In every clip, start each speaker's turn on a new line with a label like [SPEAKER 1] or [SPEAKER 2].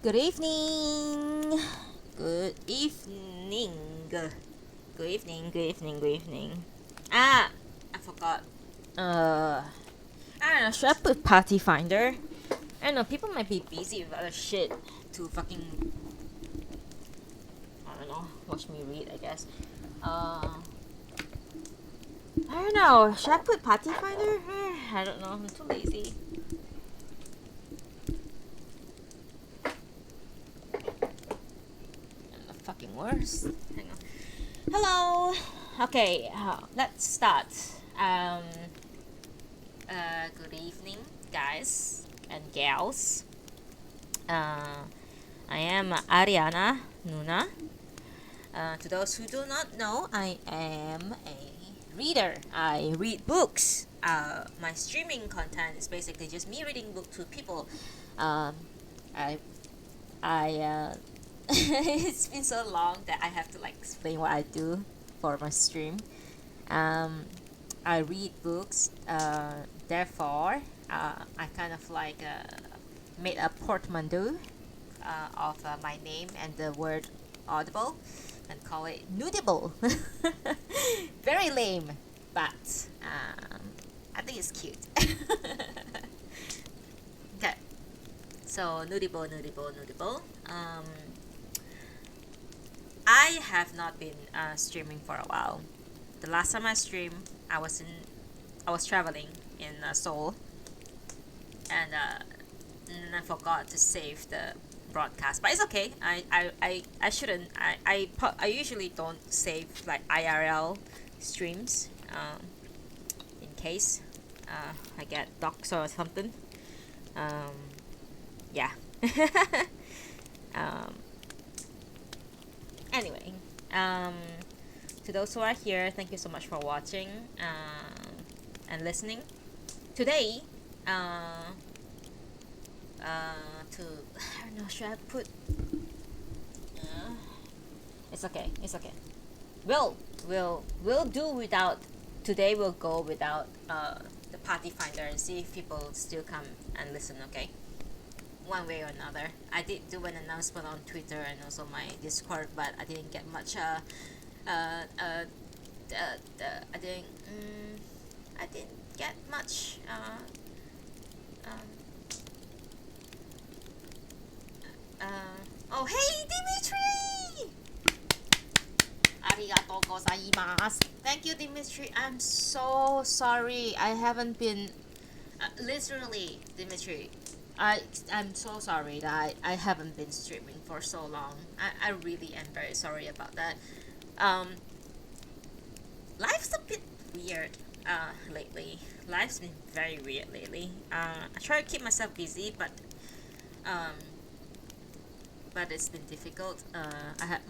[SPEAKER 1] Good evening. Good evening. Good evening. Good evening. Good evening. I forgot. I don't know. Should I put Party Finder? I don't know. People might be busy with other shit to fucking. I don't know. Watch me read. I guess. I don't know. Should I put Party Finder? I don't know. I'm too lazy. I'm the fucking worst. Hang on. Hello. Okay, let's start. Um, Good evening, guys and gals. I am Ariana Nuna. To those who do not know, I am a reader. I read books. My streaming content is basically just me reading book to people. Um, I, it's been so long that I have to like explain what I do for my stream. Um, I read books. Therefore, I kind of like made a portmanteau of my name and the word audible and call it nudible. Very lame, but I think it's cute. Okay, so nudible. I have not been streaming for a while. The last time I streamed, I was traveling in Seoul, and I forgot to save the broadcast. But it's okay. I shouldn't. I usually don't save like IRL streams in case I get doxxed or something. Um, yeah. um, anyway, um, to those who are here, thank you so much for watching and listening. Today, to I don't know, should I put? Uh, it's okay. It's okay. We'll do without. Today we'll go without the party finder and see if people still come and listen. Okay. One way or another. I did do an announcement on Twitter and also my Discord, but I didn't get much. I didn't. I didn't get much. Um, oh, hey, Dimitri! Arigatou gozaimasu. Thank you, Dimitri. I'm so sorry. I haven't been. Literally, Dimitri. I'm so sorry that I haven't been streaming for so long. I really am very sorry about that. Um, Life's a bit weird lately. Life's been very weird lately. I try to keep myself busy, um, but it's been difficult.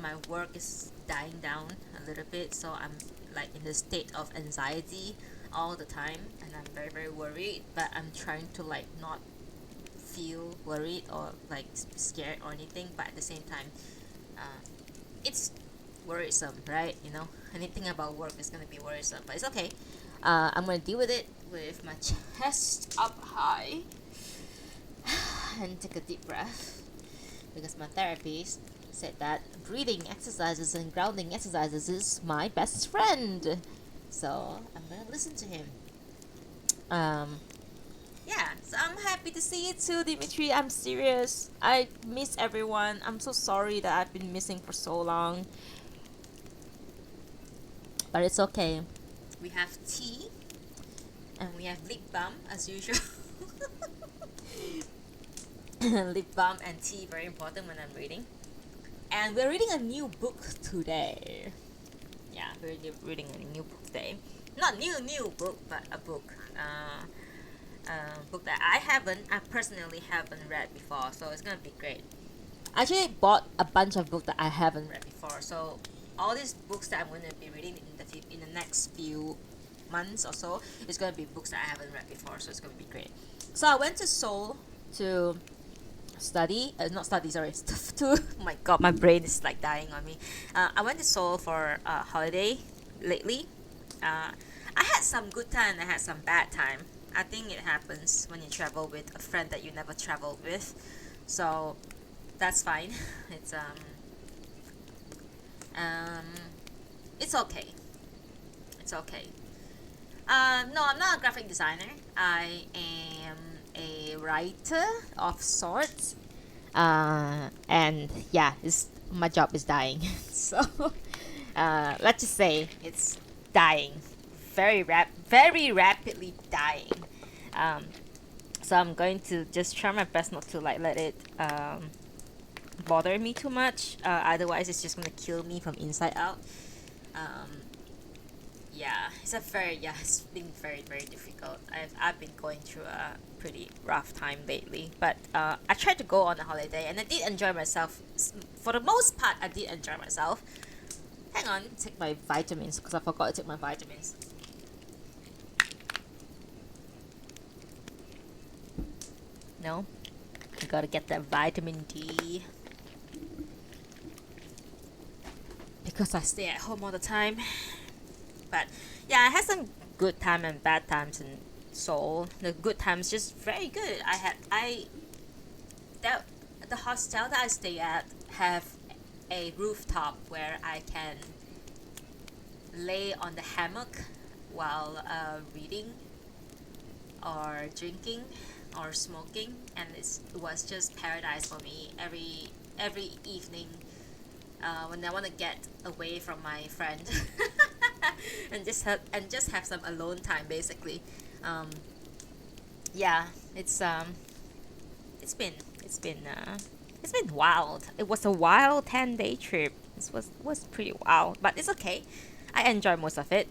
[SPEAKER 1] My work is dying down a little bit, so I'm like in the state of anxiety all the time, and I'm very very worried. But I'm trying to like not feel worried or like scared or anything. But at the same time, it's worrisome, right? You know, anything about work is gonna be worrisome, but it's okay. I'm gonna deal with it with my chest up high and take a deep breath because my therapist said that breathing exercises and grounding exercises is my best friend. So I'm gonna listen to him. Yeah, so I'm happy to see you too, Dimitri. I'm serious. I miss everyone. I'm so sorry that I've been missing for so long. But it's okay. We have tea and we have lip balm as usual. Lip balm and tea, very important when I'm reading. And we're reading a new book today. Yeah, we're reading a new book today. Not new book, but a book. Book that I personally haven't read before, so it's gonna be great. I actually bought a bunch of books that I haven't read before, so all these books that I'm going to be reading in the next few months or so is going to be books that I haven't read before, so it's going to be great. So I went to Seoul to study, not study, sorry, to, oh my god, my brain is like dying on me. I went to Seoul for a holiday lately. I had some good time and I had some bad time. I think it happens when you travel with a friend that you never traveled with. So that's fine. It's um it's okay. It's okay. No, I'm not a graphic designer. I am a writer of sorts. And yeah, my job is dying. So let's just say it's dying, very rapidly dying. Um, so I'm going to just try my best not to like let it bother me too much. Otherwise, it's just gonna kill me from inside out. Um, yeah, it's been very difficult. I've been going through a pretty rough time lately, but I tried to go on a holiday and I did enjoy myself. For the most part, I did enjoy myself. Hang on, take my vitamins because I forgot to take my vitamins. No, you gotta get that vitamin D because I stay at home all the time. But yeah, I had some good time and bad times in Seoul. The good times just very good. That the hostel that I stay at have a rooftop where I can lay on the hammock while reading or drinking or smoking, and it was just paradise for me every evening when I want to get away from my friend and just have some alone time basically. um, yeah, it's been it's been it's been wild. It was a wild 10-day trip. This was pretty wild, but it's okay. I enjoy most of it.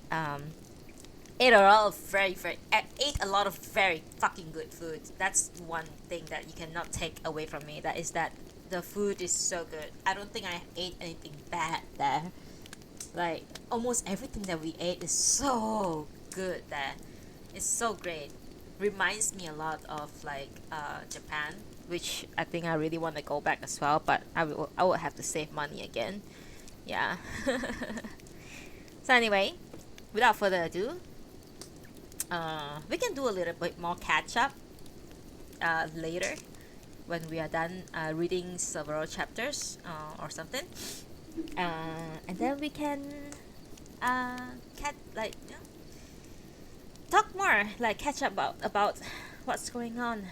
[SPEAKER 1] Ate a lot of very fucking good food. That's one thing that you cannot take away from me. That is that the food is so good. I don't think I ate anything bad there. Like almost everything that we ate is so good there. It's so great. Reminds me a lot of like Japan, which I think I really want to go back as well. But I will have to save money again. Yeah. So anyway, without further ado, we can do a little bit more catch up later when we are done reading several chapters or something, and then we can talk more, like catch up about what's going on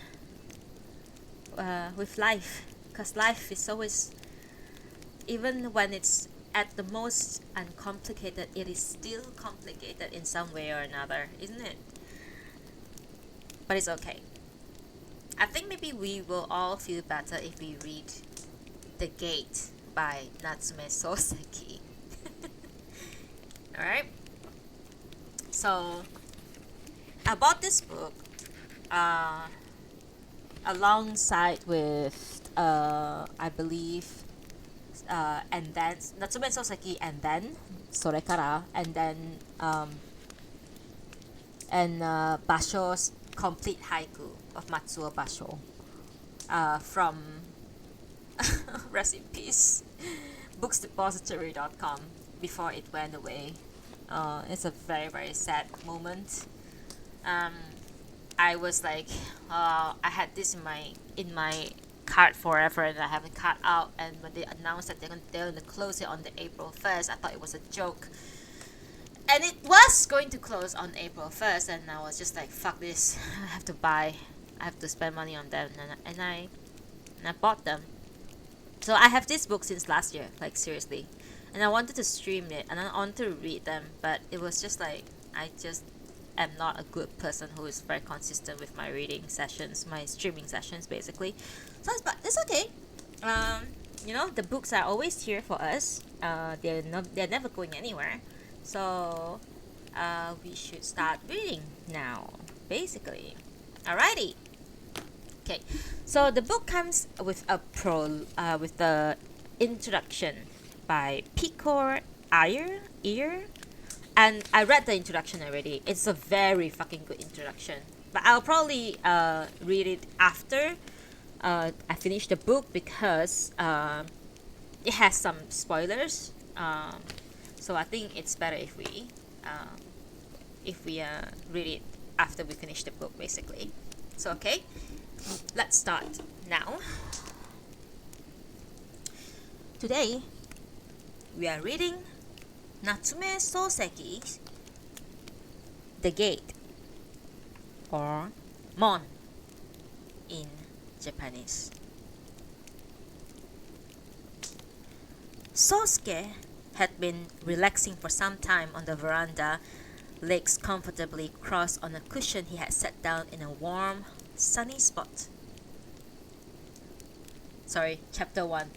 [SPEAKER 1] with life, because life is always, even when it's at the most uncomplicated, it is still complicated in some way or another, isn't it? But it's okay. I think maybe we will all feel better if we read The Gate by Natsume Soseki. Alright? So, I bought this book alongside with, I believe, and then Natsume Soseki, and then Sorekara, and then Basho's Complete Haiku of Matsuo Basho, from rest in peace, booksdepository.com, before it went away. It's a very sad moment. I was like, I had this in my cart forever, and I haven't cut out. And when they announced that they're gonna close it on the April 1st, I thought it was a joke. And it was going to close on April 1st, and I was just like, fuck this. I have to spend money on them, and I bought them. So I have this book since last year, like seriously. And I wanted to stream it, and I wanted to read them, but it was just like, I just am not a good person who is very consistent with my reading sessions, my streaming sessions basically. So but it's okay. The books are always here for us. They're never going anywhere. So we should start reading now, basically. Alrighty. Okay. So the book comes with with the introduction by Pico Iver. And I read the introduction already. It's a very fucking good introduction. But I'll probably read it after I finish the book, because it has some spoilers. So I think it's better if we read it after we finish the book, basically. So okay, let's start now. Today, we are reading Natsume Soseki's The Gate, or Mon in Japanese. Sosuke had been relaxing for some time on the veranda, legs comfortably crossed on a cushion. He had sat down in a warm, sunny spot. Sorry, chapter 1.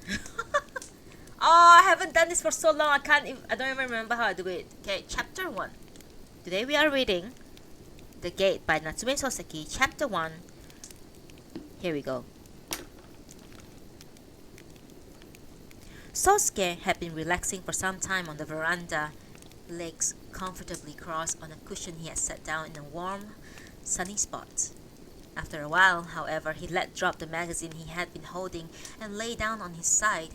[SPEAKER 1] Oh, I haven't done this for so long. I don't even remember how to do it. Okay, chapter 1. Today we are reading The Gate by Natsume Soseki, chapter 1. Here we go. Sosuke had been relaxing for some time on the veranda, legs comfortably crossed on a cushion. He had sat down in a warm, sunny spot. After a while, however, he let drop the magazine he had been holding and lay down on his side.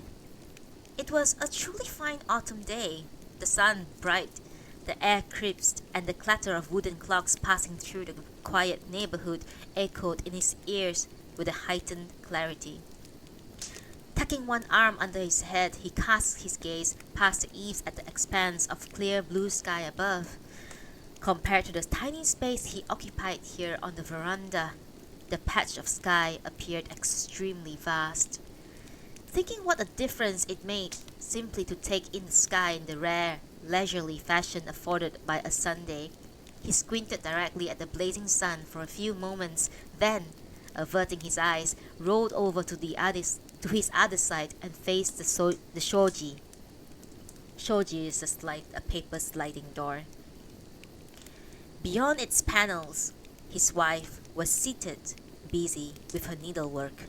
[SPEAKER 1] It was a truly fine autumn day, the sun bright, the air crisp, and the clatter of wooden clocks passing through the quiet neighborhood echoed in his ears with a heightened clarity. Tucking one arm under his head, he cast his gaze past the eaves at the expanse of clear blue sky above. Compared to the tiny space he occupied here on the veranda, the patch of sky appeared extremely vast. Thinking what a difference it made simply to take in the sky in the rare, leisurely fashion afforded by a Sunday, he squinted directly at the blazing sun for a few moments, then, averting his eyes, rolled over to his other side and faced the shoji. Shoji is a paper sliding door. Beyond its panels, his wife was seated, busy with her needlework.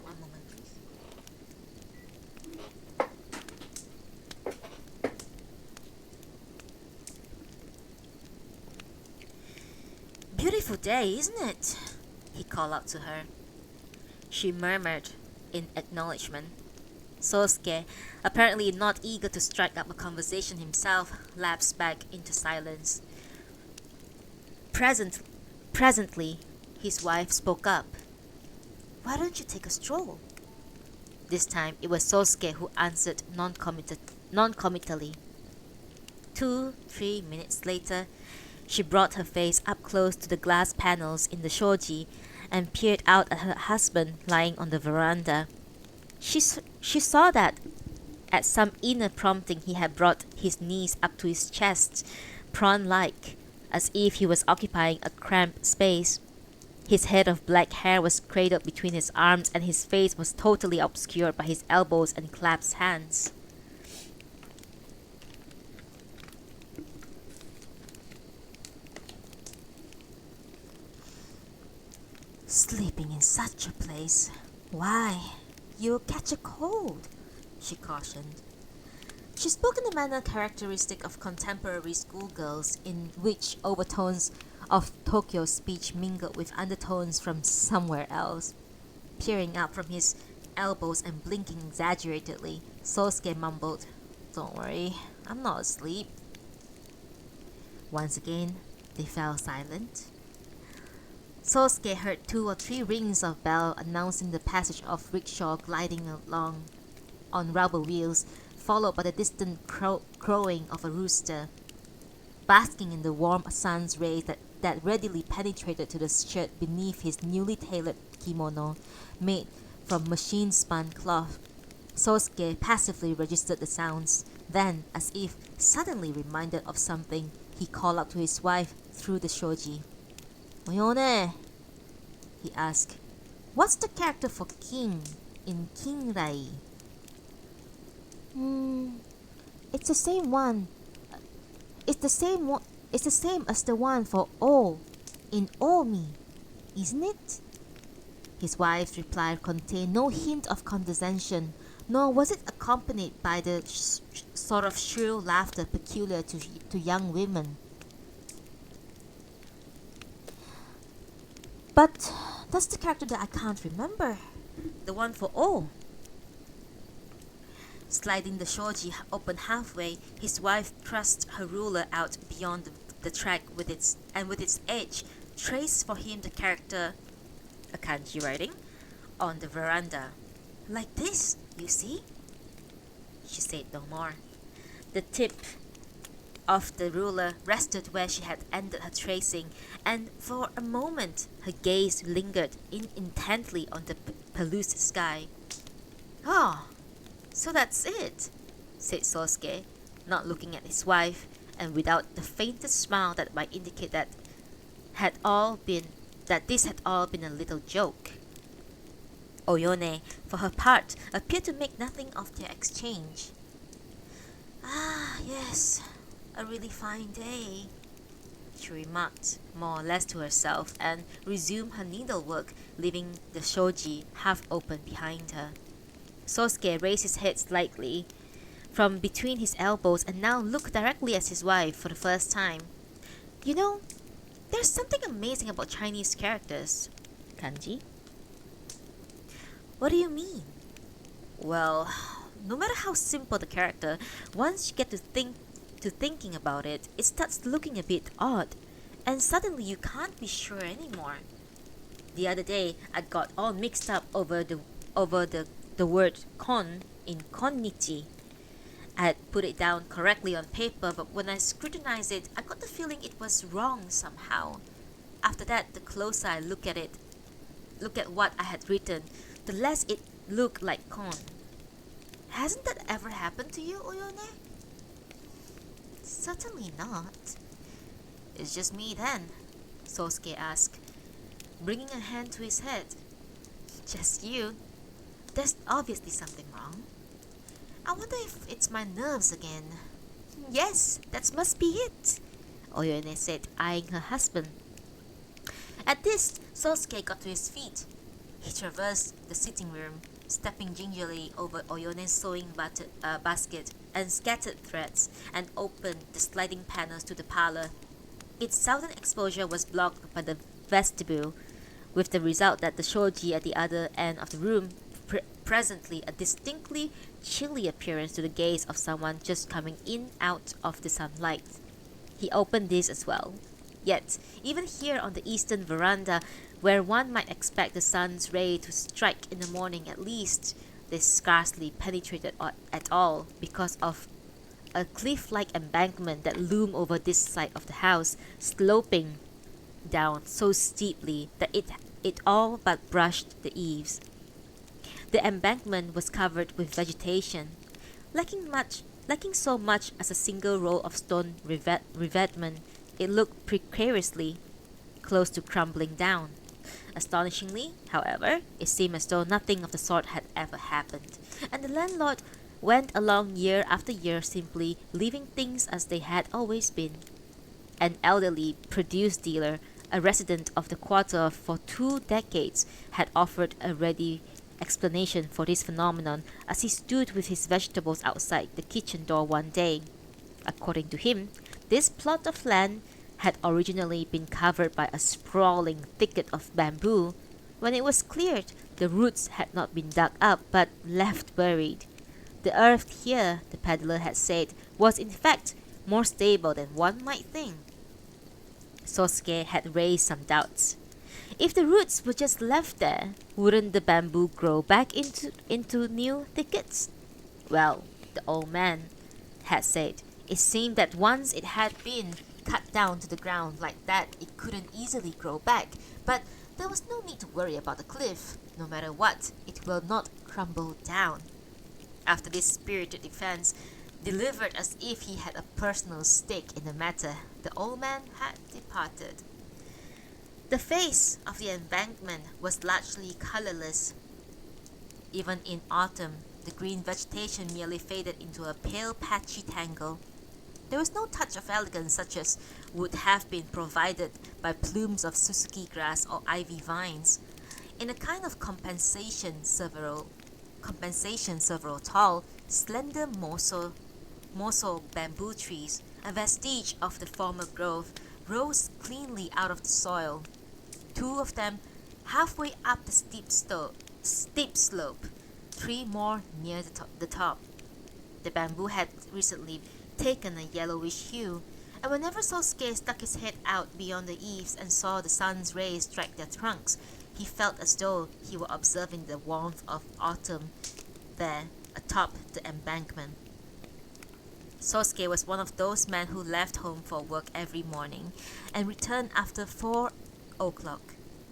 [SPEAKER 1] One moment, please. Beautiful day, isn't it? He called out to her. She murmured in acknowledgement. Sosuke, apparently not eager to strike up a conversation himself, lapsed back into silence. Presently, his wife spoke up. "Why don't you take a stroll?" This time it was Sosuke who answered non-committally. 2-3 minutes later, she brought her face up close to the glass panels in the shoji and peered out at her husband lying on the veranda. She saw that, at some inner prompting, he had brought his knees up to his chest, prawn-like, as if he was occupying a cramped space. His head of black hair was cradled between his arms, and his face was totally obscured by his elbows and clasped hands. "Sleeping in such a place, why, you'll catch a cold," she cautioned. She spoke in a manner characteristic of contemporary schoolgirls, in which overtones of Tokyo speech mingled with undertones from somewhere else. Peering up from his elbows and blinking exaggeratedly, Sosuke mumbled, "Don't worry, I'm not asleep." Once again, they fell silent. Sosuke heard 2 or 3 rings of bell announcing the passage of rickshaw gliding along on rubber wheels, followed by the distant crowing of a rooster. Basking in the warm sun's rays that readily penetrated to the shirt beneath his newly tailored kimono, made from machine-spun cloth, Sosuke passively registered the sounds. Then, as if suddenly reminded of something, he called out to his wife through the shoji. "Oyone," he asked, "what's the character for king in Kinrai?" It's the same one. It's the same as the one for O in Omi, isn't it?" His wife's reply contained no hint of condescension, nor was it accompanied by the sort of shrill laughter peculiar to young women. "But that's the character that I can't remember. The one for O." Sliding the shoji open halfway, his wife thrust her ruler out beyond the track with its edge traced for him the character a kanji writing, on the veranda. Like this, you see? She said no more. The tip of the ruler rested where she had ended her tracing, and for a moment her gaze lingered intently on the pellucid sky. Oh, so that's it, said Sosuke, not looking at his wife, and without the faintest smile that might indicate this had all been a little joke. Oyone, for her part, appeared to make nothing of their exchange. Ah, yes, a really fine day, she remarked, more or less to herself, and resumed her needlework, leaving the shoji half open behind her. Sosuke raised his head slightly from between his elbows and now looked directly at his wife for the first time. You know, there's something amazing about Chinese characters, kanji. What do you mean? Well, no matter how simple the character, once you get to thinking about it, it starts looking a bit odd, and suddenly you can't be sure anymore. The other day, I got all mixed up over the word kon in konnichi. I had put it down correctly on paper, but when I scrutinized it, I got the feeling it was wrong somehow. After that, the closer I look at what I had written, the less it looked like kon. Hasn't that ever happened to you, Oyone? Certainly not. It's just me then, Sosuke asked, bringing a hand to his head. Just you? There's obviously something wrong. I wonder if it's my nerves again. Yes, that must be it, Oyone said, eyeing her husband. At this, Sosuke got to his feet. He traversed the sitting room, stepping gingerly over Oyone's sewing basket and scattered threads, and opened the sliding panels to the parlor. Its southern exposure was blocked by the vestibule, with the result that the shoji at the other end of the room presently a distinctly chilly appearance to the gaze of someone just coming in out of the sunlight. He opened this as well. Yet, even here on the eastern veranda, where one might expect the sun's ray to strike in the morning at least, they scarcely penetrated at all because of a cliff-like embankment that loomed over this side of the house, sloping down so steeply that it all but brushed the eaves. The embankment was covered with vegetation, lacking so much as a single row of stone revetment. It looked precariously close to crumbling down. Astonishingly, however, it seemed as though nothing of the sort had ever happened, and the landlord went along year after year simply leaving things as they had always been. An elderly produce dealer, a resident of the quarter for 2 decades, had offered a ready explanation for this phenomenon as he stood with his vegetables outside the kitchen door one day. According to him, this plot of land had originally been covered by a sprawling thicket of bamboo. When it was cleared, the roots had not been dug up but left buried. The earth here, the peddler had said, was in fact more stable than one might think. Sosuke had raised some doubts. If the roots were just left there, wouldn't the bamboo grow back into new thickets? Well, the old man had said, it seemed that once it had been cut down to the ground like that, it couldn't easily grow back, but there was no need to worry about the cliff. No matter what, it will not crumble down. After this spirited defense, delivered as if he had a personal stake in the matter, the old man had departed. The face of the embankment was largely colorless. Even in autumn, the green vegetation merely faded into a pale patchy tangle. There was no touch of elegance such as would have been provided by plumes of Soseki grass or ivy vines. In a kind of compensation, several tall, slender morsel bamboo trees, a vestige of the former growth, rose cleanly out of the soil. 2 of them halfway up the steep slope, 3 more near the top. The bamboo had recently taken a yellowish hue, and whenever Sosuke stuck his head out beyond the eaves and saw the sun's rays strike their trunks, He felt as though he were observing the warmth of autumn there atop the embankment. Sosuke was one of those men who left home for work every morning and returned after 4 o'clock.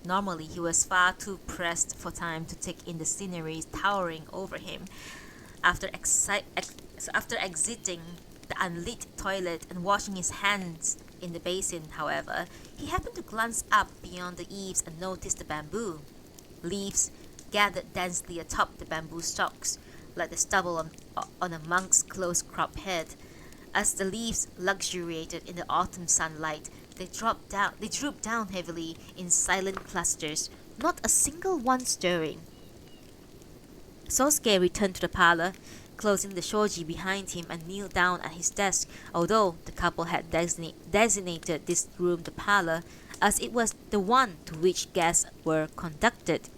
[SPEAKER 1] Normally, he was far too pressed for time to take in the scenery towering over him. After exiting the unlit toilet and washing his hands in the basin, however, he happened to glance up beyond the eaves and noticed the bamboo. Leaves gathered densely atop the bamboo stalks, like the stubble on a monk's close-cropped head. As the leaves luxuriated in the autumn sunlight, they drooped down heavily in silent clusters, not a single one stirring. Sosuke returned to the parlor, closing the shoji behind him, and kneeled down at his desk. Although the couple had designated this room the parlor, as it was the one to which guests were conducted,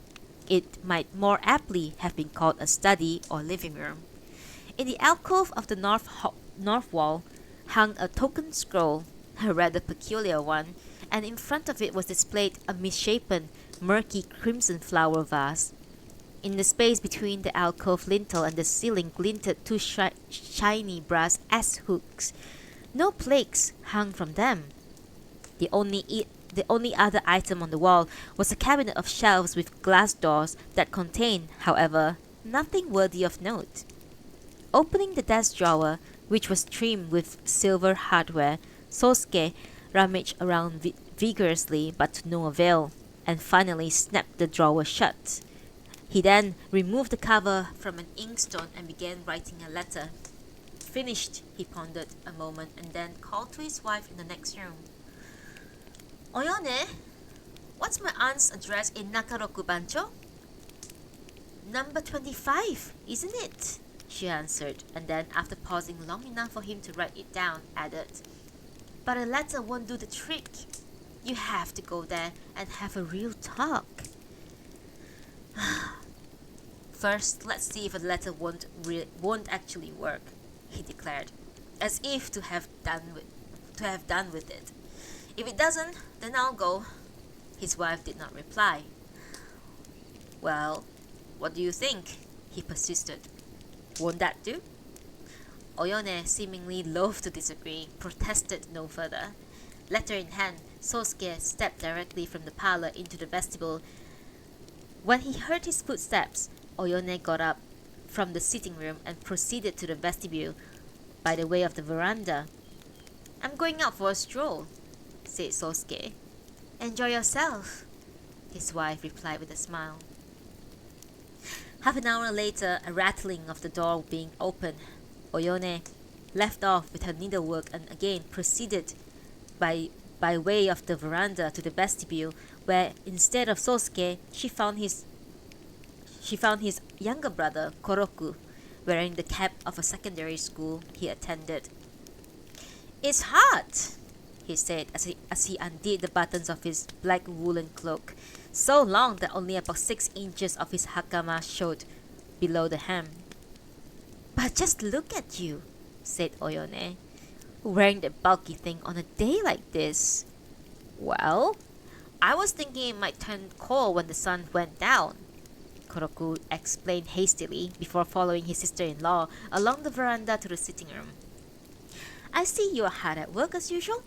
[SPEAKER 1] it might more aptly have been called a study or living room. In the alcove of the north wall hung a token scroll, a rather peculiar one, and in front of it was displayed a misshapen, murky crimson flower vase. In the space between the alcove lintel and the ceiling glinted two shiny brass S-hooks. No plaques hung from them. The only other item on the wall was a cabinet of shelves with glass doors that contained, however, nothing worthy of note. Opening the desk drawer, which was trimmed with silver hardware, Sosuke rummaged around vigorously but to no avail, and finally snapped the drawer shut. He then removed the cover from an inkstone and began writing a letter. Finished, he pondered a moment and then called to his wife in the next room. Oyone, what's my aunt's address in Nakaroku Bancho? Number 25, isn't it? She answered, and then, after pausing long enough for him to write it down, added, But a letter won't do the trick. You have to go there and have a real talk. First, let's see if a letter won't actually work, he declared, as if to have done with it. If it doesn't, then I'll go. His wife did not reply. Well, what do you think? He persisted. Won't that do? Oyone, seemingly loath to disagree, protested no further. Letter in hand, Sosuke stepped directly from the parlor into the vestibule. When he heard his footsteps, Oyone got up from the sitting room and proceeded to the vestibule by the way of the veranda. I'm going out for a stroll, said Sosuke. Enjoy yourself, his wife replied with a smile. Half an hour later, a rattling of the door being opened, Oyone left off with her needlework and again proceeded by way of the veranda to the vestibule, where instead of Sosuke, she found his younger brother Koroku, wearing the cap of a secondary school he attended. It's hot, he said as he undid the buttons of his black woolen cloak, so long that only about 6 inches of his hakama showed below the hem. But just look at you, said Oyone, wearing the bulky thing on a day like this. Well, I was thinking it might turn cold when the sun went down, Koroku explained hastily before following his sister-in-law along the veranda to the sitting room. I see you are hard at work as usual,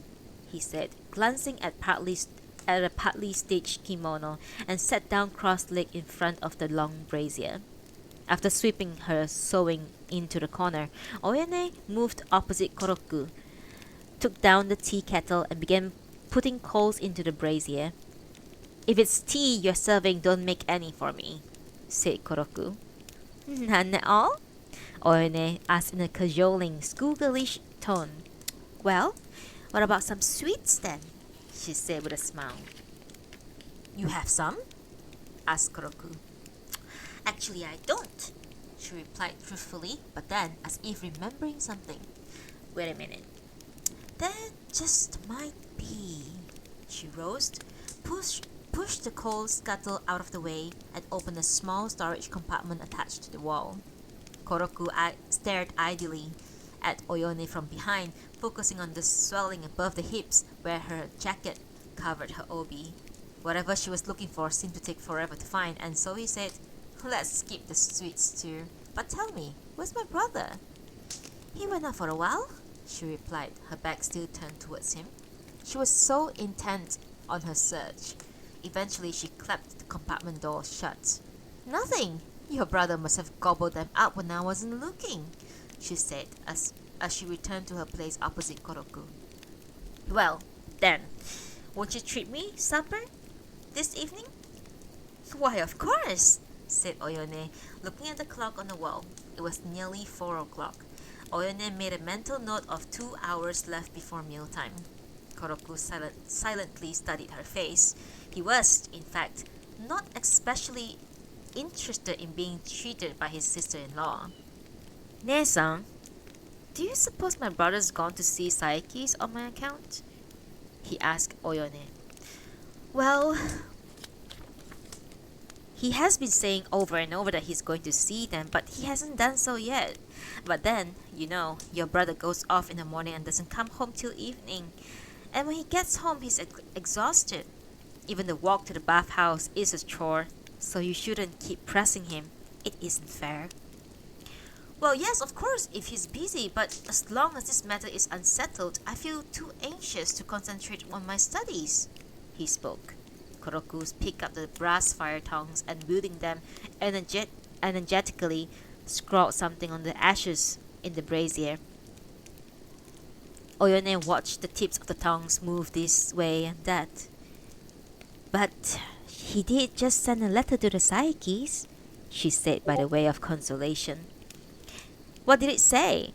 [SPEAKER 1] he said, glancing at a partly stitched kimono, and sat down cross-legged in front of the long brazier. After sweeping her sewing into the corner, Oyone moved opposite Koroku, took down the tea kettle, and began putting coals into the brazier. If it's tea you're serving, don't make any for me, said Koroku. None at all? Oyone asked in a cajoling, schoolgirlish tone. Well, what about some sweets then? She said with a smile. You have some? Asked Koroku. Actually, I don't, she replied truthfully, but then, as if remembering something. Wait a minute. There just might be. She rose, pushed the coal scuttle out of the way, and opened a small storage compartment attached to the wall. Koroku stared idly at Oyone from behind, focusing on the swelling above the hips where her jacket covered her obi. Whatever she was looking for seemed to take forever to find, and so he said, "Let's skip the sweet stew. But tell me, where's my brother?" "He went out for a while," she replied, her back still turned towards him. She was so intent on her search. Eventually she clapped the compartment door shut. "Nothing. Your brother must have gobbled them up when I wasn't looking," she said as she returned to her place opposite Koroku. "Well, then, won't you treat me supper this evening?" "Why, of course," said Oyone, looking at the clock on the wall. It was nearly 4 o'clock. Oyone made a mental note of 2 hours left before mealtime. Koroku silently studied her face. He was, in fact, not especially interested in being treated by his sister-in-law. "Nee-san, do you suppose my brother's gone to see Saeki's on my account?" he asked Oyone. "Well, he has been saying over and over that he's going to see them, but he hasn't done so yet. But then, your brother goes off in the morning and doesn't come home till evening. And when he gets home, he's exhausted. Even the walk to the bathhouse is a chore, so you shouldn't keep pressing him. It isn't fair." "Well, yes, of course, if he's busy, but as long as this matter is unsettled, I feel too anxious to concentrate on my studies," he spoke. Koroku picked up the brass fire tongs and wielding them energetically scrawled something on the ashes in the brazier. Oyone watched the tips of the tongs move this way and that. "But he did just send a letter to the Saekis," she said by the way of consolation. "What did it say?"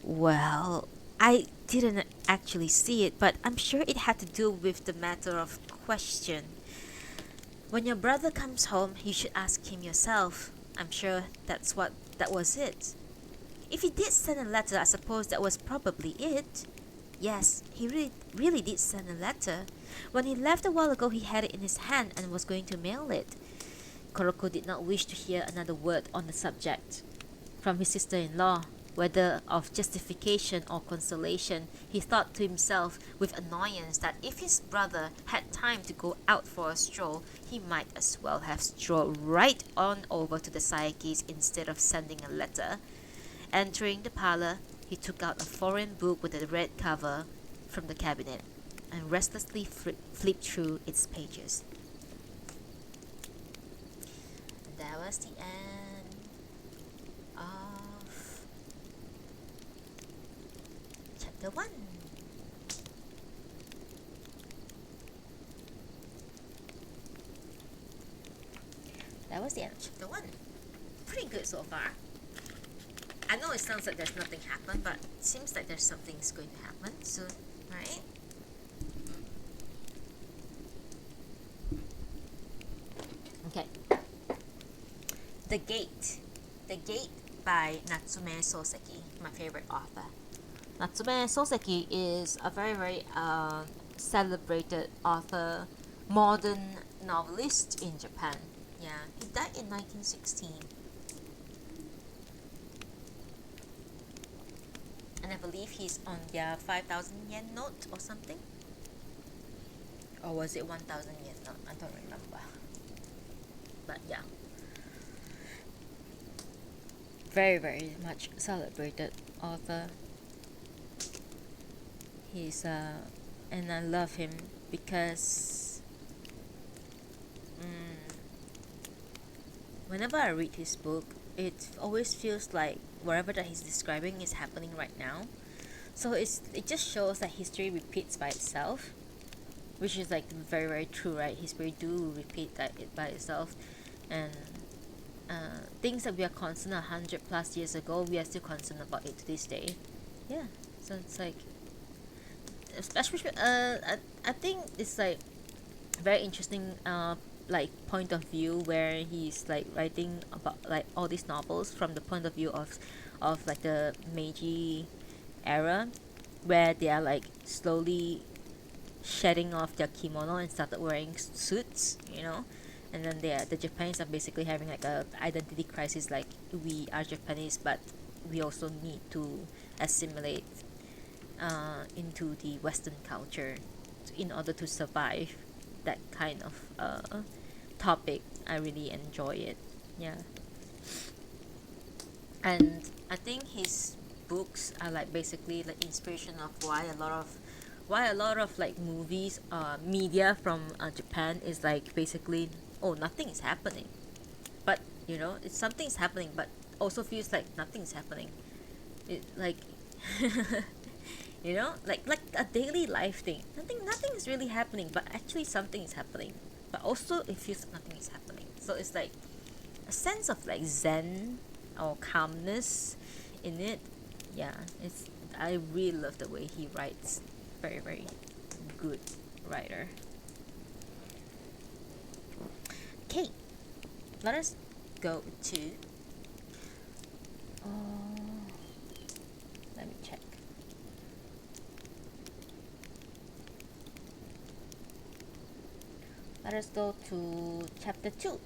[SPEAKER 1] "Well, I didn't actually see it, but I'm sure it had to do with the matter of question. When your brother comes home, you should ask him yourself. I'm sure that was it." "If he did send a letter, I suppose that was probably it." "Yes, he really did send a letter. When he left a while ago, he had it in his hand and was going to mail it." Koroku did not wish to hear another word on the subject from his sister-in-law. Whether of justification or consolation, he thought to himself with annoyance that if his brother had time to go out for a stroll, he might as well have strolled right on over to the Saekis instead of sending a letter. Entering the parlor, he took out a foreign book with a red cover from the cabinet and restlessly flipped through its pages. That was the end of chapter 1. That was the end of chapter 1. Pretty good so far. I know it sounds like there's nothing happened, but it seems like there's something's going to happen soon, right? Okay. The Gate. The Gate by Natsume Soseki, my favorite author. Natsume Soseki is a very, very celebrated author, modern novelist in Japan. Yeah, he died in 1916. And I believe he's on their 5,000 yen note or something. Or was it 1,000 yen note? I don't remember. But yeah. Very, very much celebrated author. He's and I love him because whenever I read his book, it always feels like whatever that he's describing is happening right now. So it just shows that history repeats by itself, which is like very, very true, right? History do repeat it by itself, and things that we are concerned 100+ years ago, we are still concerned about it to this day. Yeah, so it's like, especially I think it's like very interesting like point of view where he's like writing about like all these novels from the point of view of like the Meiji era, where they are like slowly shedding off their kimono and started wearing suits, and then the Japanese are basically having like a identity crisis, like we are Japanese but we also need to assimilate into the Western culture in order to survive that kind of topic, I really enjoy it. Yeah. And I think his books are like basically the inspiration of why a lot of like movies, media from Japan is like basically, oh, nothing is happening, but it's something is happening, but also feels like nothing is happening. It like like a daily life thing. Nothing is really happening, but actually something is happening. But also it feels like nothing is happening. So it's like a sense of like zen or calmness in it. Yeah, it's I really love the way he writes. Very, very good writer. Okay, let us go to. Let me check. Let us go to chapter 2.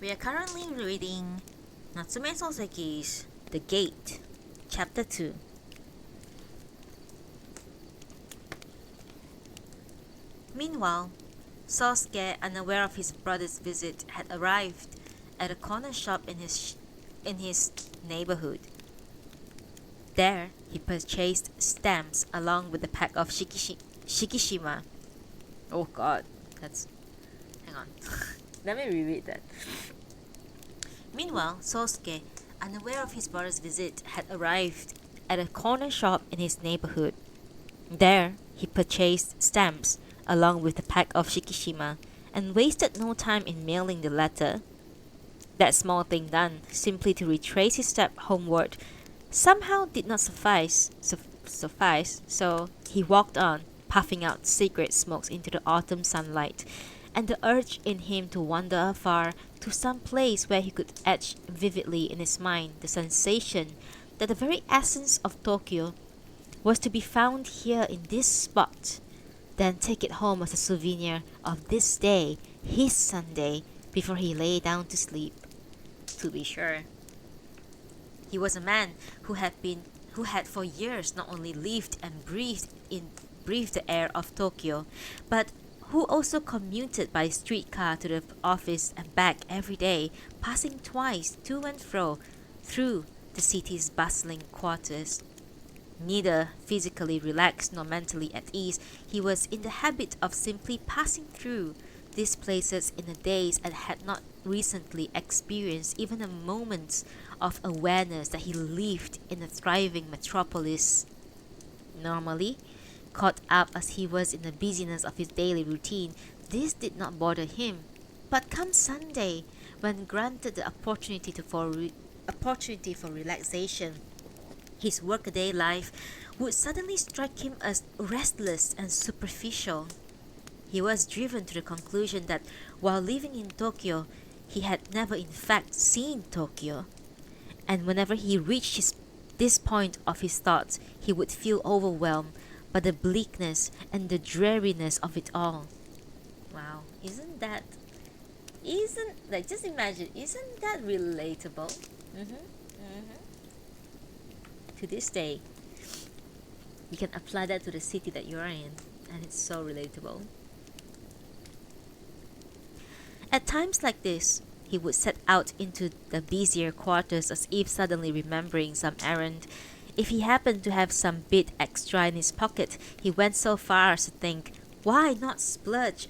[SPEAKER 1] We are currently reading Natsume Soseki's The Gate, Chapter 2. Meanwhile, Sosuke, unaware of his brother's visit, had arrived at a corner shop in his neighborhood. There, he purchased stamps along with a pack of Shikishima. Oh god, that's... hang on. Let me reread that. Meanwhile, Sosuke, unaware of his brother's visit, had arrived at a corner shop in his neighborhood. There, he purchased stamps along with a pack of Shikishima and wasted no time in mailing the letter. That small thing done, simply to retrace his step homeward, somehow did not suffice, so he walked on, puffing out cigarette smokes into the autumn sunlight, and the urge in him to wander afar to some place where he could etch vividly in his mind the sensation that the very essence of Tokyo was to be found here in this spot, then take it home as a souvenir of this day, his Sunday, before he lay down to sleep. To be sure, he was a man who had for years not only lived and breathed the air of Tokyo, but who also commuted by streetcar to the office and back every day, passing twice to and fro through the city's bustling quarters. Neither physically relaxed nor mentally at ease, he was in the habit of simply passing through these places in the days and had not recently experienced even a moment of awareness that he lived in a thriving metropolis. Normally, caught up as he was in the busyness of his daily routine, this did not bother him. But come Sunday, when granted the opportunity for relaxation, his workaday life would suddenly strike him as restless and superficial. He was driven to the conclusion that while living in Tokyo, he had never in fact seen Tokyo. And whenever he reached this point of his thoughts, he would feel overwhelmed by the bleakness and the dreariness of it all. Wow, just imagine, isn't that relatable? To this day, you can apply that to the city that you're in, and it's so relatable. At times like this, he would set out into the busier quarters as if suddenly remembering some errand. If he happened to have some bit extra in his pocket, he went so far as to think, why not splurge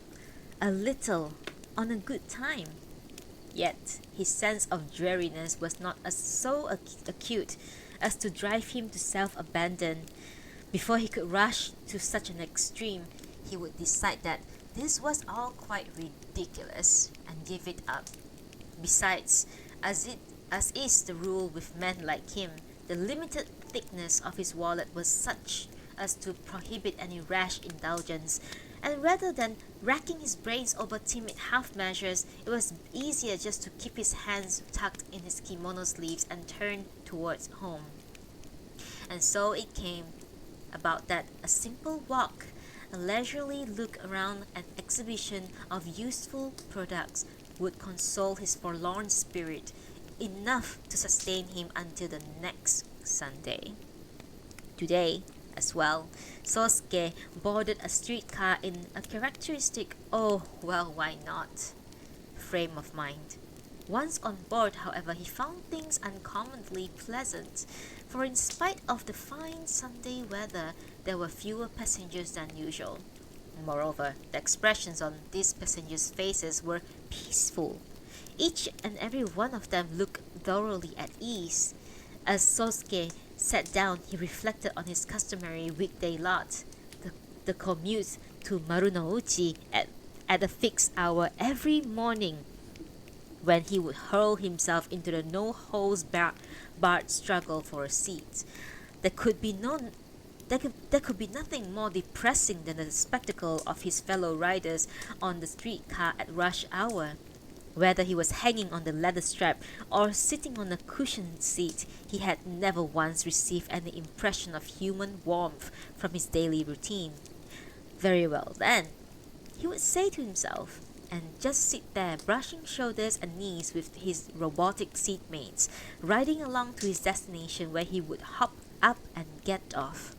[SPEAKER 1] a little on a good time? Yet, his sense of dreariness was not so acute as to drive him to self-abandon. Before he could rush to such an extreme, he would decide that this was all quite ridiculous and give it up. Besides, as is the rule with men like him, the limited thickness of his wallet was such as to prohibit any rash indulgence, And rather than racking his brains over timid half measures, it was easier just to keep his hands tucked in his kimono sleeves and turn towards home. And so it came about that a simple walk, a leisurely look around an exhibition of useful products would console his forlorn spirit enough to sustain him until the next Sunday. Today, as well, Sosuke boarded a streetcar in a characteristic, oh, well, why not, frame of mind. Once on board, however, he found things uncommonly pleasant, for in spite of the fine Sunday weather, there were fewer passengers than usual. Moreover, the expressions on these passengers' faces were peaceful. Each and every one of them looked thoroughly at ease. As Sosuke sat down, he reflected on his customary weekday lot, the commute to Marunouchi at a fixed hour every morning, when he would hurl himself into the no-holds-barred struggle for a seat. There could be nothing more depressing than the spectacle of his fellow riders on the streetcar at rush hour. Whether he was hanging on the leather strap or sitting on a cushioned seat, he had never once received any impression of human warmth from his daily routine. Very well then, he would say to himself, and just sit there brushing shoulders and knees with his robotic seatmates, riding along to his destination where he would hop up and get off.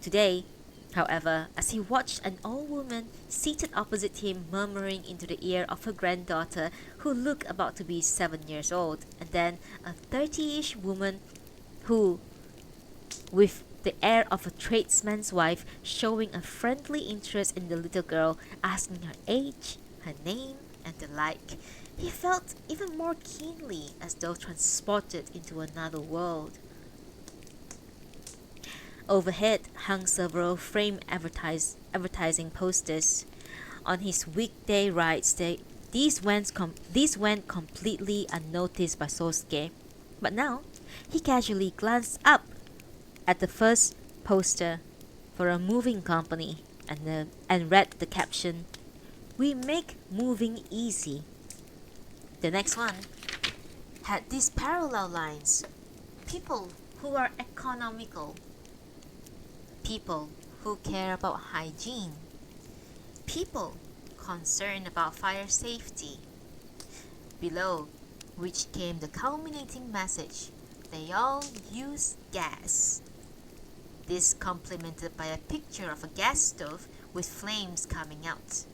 [SPEAKER 1] Today, however, as he watched an old woman seated opposite him murmuring into the ear of her granddaughter who looked about to be 7 years old, and then a 30-ish woman who, with the air of a tradesman's wife, showing a friendly interest in the little girl, asking her age, her name, and the like, he felt even more keenly as though transported into another world. Overhead hung several framed advertising posters. On his weekday rides, these went completely unnoticed by Sosuke. But now, he casually glanced up at the first poster for a moving company and read the caption, "We make moving easy." The next one had these parallel lines: people who are economical, people who care about hygiene, people concerned about fire safety. Below which came the culminating message: they all use gas. This complemented by a picture of a gas stove with flames coming out.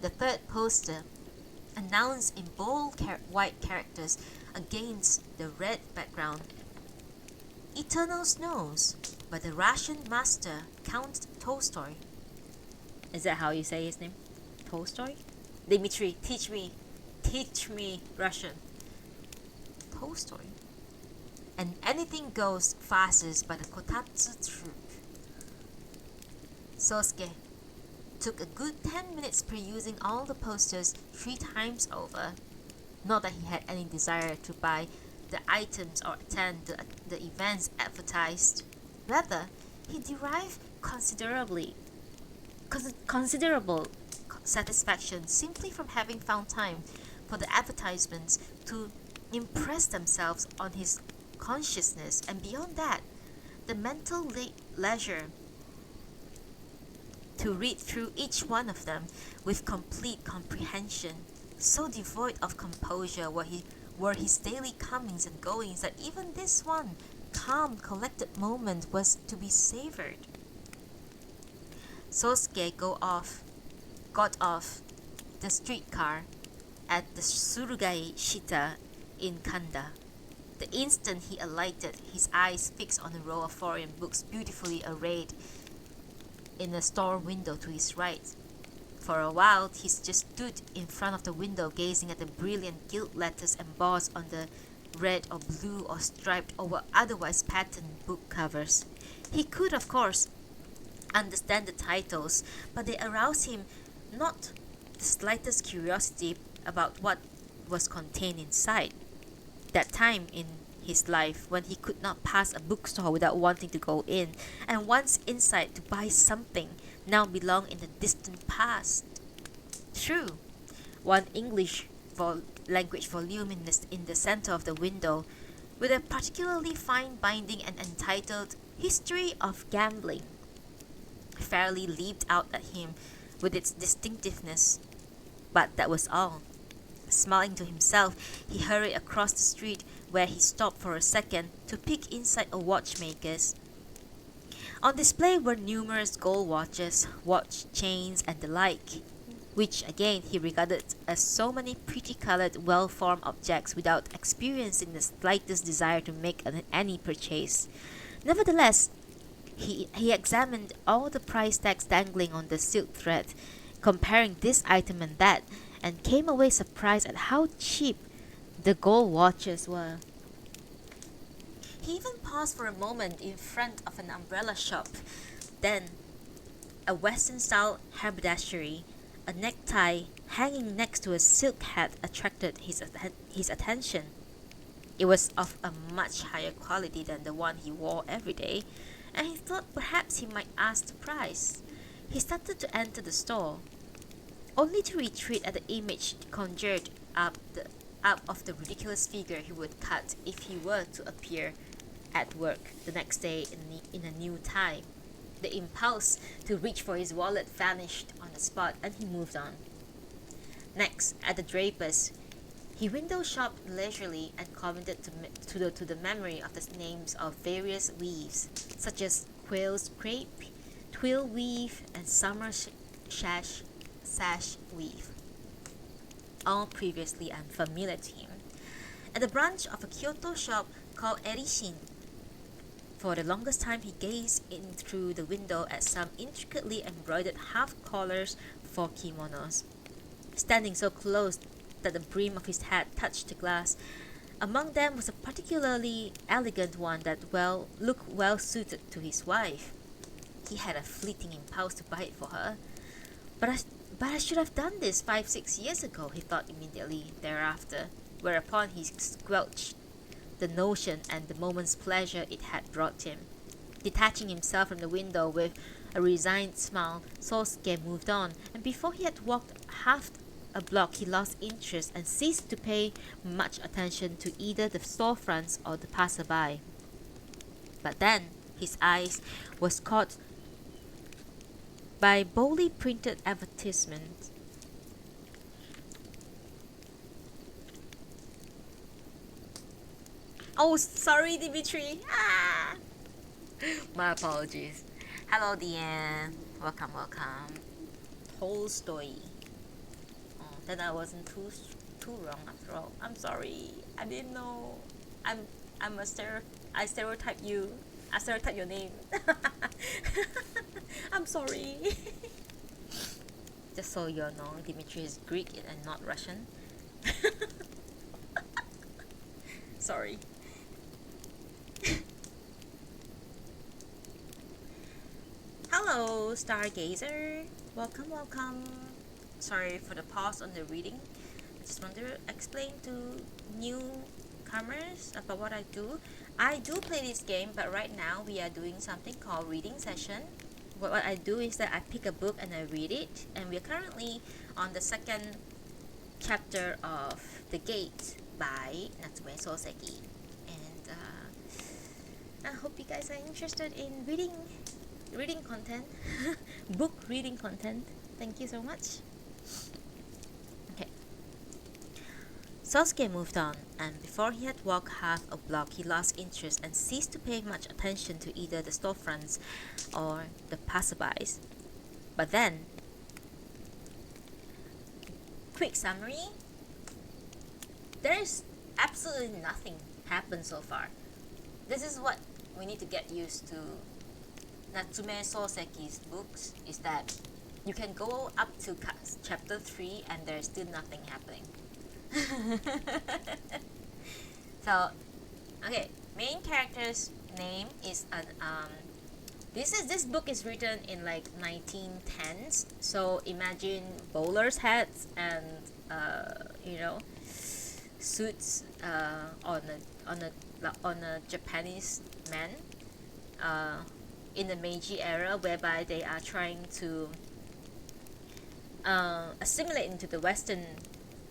[SPEAKER 1] The third poster announced in bold white characters against the red background: Eternal Snows by the Russian master Count Tolstoy. Is that how you say his name? Tolstoy? Dimitri, teach me Russian. Tolstoy. And Anything Goes Fastest by the Kotatsu troupe. Sosuke took a good 10 minutes perusing all the posters 3 times over. Not that he had any desire to buy the items or attend the events advertised. Rather, he derived considerable satisfaction simply from having found time for the advertisements to impress themselves on his consciousness, and beyond that, the mental leisure to read through each one of them with complete comprehension. So devoid of composure were his daily comings and goings that even this one calm, collected moment was to be savored. Sosuke got off the streetcar at the Surugai Shita in Kanda. The instant he alighted, his eyes fixed on a row of foreign books beautifully arrayed in a store window to his right. For a while, he just stood in front of the window gazing at the brilliant gilt letters embossed on the red or blue or striped or otherwise patterned book covers. He could, of course, understand the titles, but they aroused him not the slightest curiosity about what was contained inside. That time in his life when he could not pass a bookstore without wanting to go in, and once inside to buy something, now belonged in the distant past. True, one language volume in the center of the window, with a particularly fine binding and entitled History of Gambling, fairly leaped out at him with its distinctiveness. But that was all. Smiling to himself, he hurried across the street, where he stopped for a second to peek inside a watchmaker's. On display were numerous gold watches, watch chains, and the like, which again he regarded as so many pretty colored, well-formed objects without experiencing the slightest desire to make any purchase. Nevertheless, he examined all the price tags dangling on the silk thread, comparing this item and that, and came away surprised at how cheap the gold watches were. He even paused for a moment in front of an umbrella shop. Then, a Western style haberdashery, a necktie hanging next to a silk hat attracted his attention. It was of a much higher quality than the one he wore every day, and he thought perhaps he might ask the price. He started to enter the store, only to retreat at the image conjured up of the ridiculous figure he would cut if he were to appear at work the next day in a new tie. The impulse to reach for his wallet vanished on the spot, and he moved on. Next, at the draper's, he window shopped leisurely and commented to the memory of the names of various weaves, such as quail's crepe, twill weave, and summer sash weave, all previously unfamiliar to him. At the branch of a Kyoto shop called Erishin, for the longest time he gazed in through the window at some intricately embroidered half collars for kimonos, standing so close that the brim of his hat touched the glass. Among them was a particularly elegant one that looked well suited to his wife. He had a fleeting impulse to buy it for her. But I should have done this 5-6 years ago, he thought immediately thereafter, whereupon he squelched the notion and the moment's pleasure it had brought him. Detaching himself from the window with a resigned smile, Soseki moved on, and before he had walked half a block he lost interest and ceased to pay much attention to either the storefronts or the passerby. But then his eyes was caught by boldly printed advertisement. Oh, sorry, Dimitri. My apologies. Hello, Deanne. Welcome. Tolstoy. Oh, then I wasn't too wrong after all. I'm sorry. I didn't know. I stereotype you. I stereotype your name. I'm sorry. Just so you know, Dimitri is Greek and not Russian. Sorry. Hello, Stargazer. Welcome. Sorry for the pause on the reading. I just want to explain to newcomers about what I do. I do play this game, but right now we are doing something called reading session. What I do is that I pick a book and I read it, and we are currently on the second chapter of The Gate by Natsume Soseki. And I hope you guys are interested in reading content, book reading content. Thank you so much. Okay. Soseki moved on, and before he had walked half a block, he lost interest and ceased to pay much attention to either the storefronts or the passerbys. But then, quick summary, there's absolutely nothing happened so far. This is what we need to get used to Natsume Soseki's books, is that you can go up to chapter 3 and there's still nothing happening. So, okay, main character's name is this book is written in like 1910s, so imagine bowler's hats and suits on a Japanese man. in the Meiji era, whereby they are trying to assimilate into the Western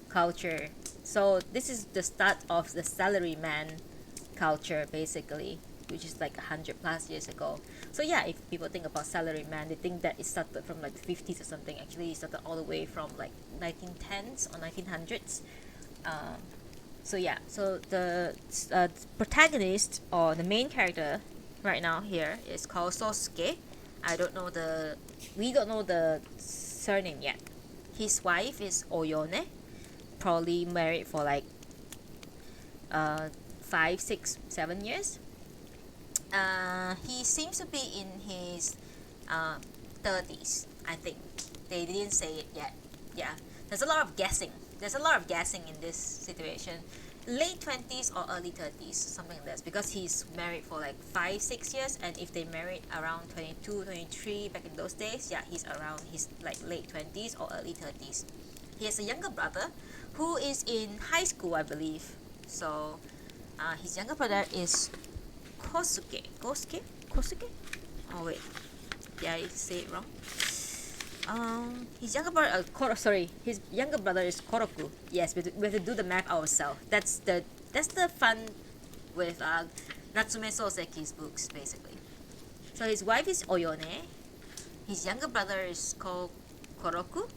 [SPEAKER 1] culture. So this is the start of the salaryman culture, basically, which is like 100 plus years ago. So yeah, if people think about salaryman, they think that it started from like the 50s or something. Actually, it started all the way from like 1910s or 1900s. Um, so yeah, so the protagonist or the main character right now here is called Sosuke. I don't know the we don't know the surname yet. His wife is Oyone, probably married for like 5, 6, 7 years. He seems to be in his uh, 30s, I think. They didn't say it yet. Yeah, there's a lot of guessing. There's a lot of guessing in this situation. Late 20s or early 30s, something like this, because he's married for like 5, 6 years, and if they married around 22, 23 back in those days, yeah, he's around his like late 20s or early 30s. He has a younger brother who is in high school, I believe. So his younger brother is Kosuke? Oh wait, did I say it wrong? His younger brother, his younger brother is Koroku. Yes, we have to do the math ourselves. That's the fun with Natsume Soseki's books, basically. So his wife is Oyone. His younger brother is called Koroku.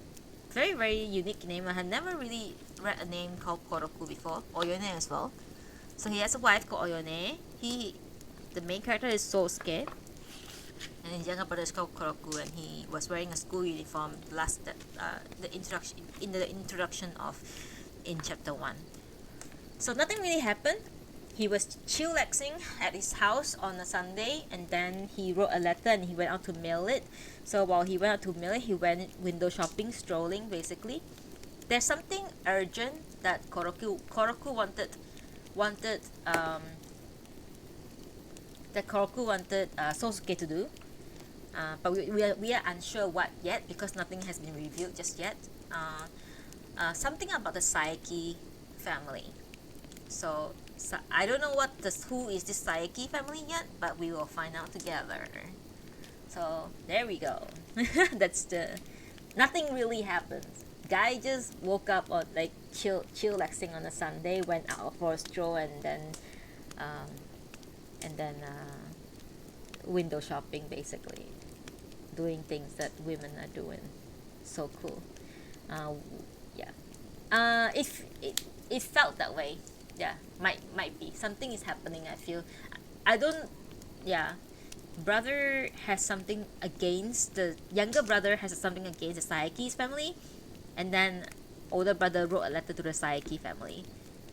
[SPEAKER 1] Very, very unique name. I had never really read a name called Koroku before. Oyone as well. So he has a wife called Oyone. The main character is Sosuke, and his younger brother is called Koroku, and he was wearing a school uniform the introduction of in chapter 1. So nothing really happened. He was chillaxing at his house on a Sunday, and then he wrote a letter and he went out to mail it. So while he went out to mail it, he went window shopping, strolling basically. There's something urgent that Koroku wanted Sosuke to do, but we are unsure what yet, because nothing has been revealed just yet. Something about the Soseki family. So I don't know who is this Soseki family yet, but we will find out together. So there we go. Nothing really happened. Guy just woke up or like chillaxing on a Sunday, went out for a stroll, and then window shopping, basically doing things that women are doing. So cool. Yeah. If it felt that way. Yeah, might be something is happening. I feel I don't. Yeah, brother has something against the younger brother has something against the Saeki's family, and then older brother wrote a letter to the Saeki family,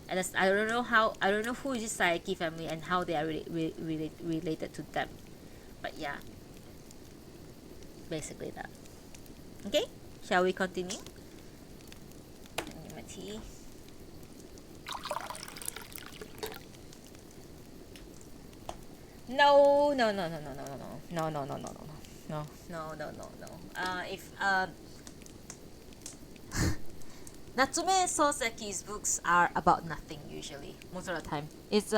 [SPEAKER 1] and I don't know who is this Saeki family and how they are related to them, but yeah, basically that. Okay, shall we continue? Give me my tea. No. If Natsume Soseki's books are about nothing usually. Most of the time, it's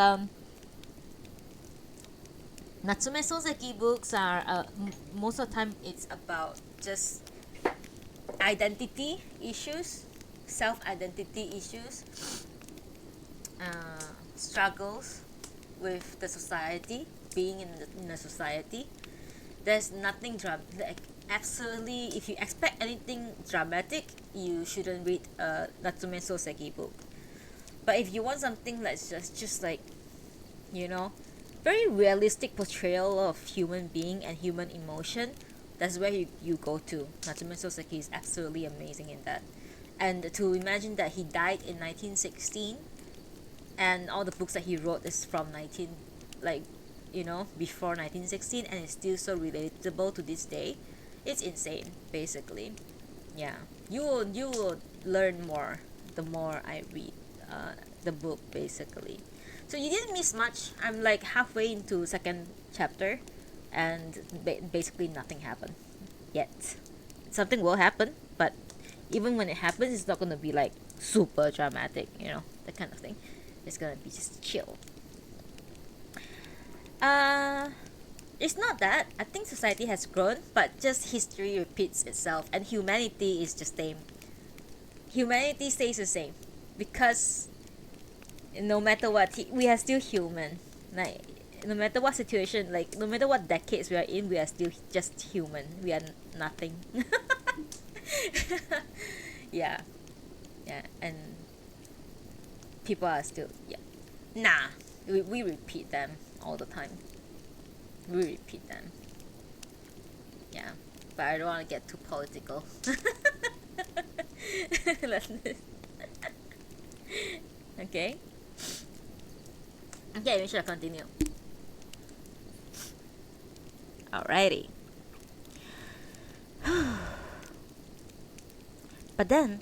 [SPEAKER 1] Natsume Soseki books are most of the time it's about just identity issues, self-identity issues, struggles with the society, being in a society. There's nothing like, absolutely, if you expect anything dramatic, you shouldn't read a Natsume Soseki book. But if you want something that's just like, very realistic portrayal of human being and human emotion, that's where you go to. Natsume Soseki is absolutely amazing in that. And to imagine that he died in 1916, and all the books that he wrote is from before 1916, and it's still so relatable to this day. It's insane, basically. Yeah, you will learn more the more I read the book, basically. So you didn't miss much. I'm like halfway into second chapter, and basically nothing happened yet. Something will happen, but even when it happens, it's not gonna be like super dramatic, that kind of thing. It's gonna be just chill.
[SPEAKER 2] It's not that. I think society has grown, but just history repeats itself, and humanity is just same. Humanity stays the same, because no matter what, we are still human. Like no matter what situation, like no matter what decades we are in, we are still just human. We are nothing. Yeah, yeah, and people are still yeah. Nah, we repeat them all the time. We repeat them. Yeah, but I don't want to get too political. Let's okay. Okay, we should continue. Alrighty. But then,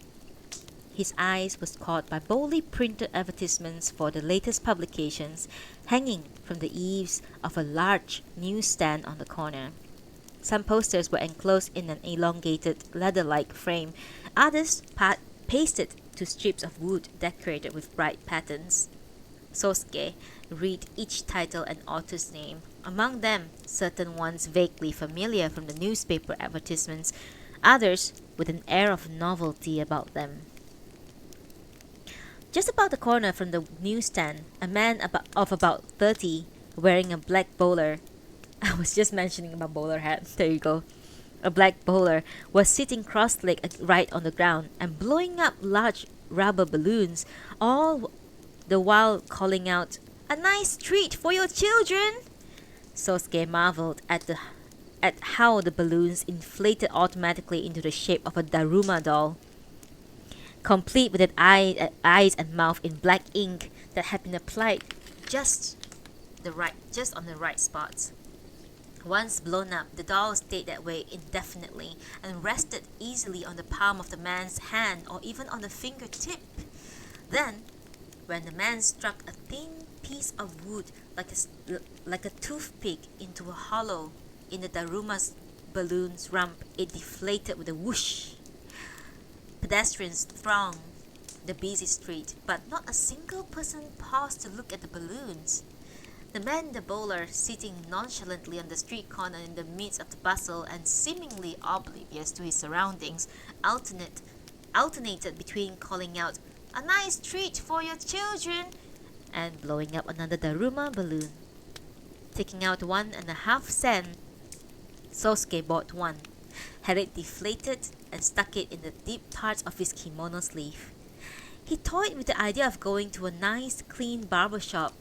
[SPEAKER 2] his eyes was caught by boldly printed advertisements for the latest publications hanging from the eaves of a large newsstand on the corner. Some posters were enclosed in an elongated leather-like frame, others pasted to strips of wood decorated with bright patterns. Sosuke read each title and author's name, among them certain ones vaguely familiar from the newspaper advertisements, others with an air of novelty about them. Just about the corner from the newsstand, a man of about 30, wearing a black bowler. I was just mentioning about bowler hat. There you go. A black bowler was sitting cross-legged right on the ground and blowing up large rubber balloons, all the while calling out, "A nice treat for your children!" Sosuke marveled at how the balloons inflated automatically into the shape of a Daruma doll, complete with eyes and mouth in black ink that had been applied just just on the right spots. Once blown up, the doll stayed that way indefinitely and rested easily on the palm of the man's hand or even on the fingertip. Then, when the man struck a thin piece of wood like a toothpick into a hollow in the Daruma's balloon's rump, it deflated with a whoosh. Pedestrians thronged the busy street, but not a single person paused to look at the balloons. The man in the bowler, sitting nonchalantly on the street corner in the midst of the bustle and seemingly oblivious to his surroundings, alternated between calling out, "A nice treat for your children!" and blowing up another Daruma balloon. Taking out 1.5 cents, Sosuke bought one, had it deflated, and stuck it in the deep part of his kimono sleeve. He toyed with the idea of going to a nice, clean barber shop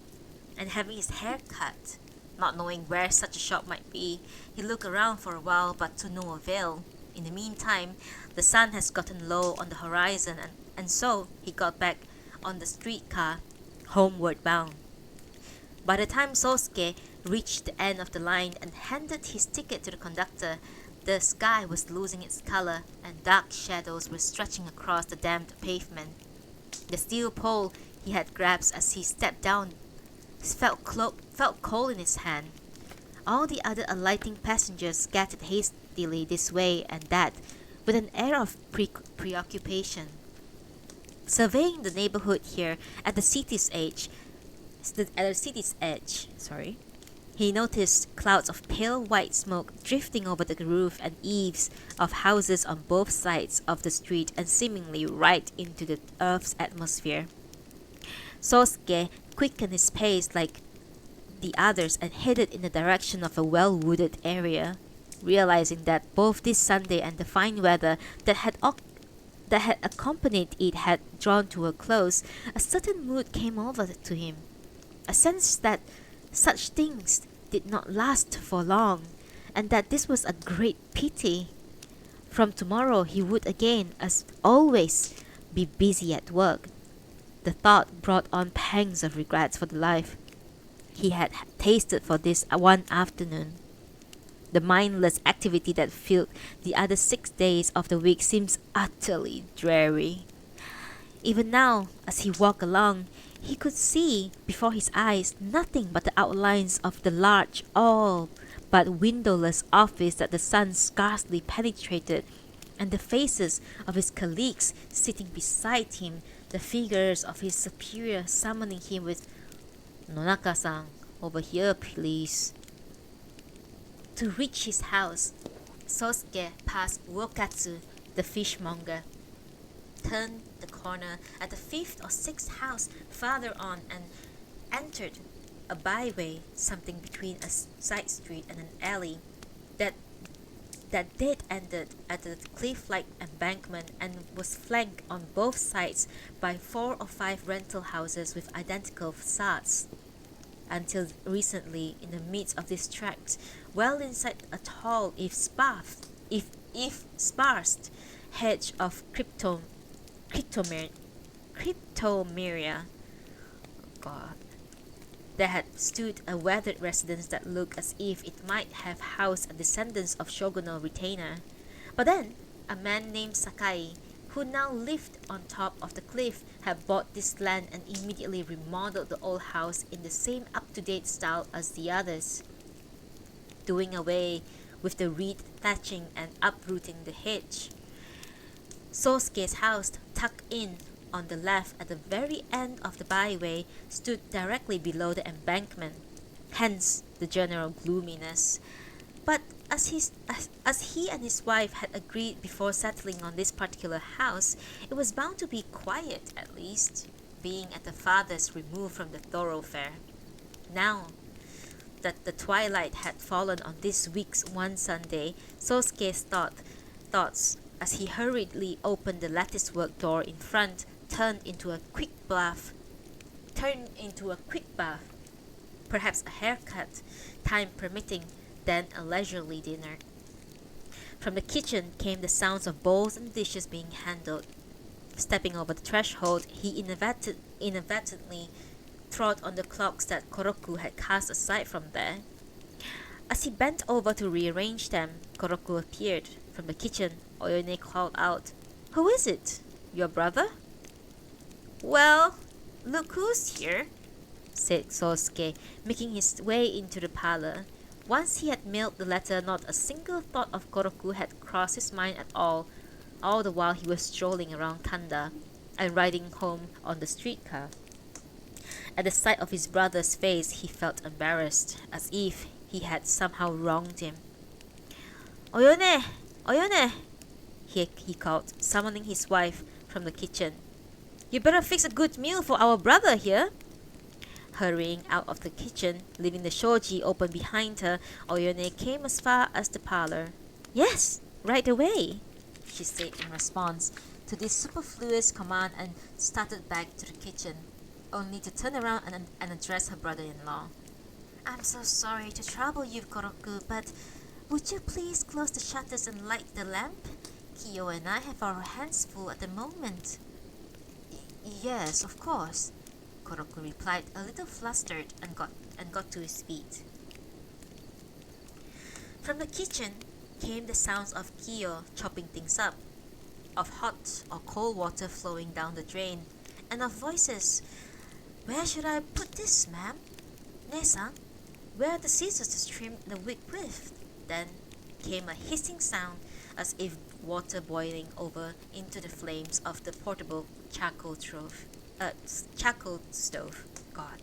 [SPEAKER 2] and having his hair cut. Not knowing where such a shop might be, he looked around for a while, but to no avail. In the meantime, the sun has gotten low on the horizon, and so he got back on the streetcar, homeward bound. By the time Sosuke reached the end of the line and handed his ticket to the conductor, the sky was losing its color and dark shadows were stretching across the damp pavement. The steel pole he had grasped as he stepped down felt cold in his hand. All the other alighting passengers scattered hastily this way and that, with an air of preoccupation. Surveying the neighborhood here at the city's edge, he noticed clouds of pale white smoke drifting over the roof and eaves of houses on both sides of the street and seemingly right into the earth's atmosphere. Sosuke quickened his pace like the others and headed in the direction of a well-wooded area, realizing that both this Sunday and the fine weather that had accompanied it had drawn to a close. A certain mood came over to him, a sense that such things did not last for long, and that this was a great pity. From tomorrow he would again, as always, be busy at work. The thought brought on pangs of regret for the life he had tasted for this one afternoon. The mindless activity that filled the other 6 days of the week seems utterly dreary. Even now, as he walked along, he could see before his eyes nothing but the outlines of the large, all but windowless office that the sun scarcely penetrated, and the faces of his colleagues sitting beside him, the figures of his superior summoning him with, "Nonaka-san, over here, please." To reach his house, Sosuke passed Wokatsu, the fishmonger, turned the corner at the fifth or sixth house farther on, and entered a byway, something between a side street and an alley, that dead ended at the cliff-like embankment and was flanked on both sides by 4 or 5 rental houses with identical facades. Until recently, in the midst of this tract, well inside a tall, if sparse hedge of cryptomeria, God, there had stood a weathered residence that looked as if it might have housed a descendant of shogunal retainer. But then, a man named Sakai, who now lived on top of the cliff, had bought this land and immediately remodeled the old house in the same up-to-date style as the others, doing away with the reed thatching and uprooting the hedge. Sosuke's house, tucked in on the left at the very end of the byway, stood directly below the embankment, hence the general gloominess. But as he and his wife had agreed before settling on this particular house, it was bound to be quiet at least, being at the farthest remove from the thoroughfare. Now that the twilight had fallen on this week's one Sunday, Sosuke's thoughts, as he hurriedly opened the latticework door in front, turned into a quick bath, perhaps a haircut, time permitting, then a leisurely dinner. From the kitchen came the sounds of bowls and dishes being handled. Stepping over the threshold, he inadvertently trod on the clocks that Koroku had cast aside from there. As he bent over to rearrange them, Koroku appeared. From the kitchen, Oyone called out, "Who is it? Your brother?" "Well, look who's here," said Sosuke, making his way into the parlor. Once he had mailed the letter, not a single thought of Koroku had crossed his mind at all the while he was strolling around Kanda and riding home on the streetcar. At the sight of his brother's face, he felt embarrassed, as if he had somehow wronged him. "Oyone! Oyone!" he called, summoning his wife from the kitchen. "You better fix a good meal for our brother here." Hurrying out of the kitchen, leaving the shoji open behind her, Oyone came as far as the parlor. "Yes, right away," she said in response to this superfluous command, and started back to the kitchen, only to turn around and address her brother-in-law. "I'm so sorry to trouble you, Koroku, but would you please close the shutters and light the lamp? Kiyo and I have our hands full at the moment." "Yes, of course," Koroku replied, a little flustered, and got to his feet. From the kitchen came the sounds of Kiyo chopping things up, of hot or cold water flowing down the drain, and of voices. "Where should I put this, ma'am? Ne-san, where are the scissors to trim the wick with?" Then came a hissing sound, as if water boiling over into the flames of the portable charcoal stove. God.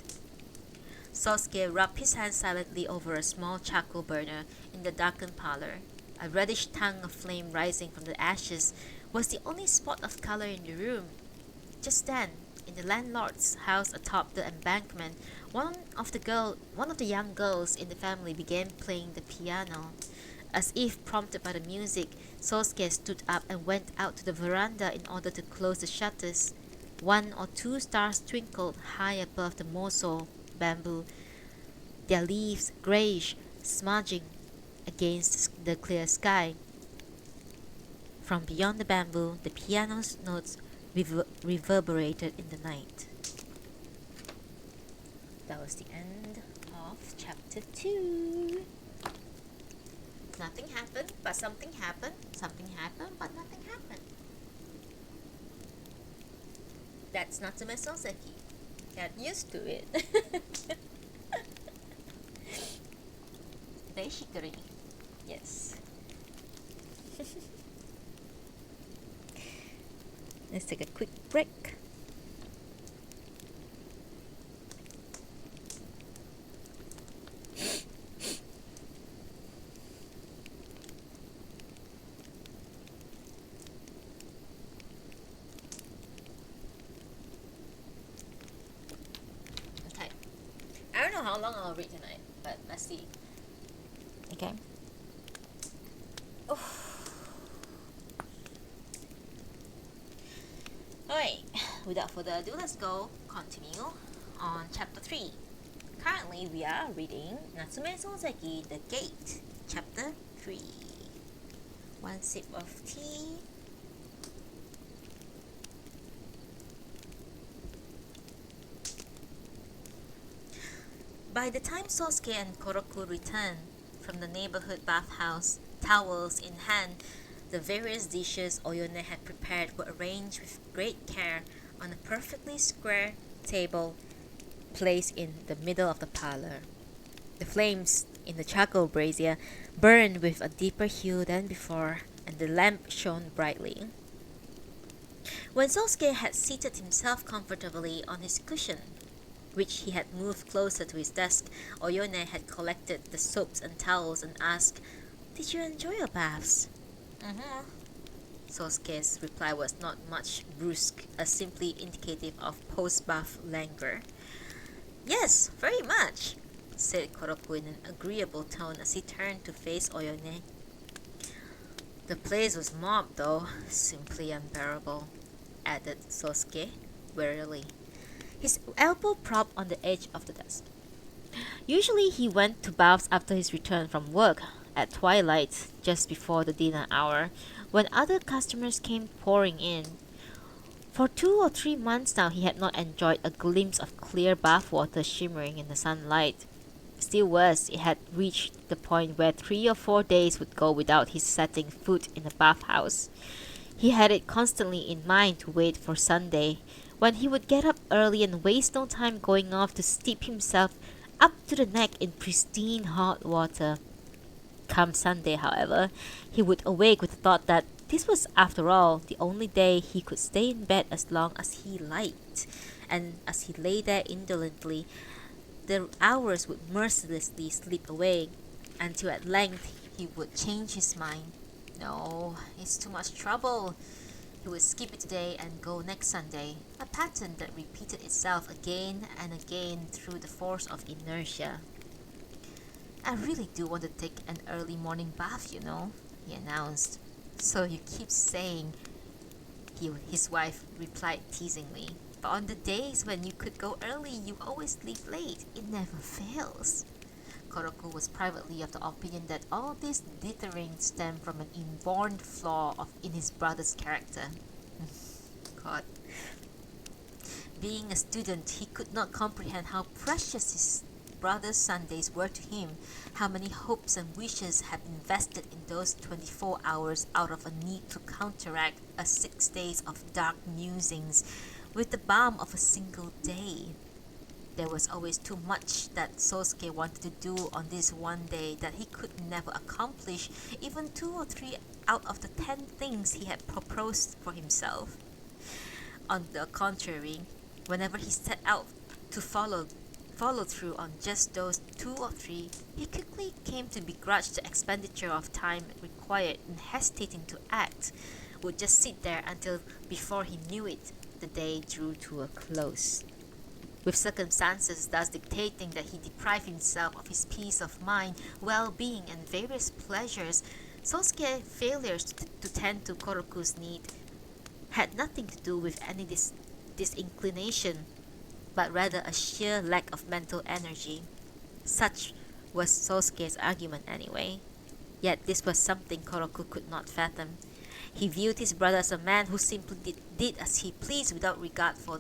[SPEAKER 2] Sosuke rubbed his hand silently over a small charcoal burner in the darkened parlor. A reddish tongue of flame rising from the ashes was the only spot of color in the room. Just then, in the landlord's house atop the embankment, one of the young girls in the family began playing the piano. As if prompted by the music, Sosuke stood up and went out to the veranda in order to close the shutters. 1 or 2 stars twinkled high above the moso bamboo, their leaves greyish, smudging against the clear sky. From beyond the bamboo, the piano's notes reverberated in the night. That was the end of chapter 2. Nothing happened, but something happened. Something happened, but nothing happened. That's Natsume Soseki. Get used to it. Basically, yes. Let's take a quick break.
[SPEAKER 1] know how long I'll read tonight, but let's see.
[SPEAKER 2] Okay.
[SPEAKER 1] Alright, without further ado, let's continue on chapter 3. Currently, we are reading Natsume Soseki, The Gate, chapter 3. One sip of tea. By the time Sosuke and Koroku returned from the neighborhood bathhouse, towels in hand, the various dishes Oyone had prepared were arranged with great care on a perfectly square table placed in the middle of the parlor. The flames in the charcoal brazier burned with a deeper hue than before, and the lamp shone brightly. When Sosuke had seated himself comfortably on his cushion, which he had moved closer to his desk, Oyone had collected the soaps and towels and asked, "Did you enjoy your baths?" "Mm-hmm." Sosuke's reply was not much brusque, as simply indicative of post-bath languor. "Yes, very much," said Koroku in an agreeable tone as he turned to face Oyone. "The place was mobbed, though, simply unbearable," added Sosuke wearily, his elbow propped on the edge of the desk. Usually he went to baths after his return from work, at twilight, just before the dinner hour, when other customers came pouring in. For 2 or 3 months now he had not enjoyed a glimpse of clear bath water shimmering in the sunlight. Still worse, it had reached the point where 3 or 4 days would go without his setting foot in a bathhouse. He had it constantly in mind to wait for Sunday, when he would get up early and waste no time going off to steep himself up to the neck in pristine hot water. Come Sunday, however, he would awake with the thought that this was, after all, the only day he could stay in bed as long as he liked, and as he lay there indolently, the hours would mercilessly slip away, until at length he would change his mind. No, it's too much trouble. He would skip it today and go next Sunday, a pattern that repeated itself again and again through the force of inertia. "I really do want to take an early morning bath, you know," he announced. "So you keep saying," his wife replied teasingly. "But on the days when you could go early, you always leave late. It never fails." Koroku was privately of the opinion that all this dithering stemmed from an inborn flaw in his brother's character. God. Being a student, he could not comprehend how precious his brother's Sundays were to him, how many hopes and wishes had been invested in those 24 hours out of a need to counteract 6 days of dark musings with the balm of a single day. There was always too much that Sosuke wanted to do on this one day that he could never accomplish even 2 or 3 out of the 10 things he had proposed for himself. On the contrary, whenever he set out to follow through on just those 2 or 3, he quickly came to begrudge the expenditure of time required in hesitating to act, would just sit there until before he knew it, the day drew to a close. With circumstances thus dictating that he deprive himself of his peace of mind, well-being, and various pleasures, Sosuke's failures to tend to Koroku's need had nothing to do with any disinclination, but rather a sheer lack of mental energy. Such was Sosuke's argument anyway. Yet this was something Koroku could not fathom. He viewed his brother as a man who simply did as he pleased without regard for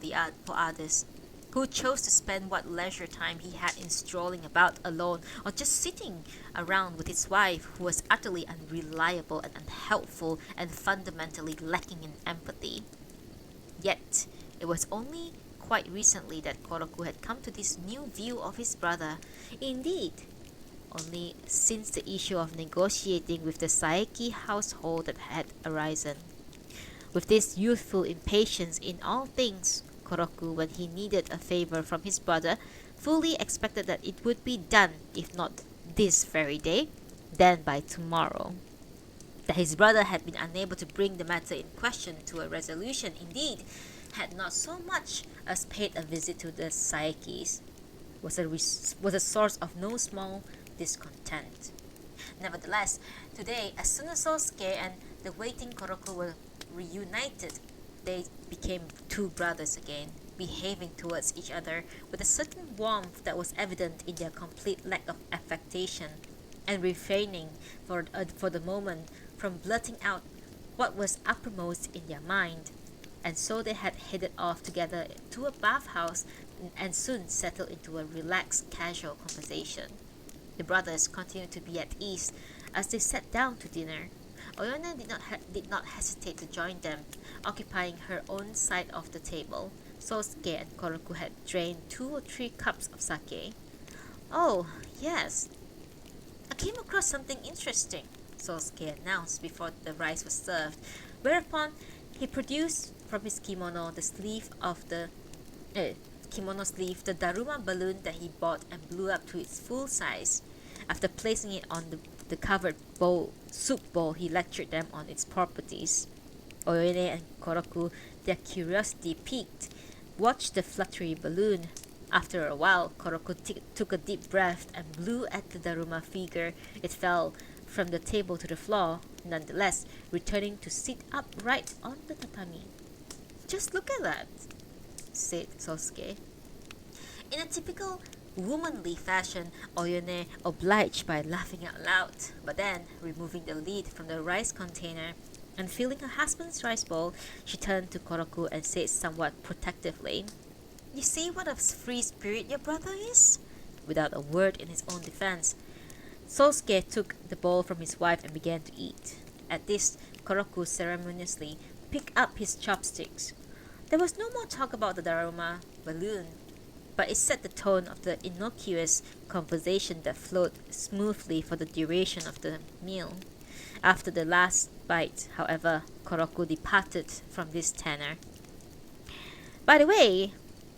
[SPEAKER 1] others, who chose to spend what leisure time he had in strolling about alone or just sitting around with his wife, who was utterly unreliable and unhelpful and fundamentally lacking in empathy. Yet, it was only quite recently that Koroku had come to this new view of his brother. Indeed, only since the issue of negotiating with the Saeki household that had arisen. With this youthful impatience in all things, Koroku, when he needed a favor from his brother, fully expected that it would be done, if not this very day, then by tomorrow. That his brother had been unable to bring the matter in question to a resolution, indeed, had not so much as paid a visit to the Saekis.
[SPEAKER 2] was a source of no small discontent. Nevertheless, today, as soon as Sosuke and the waiting Kuroko were reunited, they became two brothers again, behaving towards each other with a certain warmth that was evident in their complete lack of affectation, and refraining for the moment from blurting out what was uppermost in their mind. And so they had headed off together to a bathhouse and soon settled into a relaxed, casual conversation. The brothers continued to be at ease as they sat down to dinner. Oyone did not hesitate to join them, occupying her own side of the table. Sosuke and Koroku had drained 2 or 3 cups of sake. "Oh, yes. I came across something interesting," Sosuke announced before the rice was served, whereupon he produced from his kimono kimono sleeve the Daruma balloon that he bought and blew up to its full size. After placing it on the covered soup bowl, he lectured them on its properties. Oyone and Koroku, their curiosity piqued, watched the fluttery balloon. After a while, Koroku took a deep breath and blew at the Daruma figure. It fell from the table to the floor, nonetheless, returning to sit upright on the tatami. "Just look at that," said Sosuke. In a typical womanly fashion, Oyone obliged by laughing out loud, but then, removing the lid from the rice container and filling her husband's rice bowl, she turned to Koroku and said somewhat protectively, "You see what a free spirit your brother is?" Without a word in his own defense, Sosuke took the bowl from his wife and began to eat. At this, Koroku ceremoniously picked up his chopsticks. There was no more talk about the Daruma balloon, but it set the tone of the innocuous conversation that flowed smoothly for the duration of the meal. After the last bite, however, Koroku departed from this tenor. "By the way,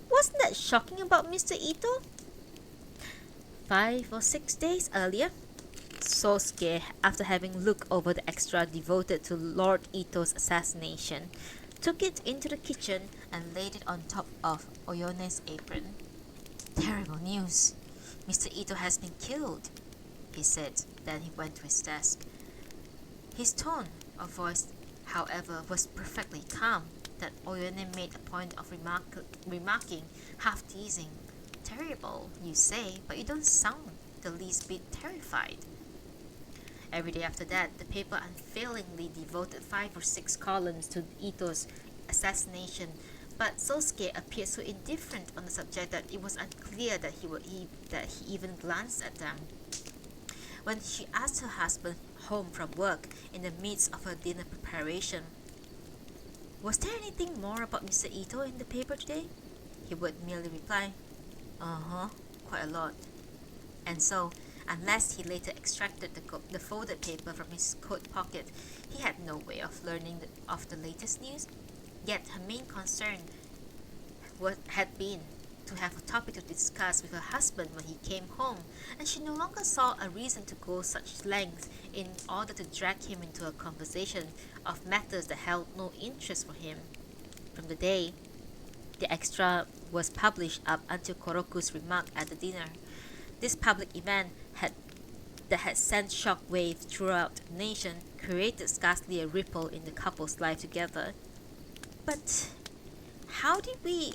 [SPEAKER 2] wasn't that shocking about Mr. Ito? 5 or 6 days earlier," Sosuke, after having looked over the extra devoted to Lord Ito's assassination, took it into the kitchen and laid it on top of Oyone's apron. "Terrible news. Mr. Ito has been killed," he said. Then he went to his desk. His tone of voice, however, was perfectly calm, that Oyone made a point of remarking, half teasing, "Terrible, you say, but you don't sound the least bit terrified." Every day after that, the paper unfailingly devoted 5 or 6 columns to Ito's assassination, but Sosuke appeared so indifferent on the subject that it was unclear that he even glanced at them. When she asked her husband home from work in the midst of her dinner preparation, "Was there anything more about Mr. Ito in the paper today?" he would merely reply, "Uh-huh, quite a lot." And so, unless he later extracted the folded paper from his coat pocket, he had no way of learning of the latest news. Yet her main concern had been to have a topic to discuss with her husband when he came home, and she no longer saw a reason to go such lengths in order to drag him into a conversation of matters that held no interest for him. From the day the extra was published up until Koroku's remark at the dinner, this public event that had sent shockwaves throughout the nation created scarcely a ripple in the couple's life together. "But how did he,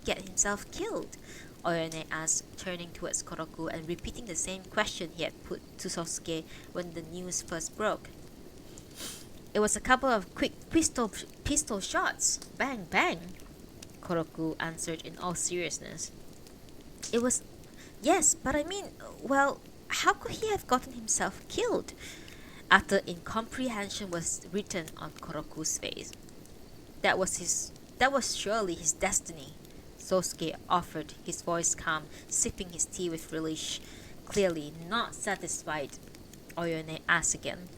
[SPEAKER 2] get himself killed?" Oyone asked, turning towards Koroku and repeating the same question he had put to Sosuke when the news first broke. "It was a couple of quick pistol shots. Bang, bang," Koroku answered in all seriousness. "It was... Yes, but I mean, how could he have gotten himself killed?" Utter incomprehension was written on Koroku's face. That was surely his destiny," Sosuke offered, his voice calm, sipping his tea with relish. Clearly not satisfied, Oyone asked again,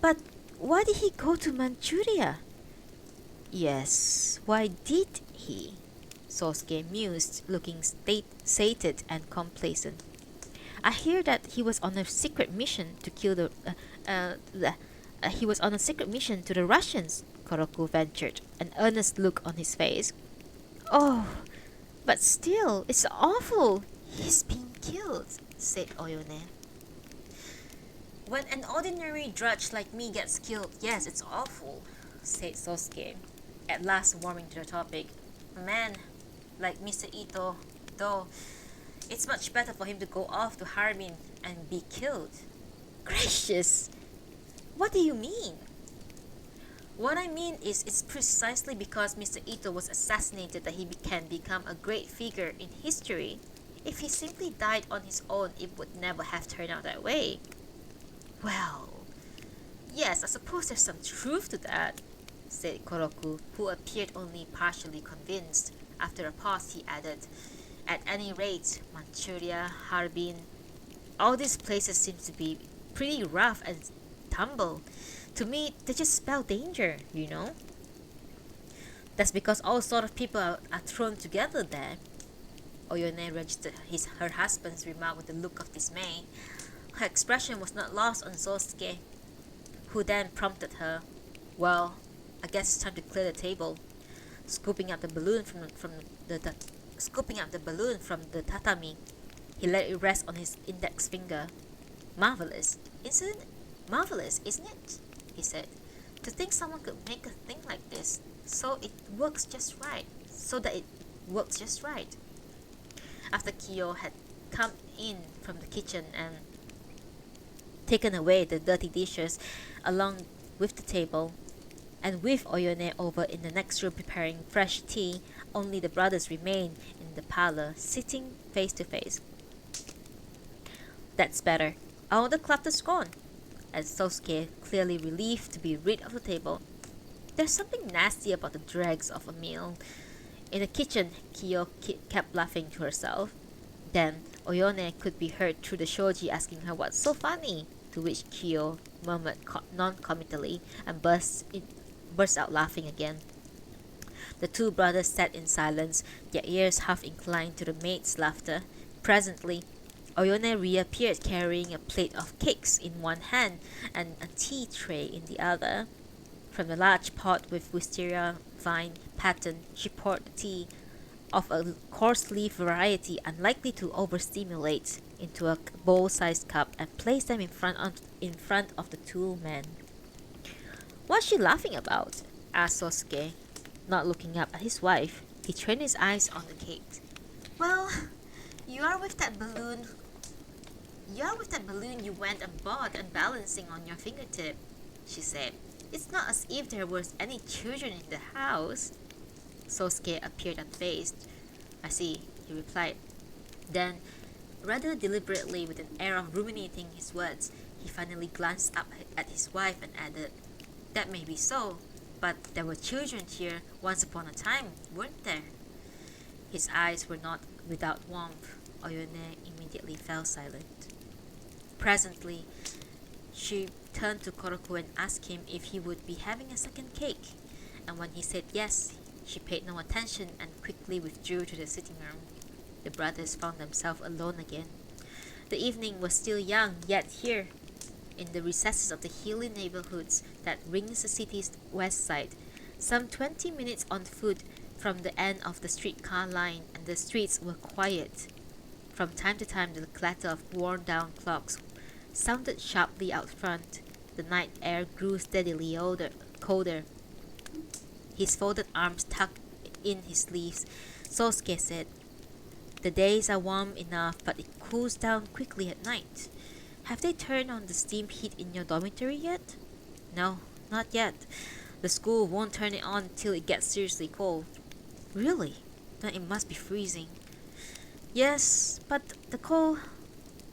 [SPEAKER 2] "But why did he go to Manchuria?" "Yes, why did he?" Sosuke mused, looking sated and complacent. "I hear that he was on a secret mission to kill he was on a secret mission to the Russians," Koroku ventured, an earnest look on his face. Oh, but still, it's awful. He's being killed, said Oyone. When an ordinary drudge like me gets killed, yes, it's awful, said Sosuke, at last warming to the topic. A man like Mr. Ito, though, it's much better for him to go off to Harbin and be killed. Gracious! What do you mean? What I mean is, it's precisely because Mr. Ito was assassinated that he can become a great figure in history. If he simply died on his own, it would never have turned out that way. Well, yes, I suppose there's some truth to that, said Koroku, who appeared only partially convinced. After a pause, he added, at any rate, Manchuria, Harbin, all these places seem to be pretty rough and tumble. To me, they just spell danger, you know? That's because all sort of people are thrown together there. Oyone registered her husband's remark with a look of dismay. Her expression was not lost on Sosuke, who then prompted her, well, I guess it's time to clear the table. Scooping up the balloon from the tatami, he let it rest on his index finger. Marvelous, isn't it? He said. To think someone could make a thing like this, so that it works just right. After Kiyo had come in from the kitchen and taken away the dirty dishes along with the table, and with Oyone over in the next room preparing fresh tea, only the brothers remained in the parlor, sitting face to face. That's better. All the clutter's gone, and Sosuke, clearly relieved to be rid of the table. There's something nasty about the dregs of a meal. In the kitchen, Kiyo kept laughing to herself. Then, Oyone could be heard through the shoji asking her what's so funny, to which Kiyo murmured non-committally and burst out laughing again. The two brothers sat in silence, their ears half inclined to the maid's laughter. Presently, Oyone reappeared carrying a plate of cakes in one hand and a tea tray in the other. From the large pot with wisteria vine pattern, she poured the tea, of a coarse leaf variety unlikely to overstimulate, into a bowl-sized cup and placed them in front of the two men. What's she laughing about? Asked Sosuke, not looking up at his wife. He turned his eyes on the cake. Well, you're with that balloon you went and bought and balancing on your fingertip, she said. It's not as if there was any children in the house. Sosuke appeared unfazed. I see, he replied. Then, rather deliberately with an air of ruminating his words, he finally glanced up at his wife and added, that may be so, but there were children here once upon a time, weren't there? His eyes were not without warmth. Oyone immediately fell silent. Presently, she turned to Koroku and asked him if he would be having a second cake, and when he said yes, she paid no attention and quickly withdrew to the sitting room. The brothers found themselves alone again. The evening was still young, yet here, in the recesses of the hilly neighborhoods that rings the city's west side, some 20 minutes on foot from the end of the streetcar line, and the streets were quiet. From time to time the clatter of worn-down clocks sounded sharply out front. The night air grew steadily colder. His folded arms tucked in his sleeves, Sosuke said, the days are warm enough, but it cools down quickly at night. Have they turned on the steam heat in your dormitory yet? No, not yet. The school won't turn it on till it gets seriously cold. Really? Then it must be freezing. Yes, but the cold...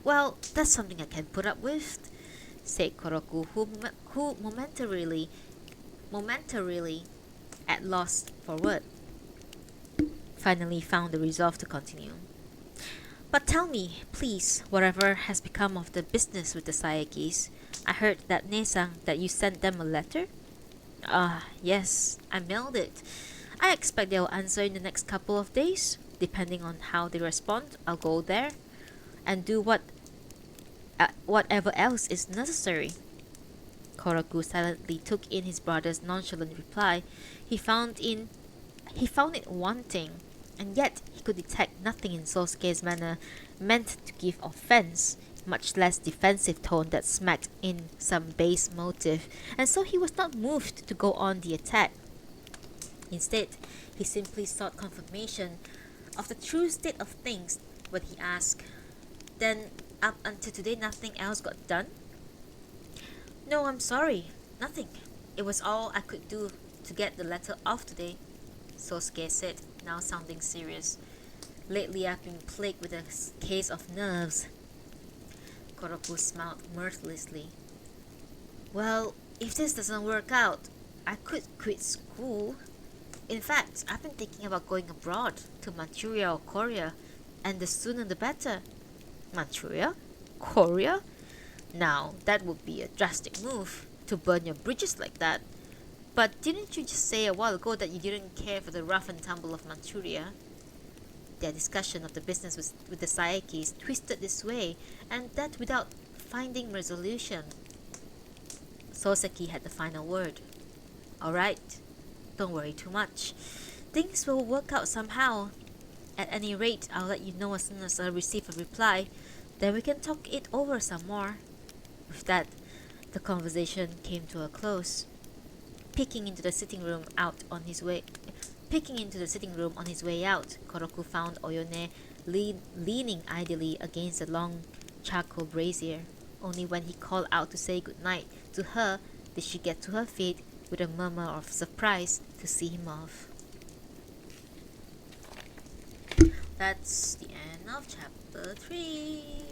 [SPEAKER 2] Well, that's something I can put up with, said Koroku, who momentarily at loss for word, finally found the resolve to continue. But tell me, please, whatever has become of the business with the Sayakis. I heard that that you sent them a letter? Yes, I mailed it. I expect they'll answer in the next couple of days. Depending on how they respond, I'll go there and do whatever else is necessary. Koroku silently took in his brother's nonchalant reply. He found it wanting. and yet he could detect nothing in Sosuke's manner meant to give offense, much less defensive tone that smacked in some base motive, and so he was not moved to go on the attack. Instead, he simply sought confirmation of the true state of things when he asked, "Then, up until today nothing else got done?" "No, I'm sorry. Nothing. It was all I could do to get the letter off today," Sosuke said, now sounding serious. "Lately I've been plagued with a case of nerves." Koroku smiled mirthlessly. "Well, if this doesn't work out, I could quit school. In fact, I've been thinking about going abroad to Manchuria or Korea, and the sooner the better." "Manchuria? Korea? Now, that would be a drastic move, to burn your bridges like that. But didn't you just say a while ago that you didn't care for the rough and tumble of Manchuria?" Their discussion of the business with the Saekis twisted this way, and that without finding resolution. Soseki had the final word. "Alright, don't worry too much. Things will work out somehow. At any rate, I'll let you know as soon as I receive a reply. Then we can talk it over some more." With that, the conversation came to a close. Peeking into the sitting room on his way out, Koroku found Oyone leaning idly against the long charcoal brazier. Only when he called out to say good night to her did she get to her feet with a murmur of surprise to see him off. That's the end of chapter 3.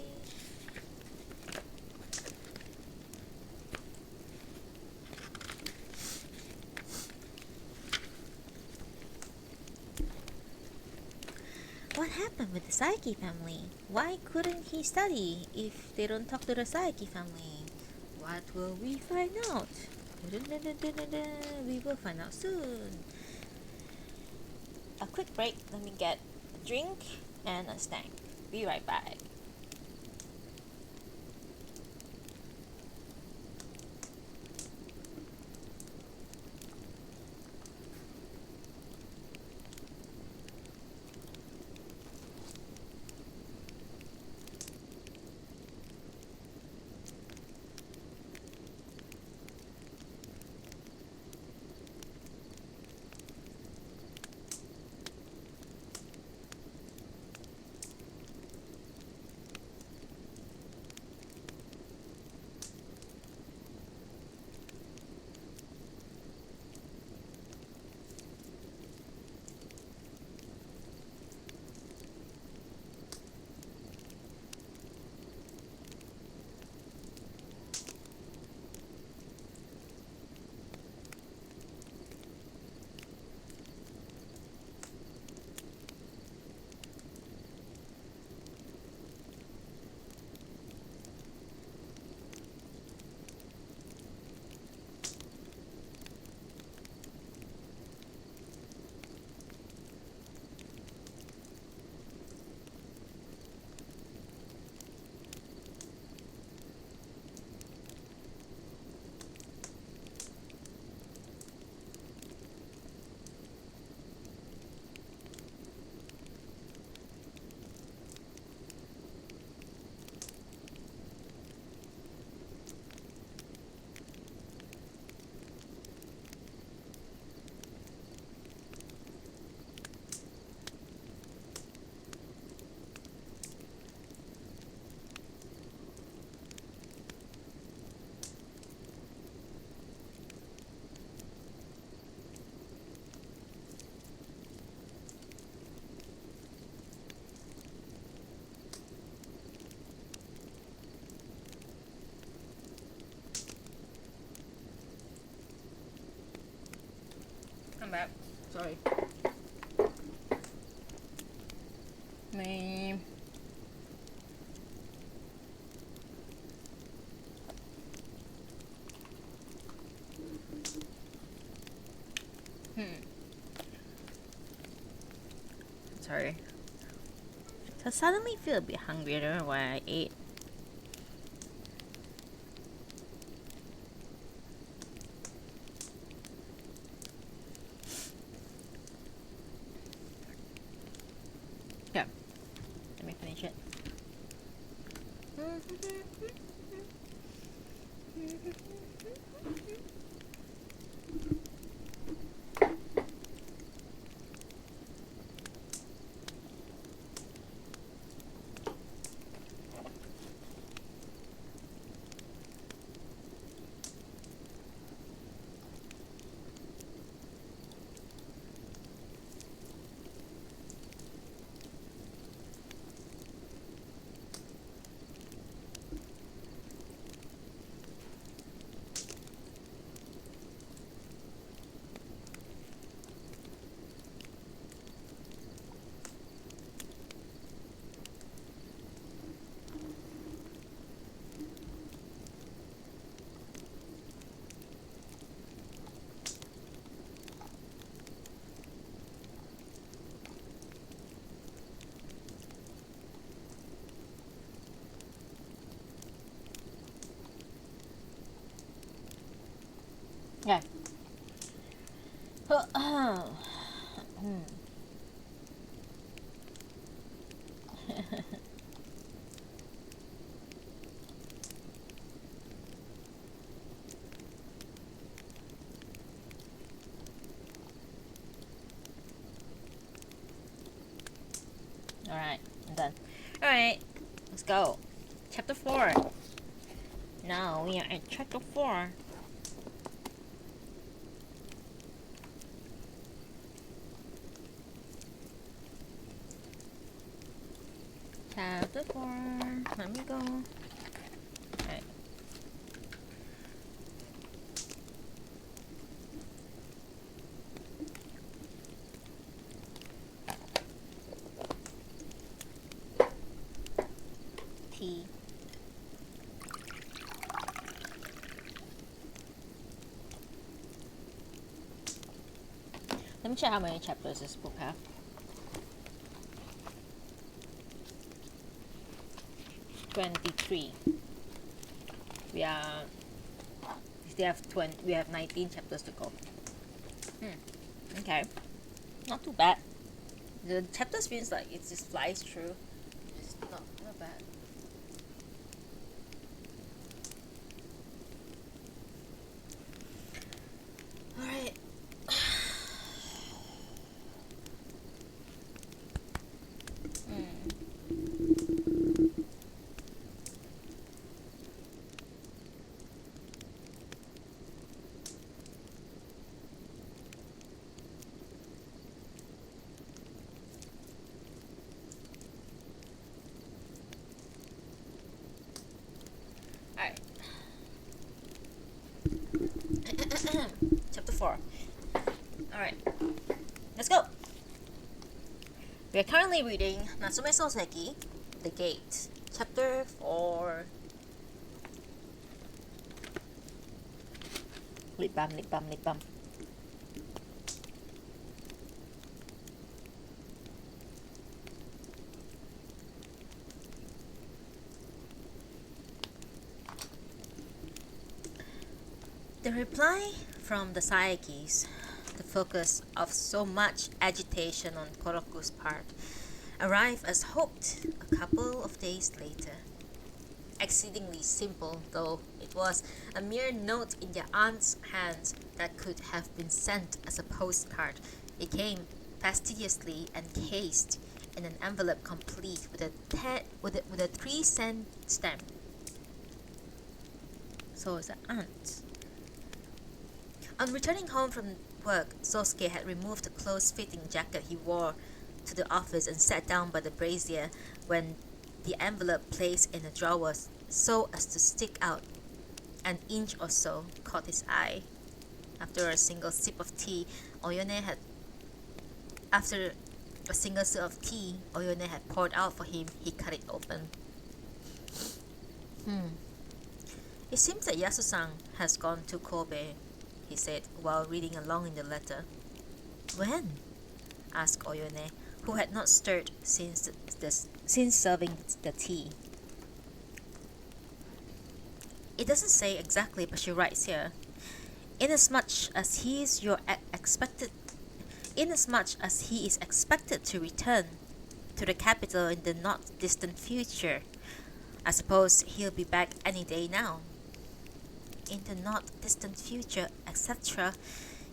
[SPEAKER 2] What happened with the Saeki family? Why couldn't he study if they don't talk to the Saeki family? What will we find out? We will find out soon. A quick break. Let me get a drink and a snack. Be right back. I'm back. Sorry. Me. Sorry. I suddenly feel a bit hungry. I don't know why I ate. Let me finish it. Yeah. Alright, I'm done. Alright, let's go. Chapter 4. Now we are at chapter 4. Chapter 4. Let me go. Alright. Tea. Let me check how many chapters this book has. 23. We have 19 chapters to go. Okay. Not too bad. The chapters feels like it just flies through. It's not bad. Alright. Alright. Chapter 4. Alright. Let's go! We are currently reading Natsume Soseki, The Gate. Chapter 4. Lip balm, lip balm, lip balm. The reply from the Saekis, the focus of so much agitation on Koroku's part, arrived as hoped a couple of days later. Exceedingly simple, though, it was a mere note in their aunt's hands that could have been sent as a postcard. It came fastidiously encased in an envelope complete with a 3-cent stamp. So it's an aunt. On returning home from work, Soseki had removed the close-fitting jacket he wore to the office and sat down by the brazier when the envelope placed in a drawer so as to stick out an inch or so caught his eye. After a single sip of tea, Oyone had poured out for him. He cut it open. It seems that Yasu-san has gone to Kobe, he said while reading along in the letter. When? Asked Oyone, who had not stirred since serving the tea. It doesn't say exactly, but she writes here. Inasmuch as he is expected to return. to the capital in the not distant future. I suppose he'll be back any day now. In the not distant future, etc.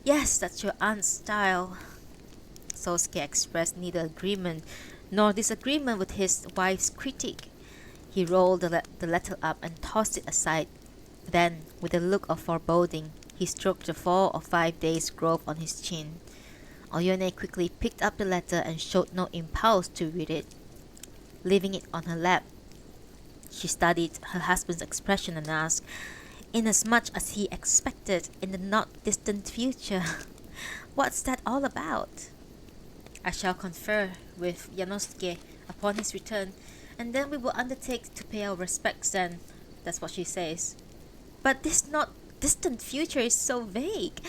[SPEAKER 2] Yes, that's your aunt's style. Soseki expressed neither agreement nor disagreement with his wife's critique. He rolled the letter up and tossed it aside. Then, with a look of foreboding, he stroked the 4 or 5 days' growth on his chin. Oyone quickly picked up the letter and showed no impulse to read it. Leaving it on her lap, she studied her husband's expression and asked, inasmuch as he expected in the not distant future, what's that all about? I shall confer with Yanosuke upon his return, and then we will undertake to pay our respects then. That's what she says. But this not distant future is so vague.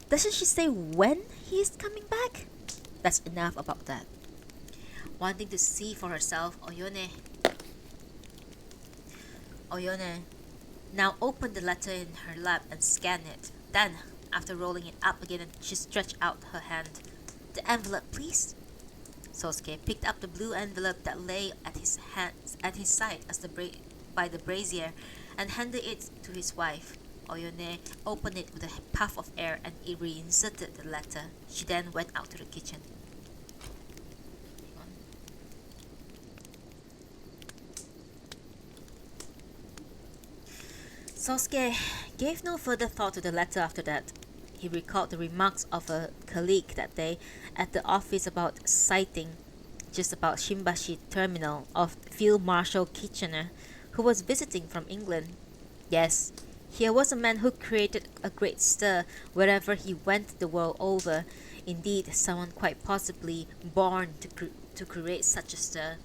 [SPEAKER 2] Doesn't she say when he is coming back? That's enough about that. Wanting to see for herself, Oyone now opened the letter in her lap and scanned it. Then, after rolling it up again, she stretched out her hand. The envelope, please. Soseki picked up the blue envelope that lay at his side by the brazier and handed it to his wife. Oyone opened it with a puff of air and reinserted the letter. She then went out to the kitchen. Soseki gave no further thought to the letter after that. He recalled the remarks of a colleague that day at the office about sighting just about Shimbashi terminal of Field Marshal Kitchener, who was visiting from England. Yes, here was a man who created a great stir wherever he went the world over. Indeed, someone quite possibly born to create such a stir.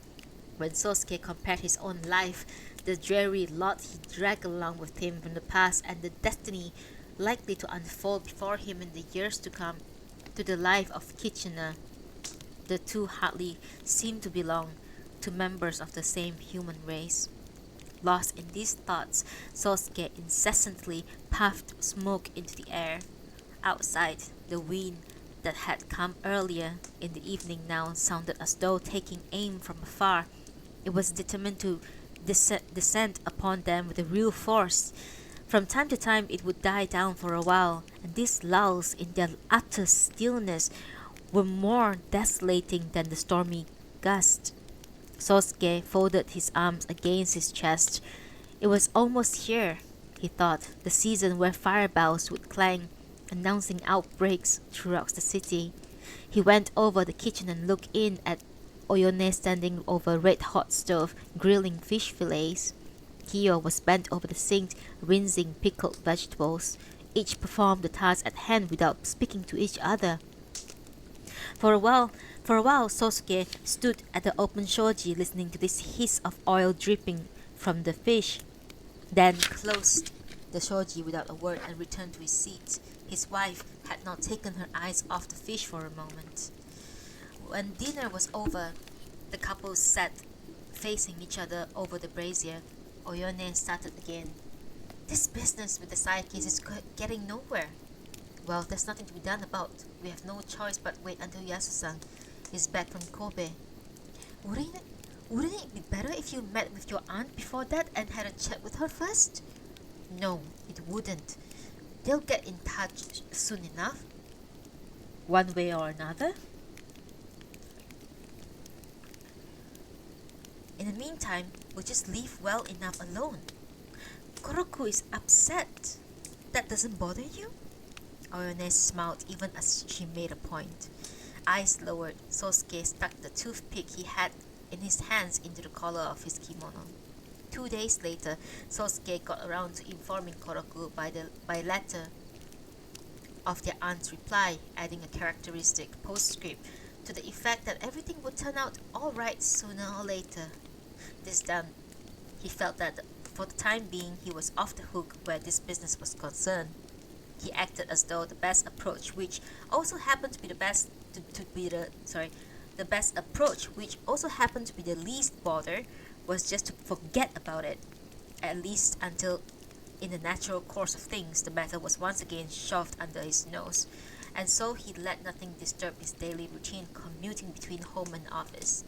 [SPEAKER 2] When Soseki compared his own life, the dreary lot he dragged along with him from the past, and the destiny likely to unfold before him in the years to come, to the life of Kitchener, the two hardly seemed to belong to members of the same human race. Lost in these thoughts, Soseki incessantly puffed smoke into the air. Outside, the wind that had come earlier in the evening now sounded as though taking aim from afar. It was determined to descend upon them with a real force. From time to time it would die down for a while, and these lulls in their utter stillness were more desolating than the stormy gust. Soseki folded his arms against his chest. It was almost here, he thought, the season where fire bells would clang, announcing outbreaks throughout the city. He went over the kitchen and looked in at Oyone standing over a red-hot stove, grilling fish fillets. Kyo was bent over the sink, rinsing pickled vegetables. Each performed the task at hand without speaking to each other. For a while, Soseki stood at the open shoji, listening to this hiss of oil dripping from the fish, then closed the shoji without a word and returned to his seat. His wife had not taken her eyes off the fish for a moment. When dinner was over, the couple sat facing each other over the brazier. Oyone started again. This business with the side case is getting nowhere. Well, there's nothing to be done about. We have no choice but wait until Yasu-san is back from Kobe. Wouldn't it be better if you met with your aunt before that and had a chat with her first? No, it wouldn't. They'll get in touch soon enough. One way or another. In the meantime, we'll just leave well enough alone. Koroku is upset. That doesn't bother you? Oyone smiled even as she made a point. Eyes lowered, Soseki stuck the toothpick he had in his hands into the collar of his kimono. 2 days later, Soseki got around to informing Koroku by letter of their aunt's reply, adding a characteristic postscript to the effect that everything would turn out all right sooner or later. This done, he felt that for the time being he was off the hook where this business was concerned. He acted as though the best approach, which also happened to be the best approach, which also happened to be the least bother, was just to forget about it, at least until, in the natural course of things, the matter was once again shoved under his nose, and so he let nothing disturb his daily routine commuting between home and office.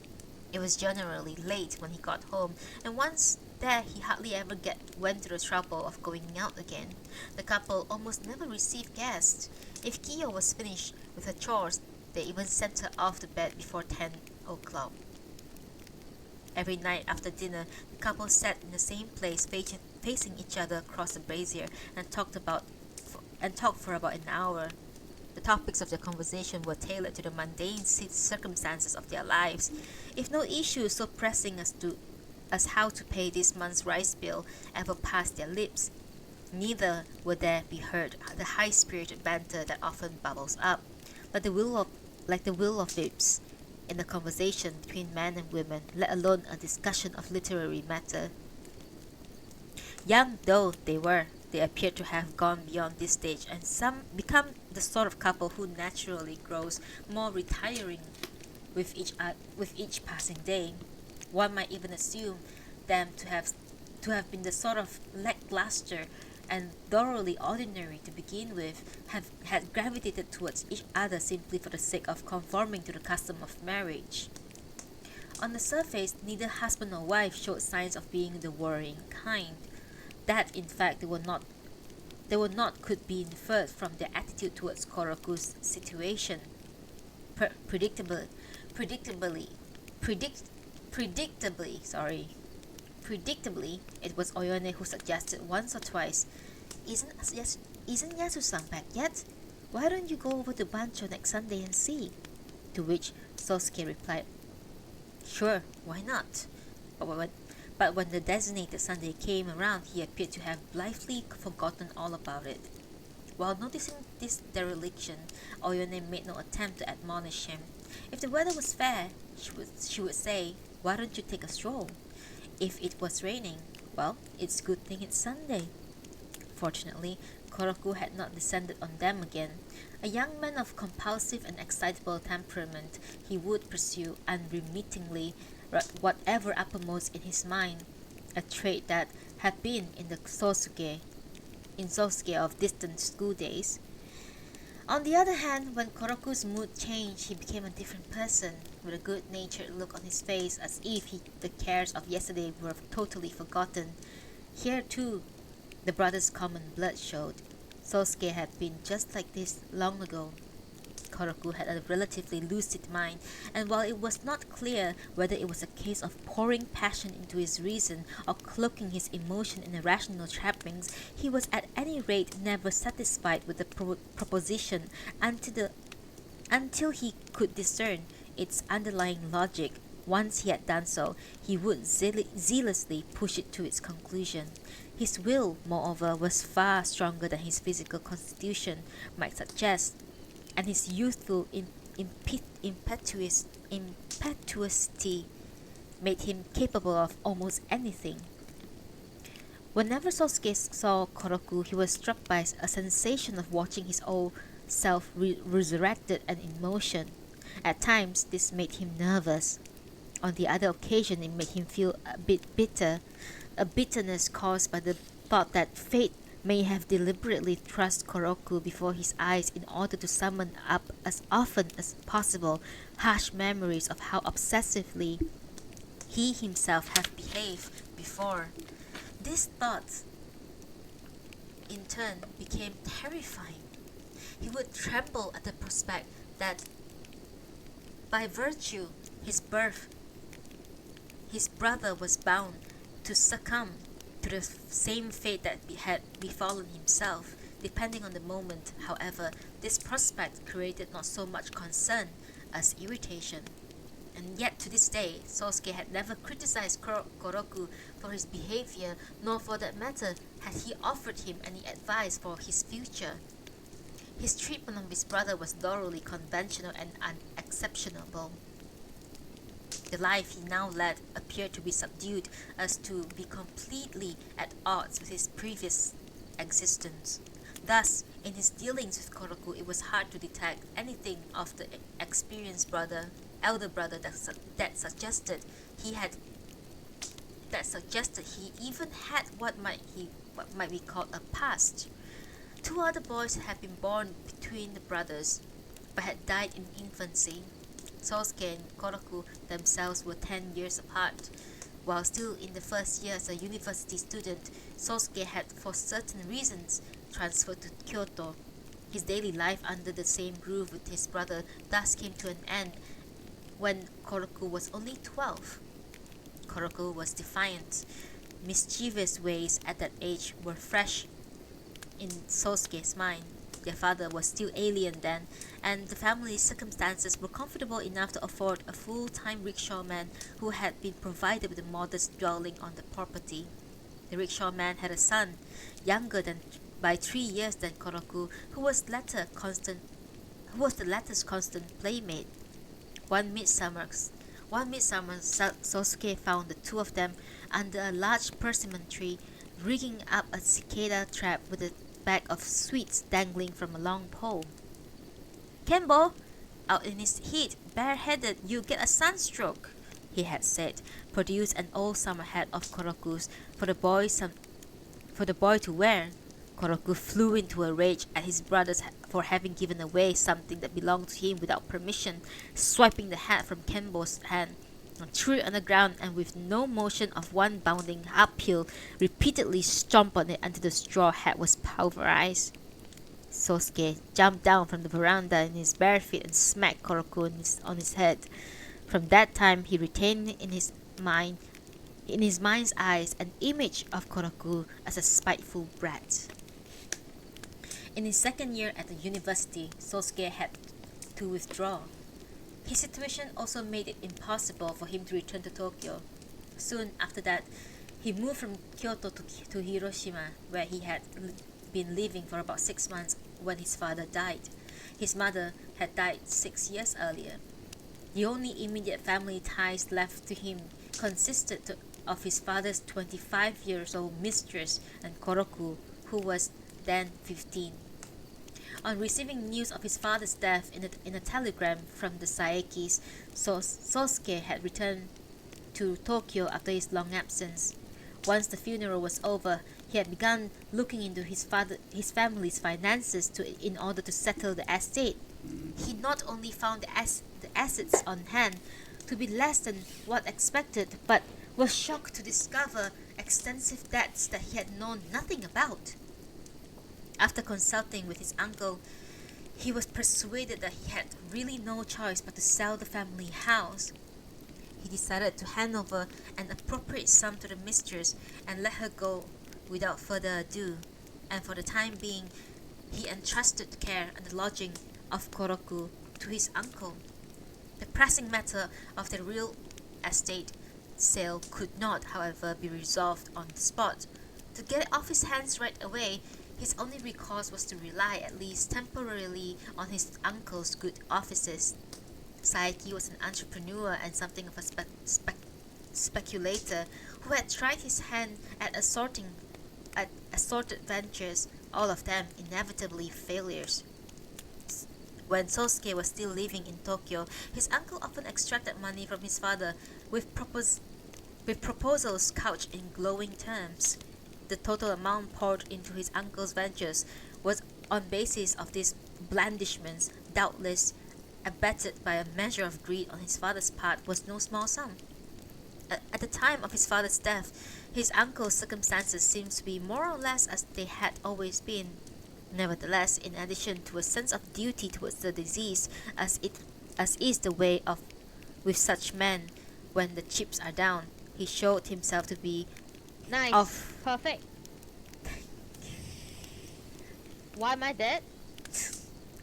[SPEAKER 1] It was generally late when he got home, and once there he hardly ever went to the trouble of going out again. The couple almost never received guests. If Kyo was finished with her chores, they even sent her off to bed before 10 o'clock. Every night after dinner, the couple sat in the same place, facing each other across the brazier, and talked for about an hour. The topics of their conversation were tailored to the mundane circumstances of their lives. If no issue so pressing as how to pay this month's rice bill ever passed their lips, neither would there be heard the high-spirited banter that often bubbles up, like the will of lips, in a conversation between men and women, let alone a discussion of literary matter. Young though they were, they appeared to have gone beyond this stage and some become the sort of couple who naturally grows more retiring with each passing day. One might even assume them to have been the sort of lackluster and thoroughly ordinary to begin with, had gravitated towards each other simply for the sake of conforming to the custom of marriage. On the surface, neither husband or wife showed signs of being the worrying kind. That, in fact, they were not could be inferred from their attitude towards Koroku's situation. Predictably, it was Oyone who suggested once or twice, Isn't Yasu-san back yet? Why don't you go over to Bancho next Sunday and see?" To which Soseki replied, "Sure, why not?" But when the designated Sunday came around, he appeared to have blithely forgotten all about it. While noticing this dereliction, Oyone made no attempt to admonish him. If the weather was fair, she would say, "Why don't you take a stroll?" If it was raining, well, it's a good thing it's Sunday. Fortunately, Koroku had not descended on them again. A young man of compulsive and excitable temperament, he would pursue unremittingly whatever uppermost in his mind, a trait that had been in Soseki of distant school days. On the other hand, when Koroku's mood changed, he became a different person, with a good-natured look on his face as if the cares of yesterday were totally forgotten. Here, too, the brothers' common blood showed. Soseki had been just like this long ago. Koroku had a relatively lucid mind, and while it was not clear whether it was a case of pouring passion into his reason or cloaking his emotion in irrational trappings, he was at any rate never satisfied with the proposition until he could discern its underlying logic. Once he had done so, he would zealously push it to its conclusion. His will, moreover, was far stronger than his physical constitution might suggest, and his youthful impetuosity made him capable of almost anything. Whenever Soseki saw Koroku, he was struck by a sensation of watching his old self resurrected and in motion. At times, this made him nervous. On the other occasion, it made him feel a bit bitter, a bitterness caused by the thought that fate may have deliberately thrust Koroku before his eyes in order to summon up as often as possible harsh memories of how obsessively he himself had behaved before. These thoughts, in turn, became terrifying. He would tremble at the prospect that, by virtue his birth, his brother was bound to succumb to the same fate that had befallen himself. Depending on the moment, however, this prospect created not so much concern as irritation. And yet to this day, Soseki had never criticized Koroku for his behavior, nor for that matter had he offered him any advice for his future. His treatment of his brother was thoroughly conventional and unexceptionable. The life he now led appeared to be subdued as to be completely at odds with his previous existence. Thus, in his dealings with Koroku, it was hard to detect anything of the experienced elder brother that suggested he even had what might be called a past. Two other boys had been born between the brothers, but had died in infancy.
[SPEAKER 2] Sosuke and Koroku themselves were 10 years apart. While still in the first year as a university student, Sosuke had, for certain reasons, transferred to Kyoto. His daily life under the same roof with his brother thus came to an end when Koroku was only 12. Koroku was defiant. Mischievous ways at that age were fresh in Sosuke's mind. Their father was still alien then, and the family's circumstances were comfortable enough to afford a full-time rickshawman who had been provided with a modest dwelling on the property. The rickshawman had a son, younger than by 3 years than Koroku, who was the latter's constant playmate. One midsummer, Sosuke found the two of them under a large persimmon tree, rigging up a cicada trap with a bag of sweets dangling from a long pole. "Kenbo, out in his heat, bareheaded, you get a sunstroke," he had said. "Produce an old summer hat of Koroku's for the boy to wear." Koroku flew into a rage at his brothers for having given away something that belonged to him without permission, swiping the hat from Kenbo's hand, and threw it on the ground, and with no motion of one bounding uphill, repeatedly stomped on it until the straw hat was pulverized. Sosuke jumped down from the veranda in his bare feet and smacked Koroku on his head. From that time he retained in his mind's eyes an image of Koroku as a spiteful brat. In his second year at the university, Sosuke had to withdraw. His situation also made it impossible for him to return to Tokyo. Soon after that, he moved from Kyoto to Hiroshima, where he had been living for about 6 months when his father died. His mother had died 6 years earlier. The only immediate family ties left to him consisted of his father's 25-year-old mistress and Koroku, who was then 15. On receiving news of his father's death in a telegram from the Saekis, Sosuke had returned to Tokyo after his long absence. Once the funeral was over, he had begun looking into his family's finances in order to settle the estate. He not only found the assets on hand to be less than what expected, but was shocked to discover extensive debts that he had known nothing about. After consulting with his uncle, he was persuaded that he had really no choice but to sell the family house. He decided to hand over an appropriate sum to the mistress and let her go without further ado, and for the time being, he entrusted the care and the lodging of Koroku to his uncle. The pressing matter of the real estate sale could not, however, be resolved on the spot. To get it off his hands right away, his only recourse was to rely, at least temporarily, on his uncle's good offices. Saeki was an entrepreneur and something of a speculator who had tried his hand at assorted ventures, all of them inevitably failures. When Sosuke was still living in Tokyo, his uncle often extracted money from his father with proposals couched in glowing terms. The total amount poured into his uncle's ventures was, on basis of these blandishments, doubtless abetted by a measure of greed on his father's part, was no small sum. At the time of his father's death, his uncle's circumstances seemed to be more or less as they had always been. Nevertheless, in addition to a sense of duty towards the deceased, as is the way with such men when the chips are down, he showed himself to be
[SPEAKER 1] Nice. Perfect. Why am I dead?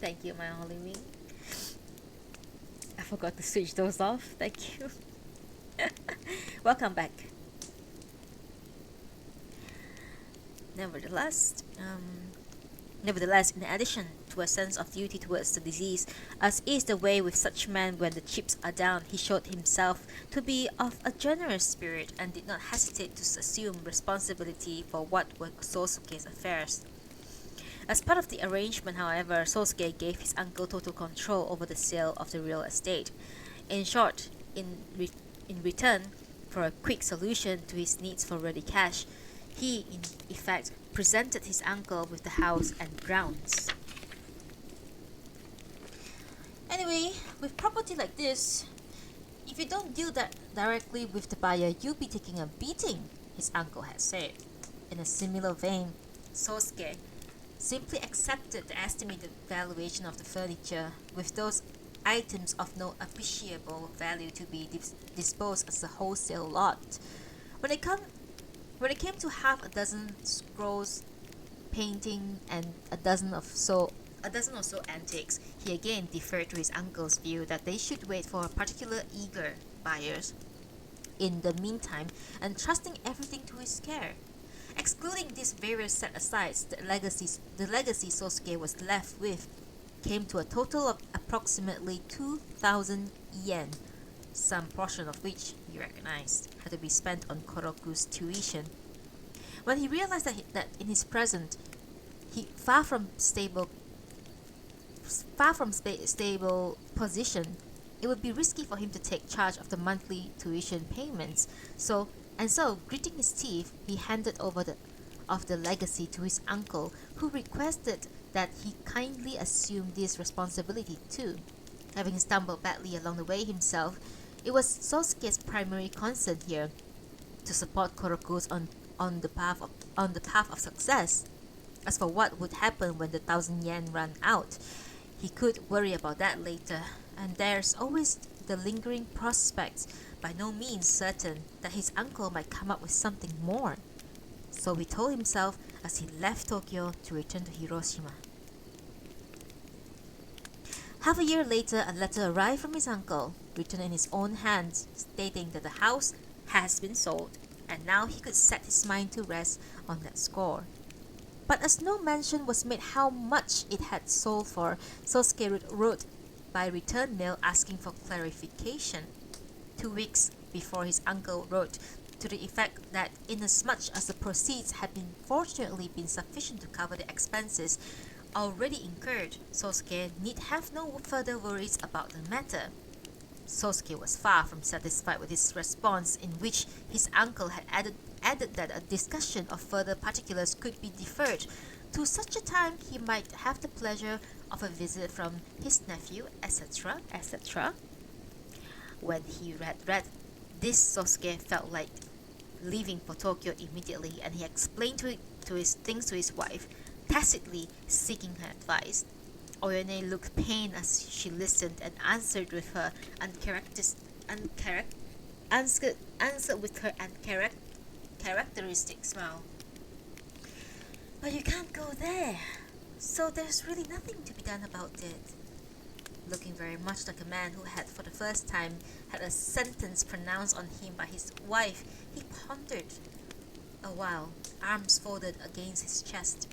[SPEAKER 2] Thank you, my holy wing. I forgot to switch those off. Thank you. Welcome back. Nevertheless, in addition to a sense of duty towards the deceased, as is the way with such men when the chips are down, he showed himself to be of a generous spirit and did not hesitate to assume responsibility for what were Sosuke's affairs. As part of the arrangement, however, Sosuke gave his uncle total control over the sale of the real estate. In short, in return for a quick solution to his needs for ready cash, he, in effect, presented his uncle with the house and grounds. Anyway,
[SPEAKER 1] with property like this, if you don't deal that directly with the buyer, you'll be taking a beating, his uncle had said. In a similar vein, Sosuke simply accepted the estimated valuation of the furniture, with those items of no appreciable value to be disposed as a wholesale lot. When it, come, when it came to half a dozen scrolls, painting, and a dozen or so antiques, he again deferred to his uncle's view that they should wait for particular eager buyers in the meantime, and trusting everything to his care. Excluding these various set-asides, the legacy Sosuke was left with came to a total of approximately 2,000 yen, some portion of which, he recognized, had to be spent on Koroku's tuition. When he realized that in his present, he stable position, it would be risky for him to take charge of the monthly tuition payments. So gritting his teeth, he handed over the legacy to his uncle, who requested that he kindly assume this responsibility too. Having stumbled badly along the way himself, it was Sosuke's primary concern here to support Koroku's on the path of success. As for what would happen when the 1,000 yen ran out, he could worry about that later, and there's always the lingering prospect, by no means certain, that his uncle might come up with something more. So he told himself as he left Tokyo to return to Hiroshima. Half a year later, a letter arrived from his uncle, written in his own hand, stating that the house has been sold, and now he could set his mind to rest on that score. But as no mention was made how much it had sold for, Sosuke wrote by return mail asking for clarification. 2 weeks before, his uncle wrote to the effect that inasmuch as the proceeds had fortunately been sufficient to cover the expenses already incurred, Sosuke need have no further worries about the matter. Sosuke was far from satisfied with his response, in which his uncle had added that a discussion of further particulars could be deferred to such a time he might have the pleasure of a visit from his nephew, etc., etc. When he read this, Sosuke felt like leaving for Tokyo immediately, and he explained to his wife, tacitly seeking her advice. Oyone looked pained as she listened and answered with her uncharacteristic smile. But you can't go there, so there's really nothing to be done about it. Looking very much like a man who had for the first time had a sentence pronounced on him by his wife, he pondered a while, arms folded against his chest.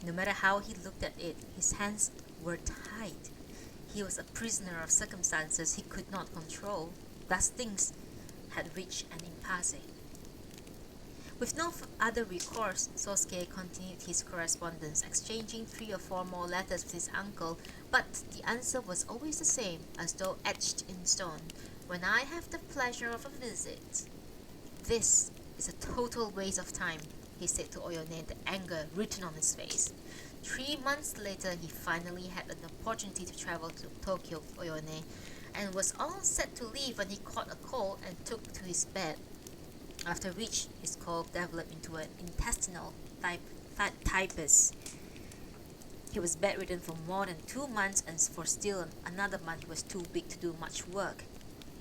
[SPEAKER 1] No matter how he looked at it, his hands were tied. He was a prisoner of circumstances he could not control. Thus things had reached an impasse. With no other recourse, Sosuke continued his correspondence, exchanging 3 or 4 more letters with his uncle, but the answer was always the same, as though etched in stone. When I have the pleasure of a visit. This is a total waste of time, he said to Oyone, the anger written on his face. 3 months later, he finally had an opportunity to travel to Tokyo with Oyone, and was all set to leave when he caught a cold and took to his bed. After which, his cold developed into an intestinal typhus. He was bedridden for more than 2 months, and for still another month he was too weak to do much work.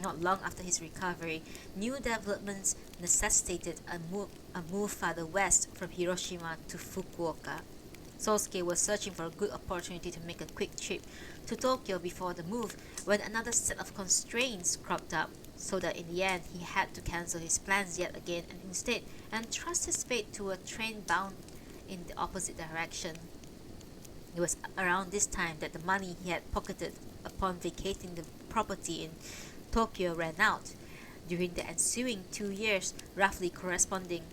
[SPEAKER 1] Not long after his recovery, new developments necessitated a move farther west from Hiroshima to Fukuoka. Sosuke was searching for a good opportunity to make a quick trip to Tokyo before the move, when another set of constraints cropped up, so that in the end he had to cancel his plans yet again and instead entrust his fate to a train bound in the opposite direction. It was around this time that the money he had pocketed upon vacating the property in Tokyo ran out. During the ensuing 2 years, roughly corresponding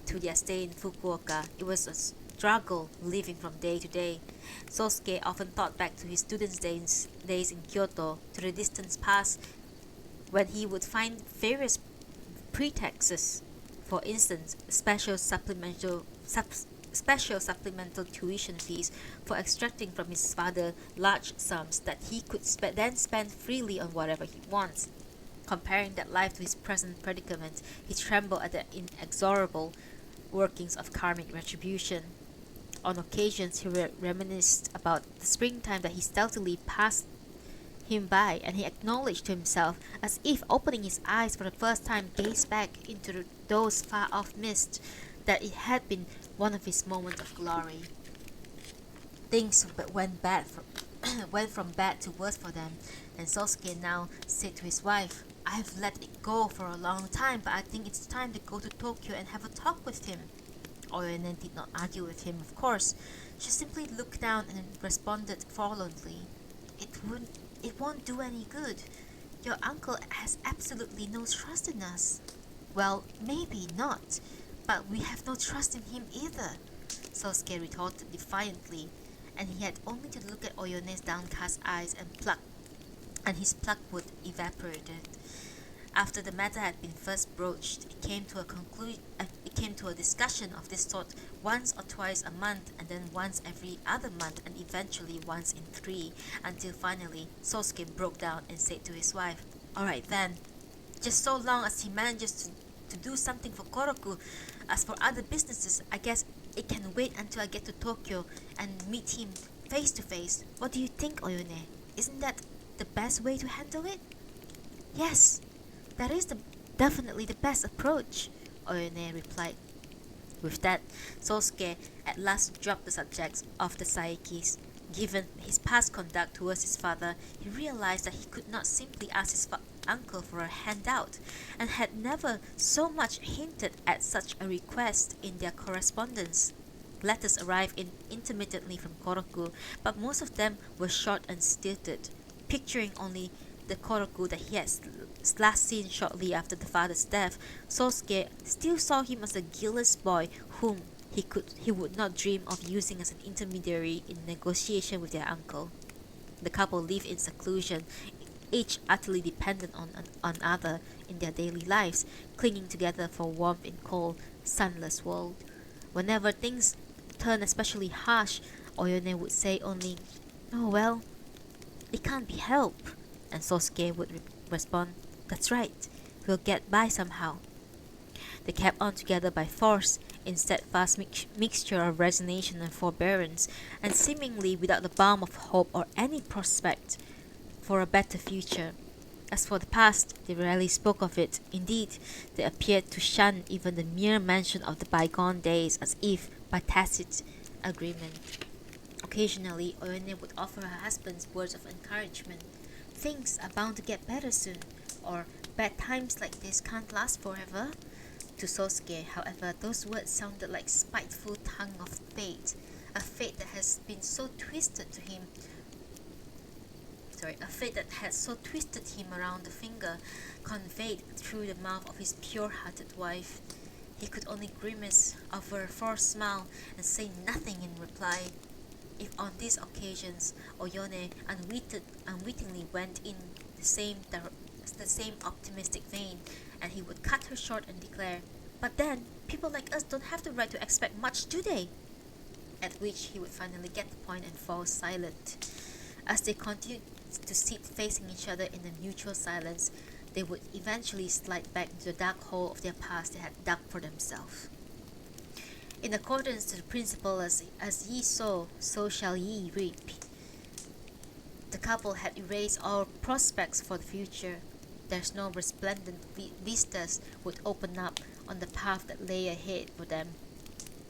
[SPEAKER 1] to their stay in Fukuoka, it was a struggle living from day to day. Sosuke often thought back to his students' days in Kyoto, to the distant past, when he would find various pretexts. For instance, special
[SPEAKER 2] special supplemental tuition fees for extracting from his father large sums that he could then spend freely on whatever he wants. Comparing that life to his present predicament, he trembled at the inexorable workings of karmic retribution. On occasions, he reminisced about the springtime that he stealthily passed him by, and he acknowledged to himself, as if opening his eyes for the first time, gazed back into those far-off mists, that it had been one of his moments of glory. Things went from bad to worse for them, and Soseki now said to his wife, "I have let it go for a long time, but I think it's time to go to Tokyo and have a talk with him." Oyone did not argue with him, of course. She simply looked down and responded forlornly, It won't do any good. Your uncle has absolutely no trust in us." "Well, maybe not, but we have no trust in him either," Sosuke retorted defiantly, and he had only to look at Oyone's downcast eyes and his pluck would evaporated. After the matter had been first broached, it came to a discussion of this sort once or twice a month, and then once every other month, and eventually once in 3, until finally Sosuke broke down and said to his wife, "Alright then, just so long as he manages to do something for Koroku. As for other businesses, I guess it can wait until I get to Tokyo and meet him face to face. What do you think, Oyone? Isn't that the best way to handle it?" "Yes, that is definitely the best approach," Oyone replied. With that, Sosuke at last dropped the subject of the Saekis. Given his past conduct towards his father, he realized that he could not simply ask his uncle for a handout, and had never so much hinted at such a request in their correspondence. Letters arrived intermittently from Koroku, but most of them were short and stilted, picturing only the Koroku that he had last seen shortly after the father's death. Sosuke still saw him as a guileless boy whom he would not dream of using as an intermediary in negotiation with their uncle. The couple lived in seclusion, each utterly dependent on other in their daily lives, clinging together for warmth in cold, sunless world. Whenever things turned especially harsh, Oyone would say only, "Oh well, it can't be helped," and Sosuke would respond, "That's right, we'll get by somehow." They kept on together by force, in steadfast mixture of resignation and forbearance, and seemingly without the balm of hope or any prospect for a better future. As for the past, they rarely spoke of it. Indeed, they appeared to shun even the mere mention of the bygone days, as if by tacit agreement. Occasionally, Oyone would offer her husband words of encouragement. "Things are bound to get better soon," or "Bad times like this can't last forever." To Sosuke, however, those words sounded like spiteful tongue of fate, a fate that had so twisted him around the finger, conveyed through the mouth of his pure-hearted wife. He could only grimace over a forced smile and say nothing in reply. If on these occasions Oyone unwittingly went in the same optimistic vein, and he would cut her short and declare, "But then, people like us don't have the right to expect much, do they?" At which he would finally get the point and fall silent. As they continued to sit facing each other in a mutual silence, they would eventually slide back into the dark hole of their past they had dug for themselves. In accordance to the principle as ye sow, so shall ye reap, the couple had erased all prospects for the future. There's no resplendent vistas would open up on the path that lay ahead for them,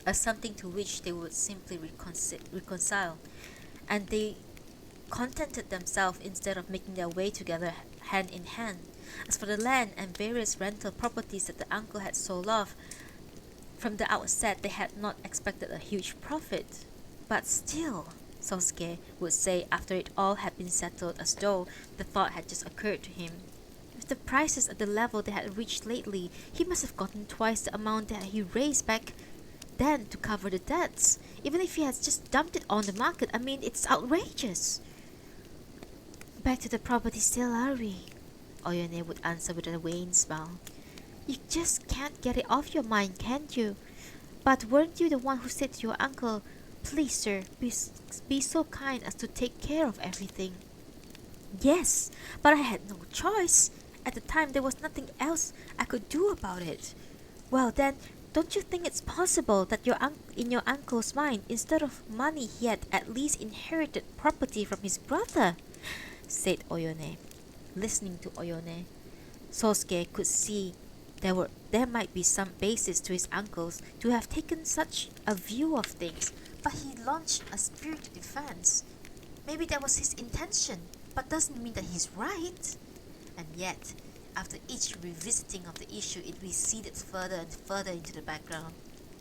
[SPEAKER 2] as something to which they would simply reconcile, and they contented themselves instead of making their way together hand in hand. As for the land and various rental properties that the uncle had sold off, from the outset they had not expected a huge profit. "But still," Sosuke would say after it all had been settled, as though the thought had just occurred to him, "with the prices at the level they had reached lately, he must have gotten twice the amount that he raised back then to cover the debts. Even if he has just dumped it on the market, I mean, it's outrageous." "Back to the property still, are we?" Oyone would answer with a wan smile. "You just can't get it off your mind, can't you? But weren't you the one who said to your uncle, "Please, sir, be so kind as to take care of everything"? Yes, but I had no choice. At the time, there was nothing else I could do about it. Well, then, don't you think it's possible that in your uncle's mind, instead of money, he had at least inherited property from his brother? Said Oyone. Listening to Oyone, Sosuke could see there might be some basis to his uncles to have taken such a view of things, but he launched a spirited defense. Maybe that was his intention, but doesn't mean that he's right. And yet, after each revisiting of the issue, it receded further and further into the background.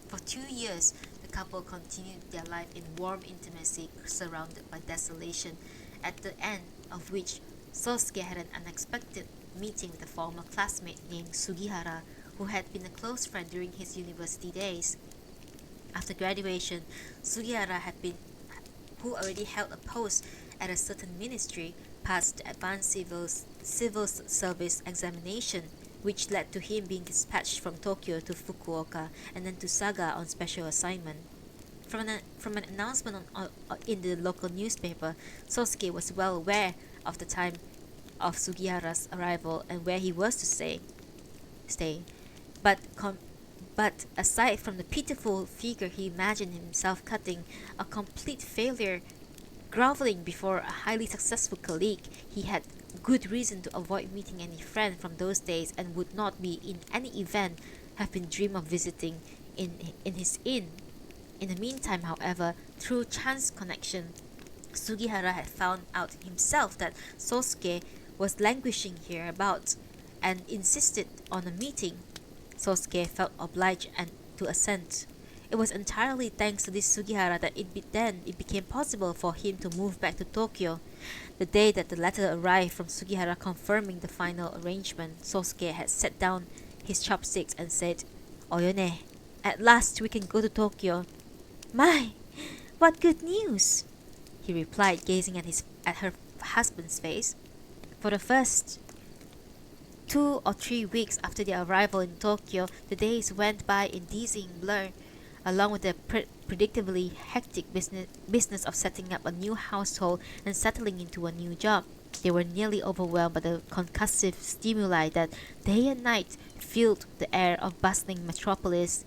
[SPEAKER 2] For 2 years, the couple continued their life in warm intimacy surrounded by desolation, at the end of which Sosuke had an unexpected meeting with a former classmate named Sugihara, who had been a close friend during his university days. After graduation, who already held a post at a certain ministry, passed the advanced civil service examination, which led to him being dispatched from Tokyo to Fukuoka and then to Saga on special assignment. From an announcement in the local newspaper, Sosuke was well aware of the time of Sugihara's arrival and where he was to stay. But aside from the pitiful figure he imagined himself cutting, a complete failure, groveling before a highly successful colleague, he had good reason to avoid meeting any friend from those days and would not be, in any event, have been dream of visiting in his inn. In the meantime, however, through chance connection, Sugihara had found out himself that Sosuke was languishing hereabouts and insisted on a meeting. Sosuke felt obliged to assent. It was entirely thanks to this Sugihara that it became possible for him to move back to Tokyo. The day that the letter arrived from Sugihara confirming the final arrangement, Sosuke had set down his chopsticks and said, "Oyone, at last we can go to Tokyo." "My, what good news!" he replied, gazing at her husband's face. For the first 2 or 3 weeks after their arrival in Tokyo, the days went by in dizzying blur. Along with the predictably hectic business of setting up a new household and settling into a new job, they were nearly overwhelmed by the concussive stimuli that day and night filled the air of bustling metropolis.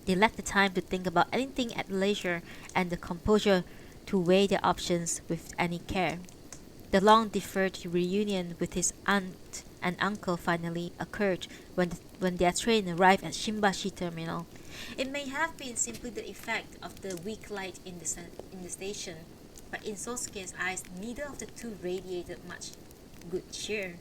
[SPEAKER 2] They lacked the time to think about anything at leisure and the composure to weigh their options with any care. The long-deferred reunion with his aunt and uncle finally occurred when their train arrived at Shimbashi Terminal. It may have been simply the effect of the weak light in the station, but in Sosuke's eyes, neither of the two radiated much good cheer.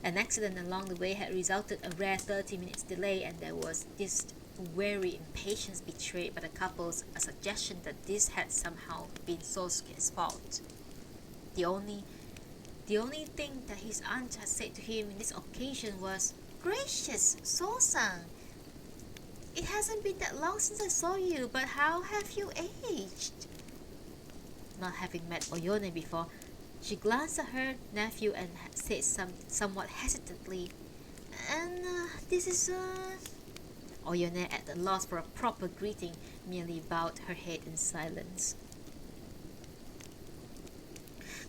[SPEAKER 2] An accident along the way had resulted in a rare 30 minutes delay, and there was this weary impatience betrayed by the couples, a suggestion that this had somehow been Sosuke's fault. The only thing that his aunt had said to him in this occasion was, "Gracious, So-san, it hasn't been that long since I saw you, but how have you aged?" Not having met Oyone before, she glanced at her nephew and said somewhat hesitantly, "And this is Oyone, at a loss for a proper greeting, merely bowed her head in silence.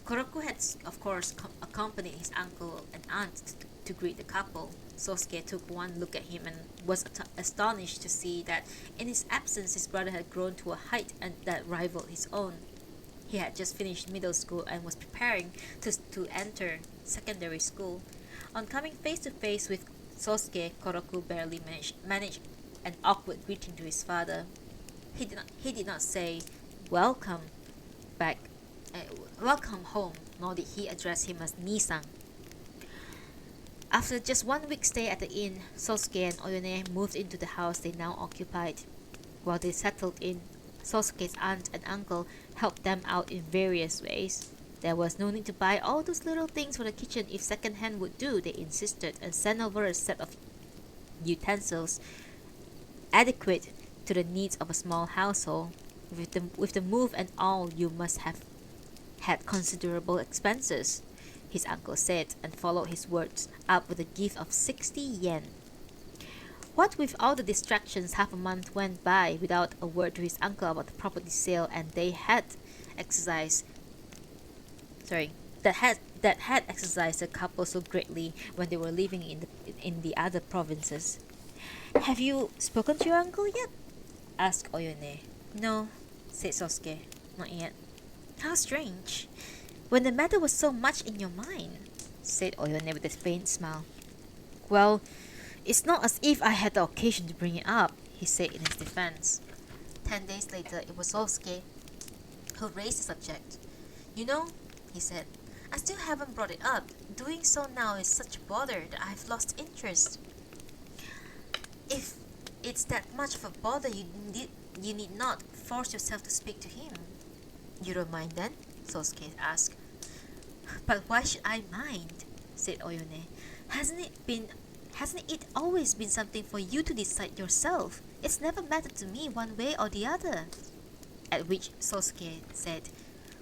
[SPEAKER 2] Koroku had, of course, accompanied his uncle and aunt to greet the couple. Sosuke took one look at him and was astonished to see that in his absence his brother had grown to a height that rivaled his own. He had just finished middle school and was preparing to enter secondary school. On coming face to face with Sosuke, Koroku barely managed an awkward greeting to his father. He did not say, "Welcome back, welcome home," nor did he address him as Nissan. After just 1 week's stay at the inn, Sosuke and Oyone moved into the house they now occupied. While they settled in, Sosuke's aunt and uncle helped them out in various ways. There was no need to buy all those little things for the kitchen if second-hand would do, they insisted, and sent over a set of utensils adequate to the needs of a small household. With the move and all, you must have had considerable expenses, his uncle said, and followed his words up with a gift of 60 yen. What with all the distractions, half a month went by without a word to his uncle about the property sale, and they had exercised sorry that had exercised the couple so greatly when they were living in the other provinces. Have you spoken to your uncle yet? Asked Oyone. No, said Sosuke. Not yet. How strange. When the matter was so much in your mind, said Oyone with a faint smile. Well, it's not as if I had the occasion to bring it up, he said in his defense.
[SPEAKER 1] 10 days later, it was Sosuke who raised the subject. You know, he said, I still haven't brought it up. Doing so now is such a bother that I've lost interest. If it's that much of a bother, you need not force yourself to speak to him. You don't mind then? Sosuke asked. But why should I mind? Said Oyone. Hasn't it always been something for you to decide yourself? It's never mattered to me one way or the other. At which Sosuke said,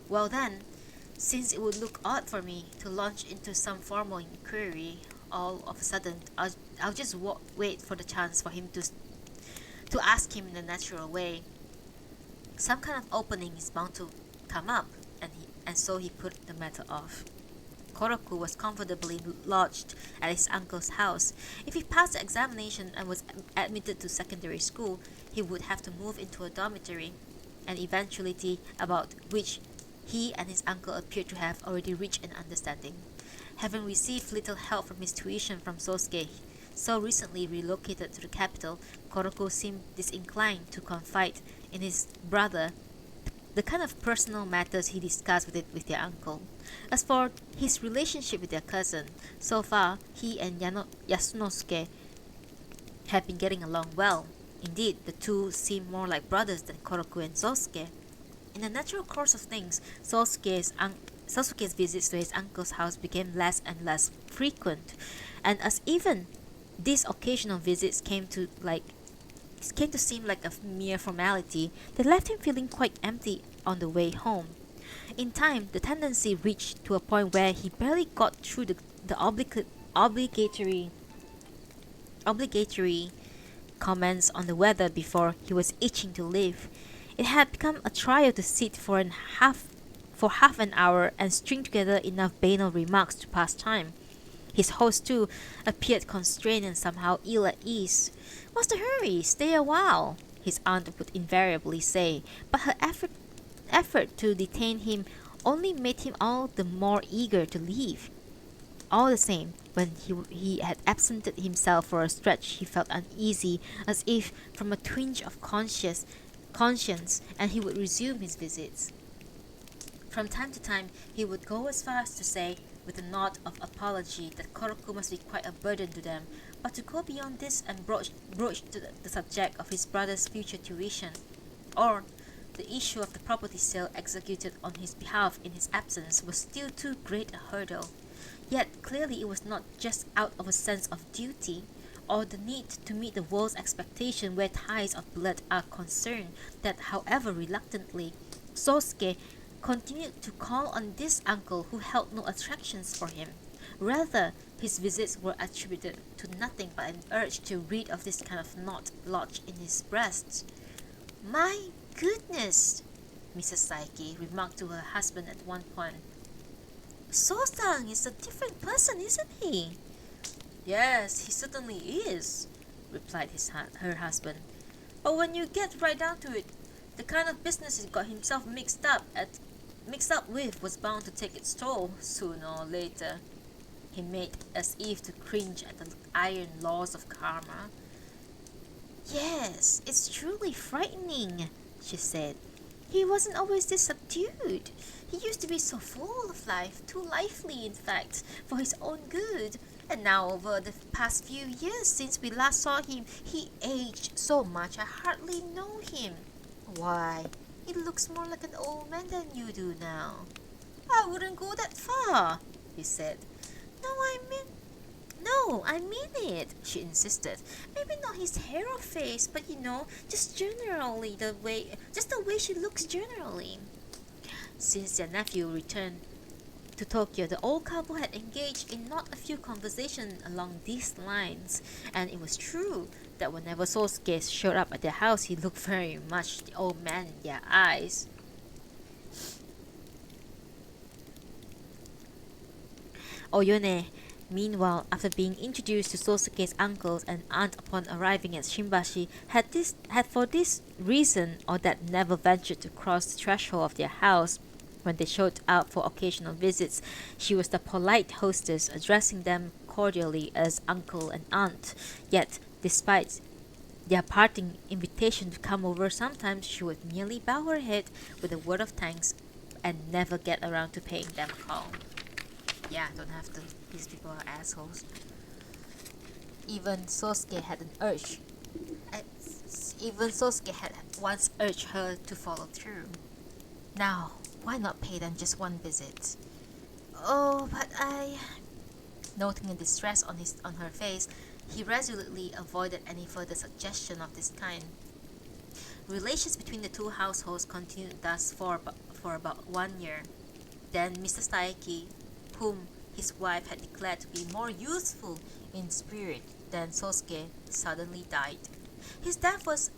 [SPEAKER 1] Well then, since it would look odd for me to launch into some formal inquiry all of a sudden, I'll just wait for the chance for him to ask him in a natural way. Some kind of opening is bound to come up, and so he put the matter off. Koroku was comfortably lodged at his uncle's house. If he passed the examination and was admitted to secondary school, he would have to move into a dormitory, an eventuality about which he and his uncle appeared to have already reached an understanding. Having received little help from his tuition from Sosuke, so recently relocated to the capital, Koroku seemed disinclined to confide in his brother the kind of personal matters he discussed with their uncle. As for his relationship with their cousin, so far he and Yasunosuke had been getting along well. Indeed, the two seemed more like brothers than Koroku and Sosuke. In the natural course of things, Sosuke's visits to his uncle's house became less and less frequent, and as even these occasional visits came to seem like a mere formality, they left him feeling quite empty on the way home. In time, the tendency reached to a point where he barely got through the obligatory comments on the weather before he was itching to leave. It had become a trial to sit for half an hour and string together enough banal remarks to pass time. His host, too, appeared constrained and somehow ill at ease. What's the hurry? Stay a while, his aunt would invariably say, but her effort to detain him only made him all the more eager to leave. All the same, when he had absented himself for a stretch, he felt uneasy, as if from a twinge of conscience, and he would resume his visits. From time to time, he would go as far as to say, with a nod of apology, that Koroku must be quite a burden to them, but to go beyond this and broach the subject of his brother's future tuition, or the issue of the property sale executed on his behalf in his absence, was still too great a hurdle. Yet clearly it was not just out of a sense of duty, or the need to meet the world's expectation where ties of blood are concerned, that however reluctantly, Sosuke continued to call on this uncle who held no attractions for him. Rather, his visits were attributed to nothing but an urge to rid of this kind of knot lodged in his breast. My goodness, Mrs. Saiki remarked to her husband at one point. So-san is a different person, isn't he? Yes, he certainly is, replied her husband. But when you get right down to it, the kind of business he got himself mixed up with was bound to take its toll sooner or later. He made as if to cringe at the iron laws of karma. Yes, it's truly frightening, she said. He wasn't always this subdued. He used to be so full of life, too lively in fact, for his own good. And now over the past few years since we last saw him, he aged so much I hardly know him. Why, he looks more like an old man than you do now. I wouldn't go that far, he said. No, I mean it, she insisted. Maybe not his hair or face, but just the way she looks generally. Since their nephew returned
[SPEAKER 2] to Tokyo, the old couple had engaged in not a few conversations along these lines, and it was true that whenever Sosuke showed up at their house, he looked very much the old man in their eyes. Oyone, meanwhile, after being introduced to Sosuke's uncles and aunt upon arriving at Shimbashi, had for this reason or that never ventured to cross the threshold of their house. When they showed up for occasional visits, she was the polite hostess, addressing them cordially as uncle and aunt. Yet, despite their parting invitation to come over, sometimes she would merely bow her head with a word of thanks and never get around to paying them a call. Yeah, don't have to. These people are assholes. Even Sosuke had an urge. Even Sosuke had once urged her to follow through. Now, why not pay them just one visit? Oh, but I... Noting the distress on her face, he resolutely avoided any further suggestion of this kind. Relations between the two households continued thus for about 1 year. Then Mr. Saeki, whom his wife had declared to be more youthful in spirit than Sosuke, suddenly died. His death was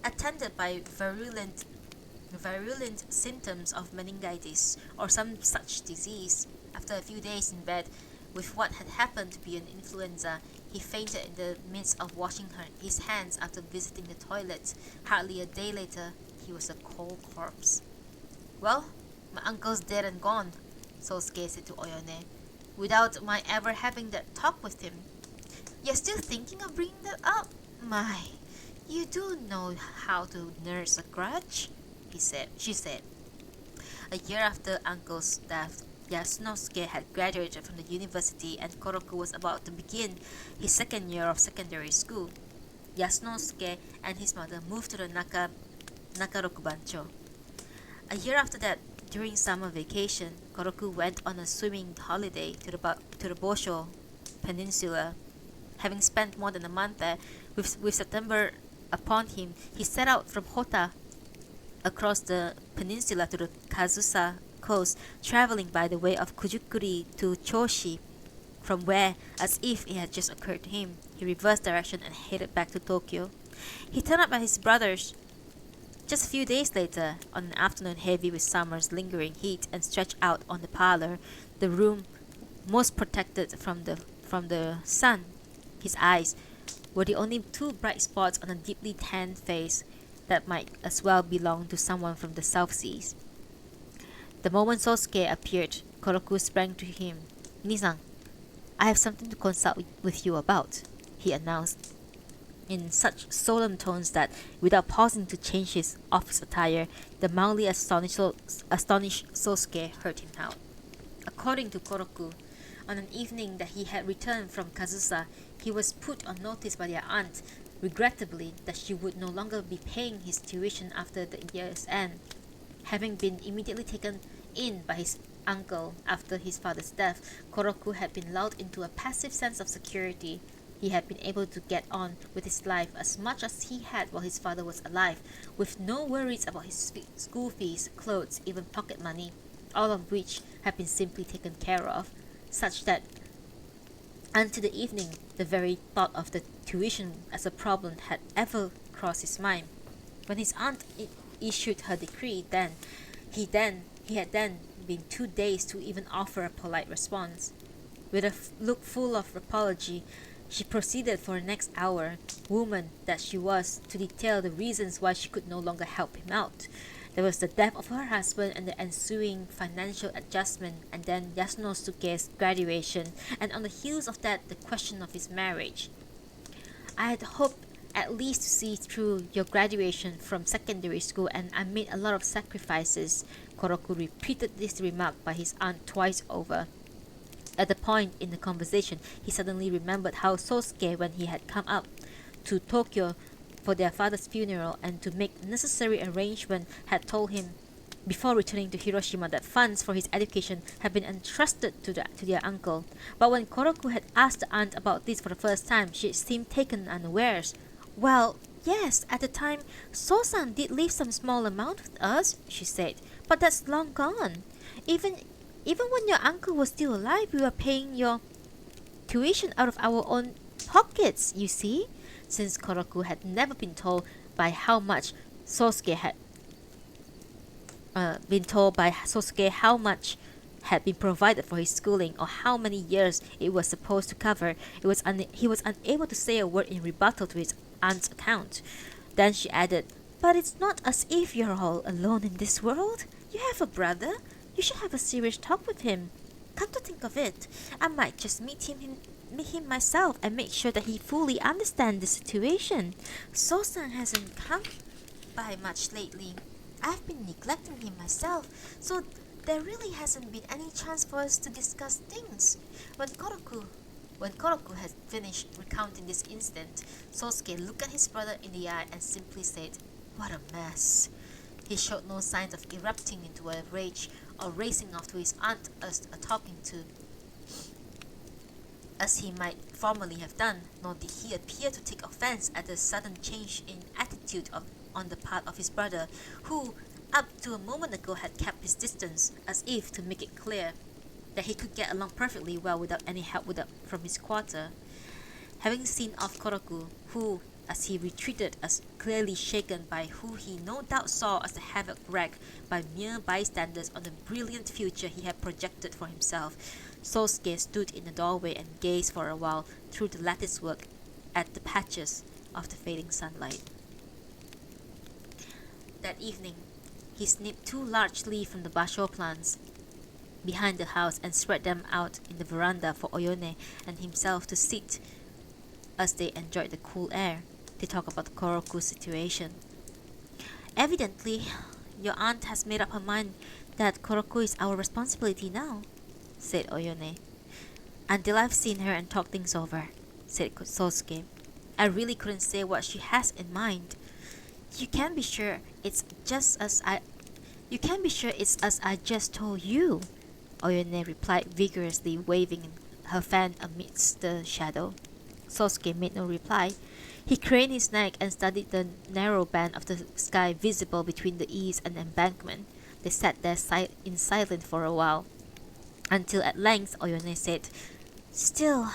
[SPEAKER 2] attended by virulent symptoms of meningitis or some such disease. After a few days in bed with what had happened to be an influenza, he fainted in the midst of washing his hands after visiting the toilet. Hardly a day later, he was a cold corpse. Well, my uncle's dead and gone, Sosuke said to Oyone, without my ever having that talk with him. You're still thinking of bringing that up? My, you do know how to nurse a grudge, she said. A year after uncle's death, Yasunosuke had graduated from the university and Koroku was about to begin his second year of secondary school. Yasunosuke and his mother moved to the Nakarokubancho. A year after that, during summer vacation, Koroku went on a swimming holiday to the Bosho Peninsula. Having spent more than a month there, with September upon him, he set out from Hota across the peninsula to the Kazusa coast, traveling by the way of Kujukuri to Choshi, from where, as if it had just occurred to him, he reversed direction and headed back to Tokyo. He turned up at his brother's just a few days later, on an afternoon heavy with summer's lingering heat, and stretched out on the parlor, the room most protected from the sun. His eyes were the only two bright spots on a deeply tanned face that might as well belong to someone from the South Seas. The moment Sosuke appeared, Koroku sprang to him. "Nisan, I have something to consult with you about," he announced, in such solemn tones that, without pausing to change his office attire, the mildly astonished Sosuke heard him out. According to Koroku, on an evening that he had returned from Kazusa, he was put on notice by their aunt, regrettably, that she would no longer be paying his tuition after the year's end. Having been immediately taken in by his uncle after his father's death, Koroku had been lulled into a passive sense of security. He had been able to get on with his life as much as he had while his father was alive, with no worries about his school fees, clothes, even pocket money, all of which had been simply taken care of, such that until the evening, the very thought of the tuition as a problem had ever crossed his mind. When his aunt issued her decree, he had been too dazed to even offer a polite response. With a look full of apology, she proceeded for the next hour, woman that she was, to detail the reasons why she could no longer help him out. There was the death of her husband and the ensuing financial adjustment, and then Yasunosuke's graduation, and on the heels of that, the question of his marriage. "I had hoped at least to see through your graduation from secondary school, and I made a lot of sacrifices." Koroku repeated this remark by his aunt twice over. At the point in the conversation, he suddenly remembered how Sosuke, when he had come up to Tokyo for their father's funeral and to make necessary arrangement, had told him before returning to Hiroshima that funds for his education had been entrusted to their uncle. But when Koroku had asked the aunt about this for the first time, she seemed taken unawares. "Well, yes, at the time, So-san did leave some small amount with us," she said, "but that's long gone. Even Even when your uncle was still alive, we were paying your tuition out of our own pockets, you see? Since Koroku had never been told by how much Sosuke had how much had been provided for his schooling or how many years it was supposed to cover, he was unable to say a word in rebuttal to his aunt's account. Then she added, "But it's not as if you're all alone in this world. You have a brother. You should have a serious talk with him. Come to think of it, I might just meet him myself and make sure that he fully understands the situation. So-san hasn't come by much lately. I've been neglecting him myself, so there really hasn't been any chance for us to discuss things." When Koroku had finished recounting this incident, Sosuke looked at his brother in the eye and simply said, "What a mess." He showed no signs of erupting into a rage or racing off to his aunt as a talking to, as he might formerly have done, nor did he appear to take offense at the sudden change in attitude on the part of his brother, who, up to a moment ago, had kept his distance, as if to make it clear that he could get along perfectly well without any help from his quarter. Having seen off Koroku, who, as he retreated, as clearly shaken by who he no doubt saw as the havoc wreaked by mere bystanders on the brilliant future he had projected for himself, Sosuke stood in the doorway and gazed for a while through the latticework at the patches of the fading sunlight. That evening, he snipped 2 large leaves from the basho plants behind the house and spread them out in the veranda for Oyone and himself to sit as they enjoyed the cool air. They talked about Koroku's situation. "Evidently, your aunt has made up her mind that Koroku is our responsibility now," said Oyone. "Until I've seen her and talked things over," said Sosuke. "I really couldn't say what she has in mind. You can be sure it's as I just told you," Oyone replied vigorously, waving her fan amidst the shadow. Sosuke made no reply. He craned his neck and studied the narrow band of the sky visible between the eaves and embankment. They sat there in silence for a while, until at length Oyone said, "Still,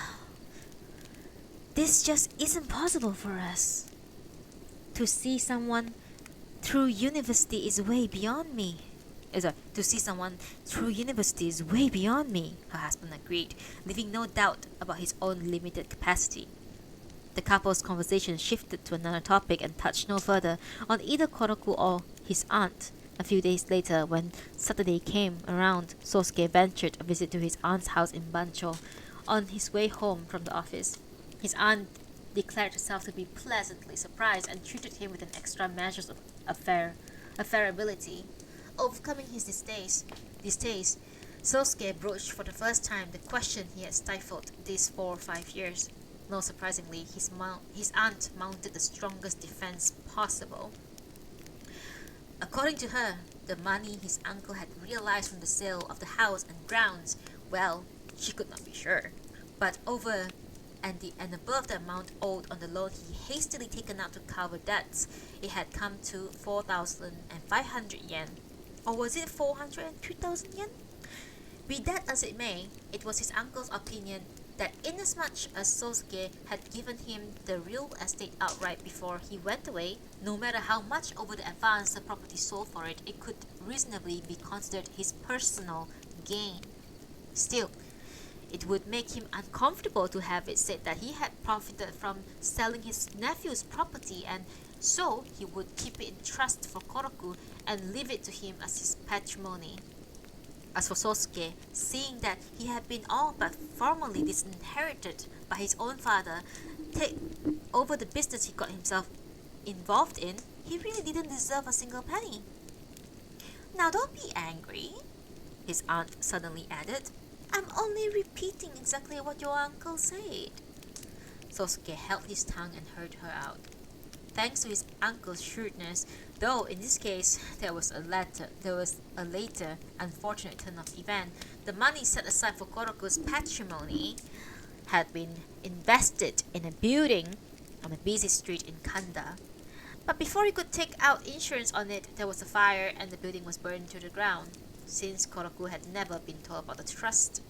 [SPEAKER 2] this just isn't possible for us. To see someone through university is way beyond me." To see someone through university is way beyond me, her husband agreed, leaving no doubt about his own limited capacity. The couple's conversation shifted to another topic and touched no further on either Koroku or his aunt. A few days later, when Saturday came around, Sosuke ventured a visit to his aunt's house in Bancho. On his way home from the office, his aunt declared herself to be pleasantly surprised and treated him with an extra measure of affairability. Overcoming his distaste, Sosuke broached for the first time the question he had stifled these 4 or 5 years. Not surprisingly, his aunt mounted the strongest defense possible. According to her, the money his uncle had realized from the sale of the house and grounds, well, she could not be sure, but over and above the amount owed on the loan he hastily taken out to cover debts, it had come to 4,500 yen. Or was it 403,000 yen? Be that as it may, it was his uncle's opinion that inasmuch as Sosuke had given him the real estate outright before he went away, no matter how much over the advance the property sold for it, it could reasonably be considered his personal gain. Still, it would make him uncomfortable to have it said that he had profited from selling his nephew's property, and so he would keep it in trust for Koroku and leave it to him as his patrimony. As for Sosuke, seeing that he had been all but formally disinherited by his own father, take over the business he got himself involved in, he really didn't deserve a single penny. "Now don't be angry," his aunt suddenly added. "I'm only repeating exactly what your uncle said." Sosuke held his tongue and heard her out. Thanks to his uncle's shrewdness, though in this case there was a later unfortunate turn of event, the money set aside for Koroku's patrimony had been invested in a building on a busy street in Kanda. But before he could take out insurance on it, there was a fire and the building was burned to the ground.
[SPEAKER 1] Since Koroku had never been told about the trust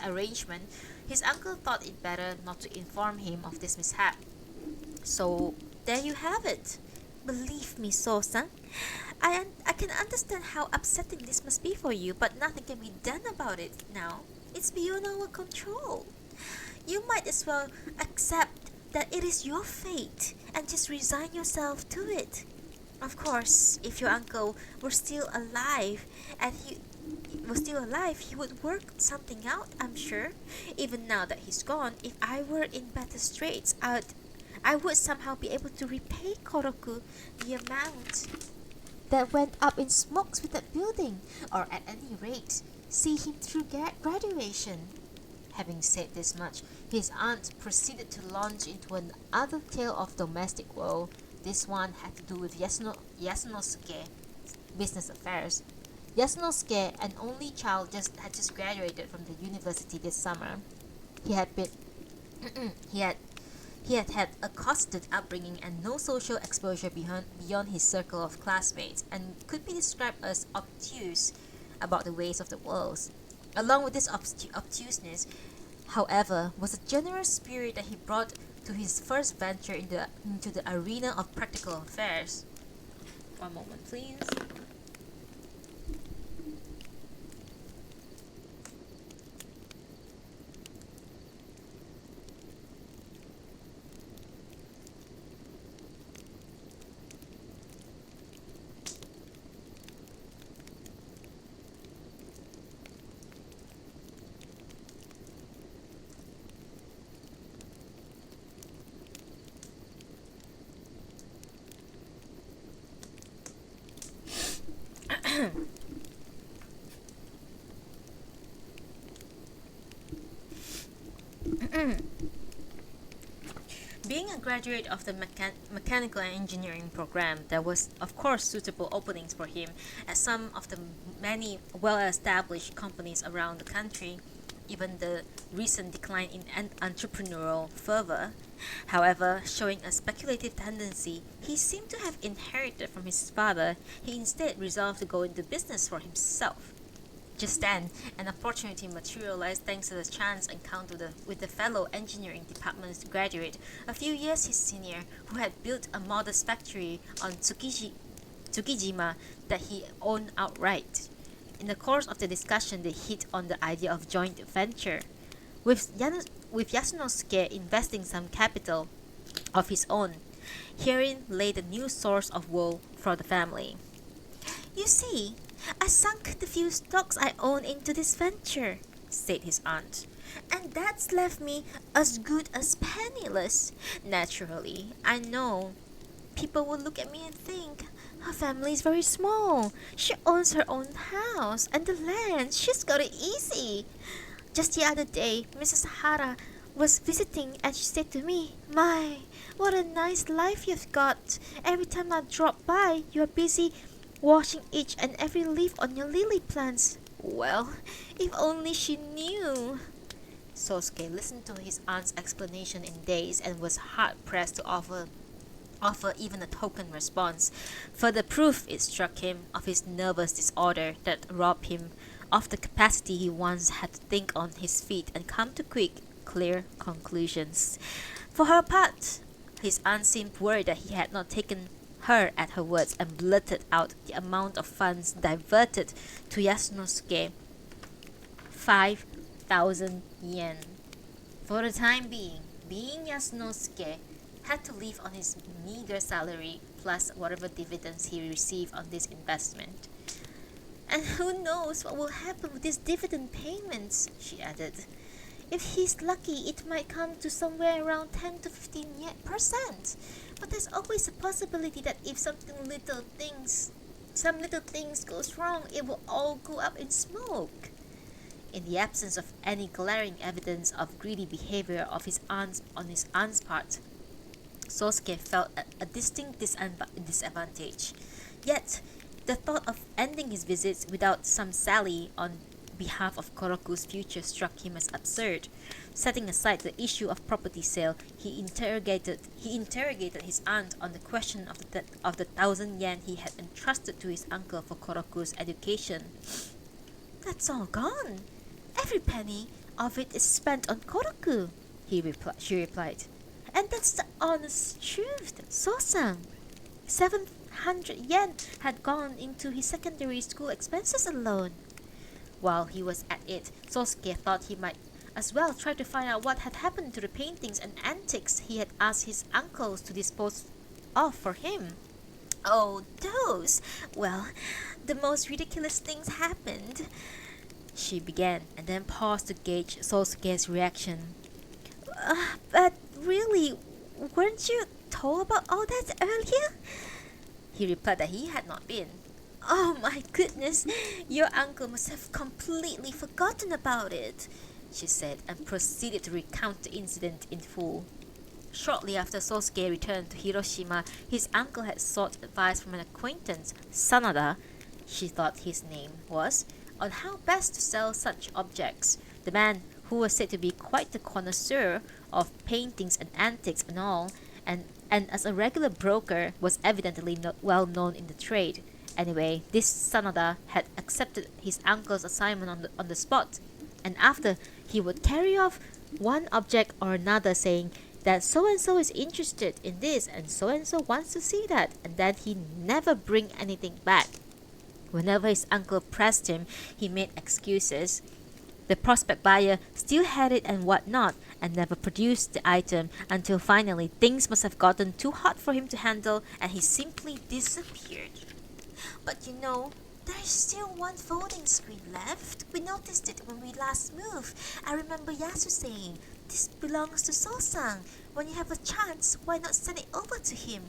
[SPEAKER 1] arrangement, his uncle thought it better not to inform him of this mishap. So, there you have it.
[SPEAKER 2] Believe me, So-san, I can understand how upsetting this must be for you, but nothing can be done about it now. It's beyond our control. You might as well accept that it is your fate and just resign yourself to it. Of course, if your uncle were still alive and he would work something out, I'm sure. Even now that he's gone, if I were in better straits, I would somehow be able to repay Koroku the amount that went up in smokes with that building, or at any rate, see him through graduation.
[SPEAKER 1] Having said this much, his aunt proceeded to launch into another tale of domestic woe. This one had to do with Yasunosuke business affairs. Yasunosuke, an only child, had just graduated from the university this summer. He had been he had a costed upbringing and no social exposure beyond his circle of classmates, and could be described as obtuse about the ways of the world. Along with this obtuseness, however, was a generous spirit that he brought to his first venture into the arena of practical affairs. One moment, please. Being a graduate of the mechanical and engineering program, there was of course suitable openings for him at some of the many well-established companies around the country. Even the recent decline in entrepreneurial fervor, however, showing a speculative tendency he seemed to have inherited from his father, he instead resolved to go into business for himself. Just then, an opportunity materialized thanks to the chance encounter with the fellow engineering department's graduate, a few years his senior, who had built a modest factory on Tsukijima that he owned outright. In the course of the discussion, they hit on the idea of joint venture, with Yasunosuke investing some capital of his own. Herein lay the new source of woe for the family. You see, I sunk the few stocks I own into this venture, said his aunt, and that's left me as good as penniless. Naturally, I know people will look at me and think, her family is very small. She owns her own house and the land. She's got it easy. Just the other day, Mrs. Hara was visiting and she said to me, My, what a nice life you've got. Every time I drop by, you're busy washing each and every leaf on your lily plants. Well, if only she knew. Sosuke listened to his aunt's explanation in daze and was hard-pressed to offer even a token response. Further proof, it struck him, of his nervous disorder that robbed him of the capacity he once had to think on his feet and come to quick, clear conclusions. For her part, his aunt seemed worried that he had not taken her at her words and blurted out the amount of funds diverted to Yasunosuke: 5,000 yen. For the time being Yasunosuke had to live on his meager salary plus whatever dividends he received on this investment. And who knows what will happen with these dividend payments, she added. If he's lucky, it might come to somewhere around 10 to 15%. But there's always a possibility that if some little things goes wrong, it will all go up in smoke. In the absence of any glaring evidence of greedy behavior of his aunt's part, Sosuke felt a distinct disadvantage. Yet, the thought of ending his visits without some sally on behalf of Koroku's future struck him as absurd. Setting aside the issue of property sale, he interrogated his aunt on the question of the 1,000 yen he had entrusted to his uncle for Koroku's education.
[SPEAKER 2] That's all gone. Every penny of it is spent on Koroku, she replied. And that's the honest truth, So-san. 700 yen had gone into his secondary school expenses alone. While he was at it, Sosuke thought he might as well try to find out what had happened to the paintings and antiques he had asked his uncles to dispose of for him. Oh, those! Well, the most ridiculous things happened, she began, and then paused to gauge Sosuke's reaction. But really, weren't you told about all that earlier? He replied that he had not been. Oh my goodness, your uncle must have completely forgotten about it, she said, and proceeded to recount the incident in full. Shortly after Sosuke returned to Hiroshima, his uncle had sought advice from an acquaintance, Sanada, she thought his name was, on how best to sell such objects. The man, who was said to be quite the connoisseur of paintings and antiques and all, and as a regular broker, was evidently not well known in the trade. Anyway, this Sanada had accepted his uncle's assignment on the spot, and after he would carry off one object or another, saying that so-and-so is interested in this and so-and-so wants to see that, and then he never bring anything back. Whenever his uncle pressed him, he made excuses. The prospect buyer still had it and whatnot, and never produced the item until finally things must have gotten too hot for him to handle, and he simply disappeared. But you know, there's still one folding screen left. We noticed it when we last moved. I remember Yasu saying, this belongs to So-san. When you have a chance, why not send it over to him?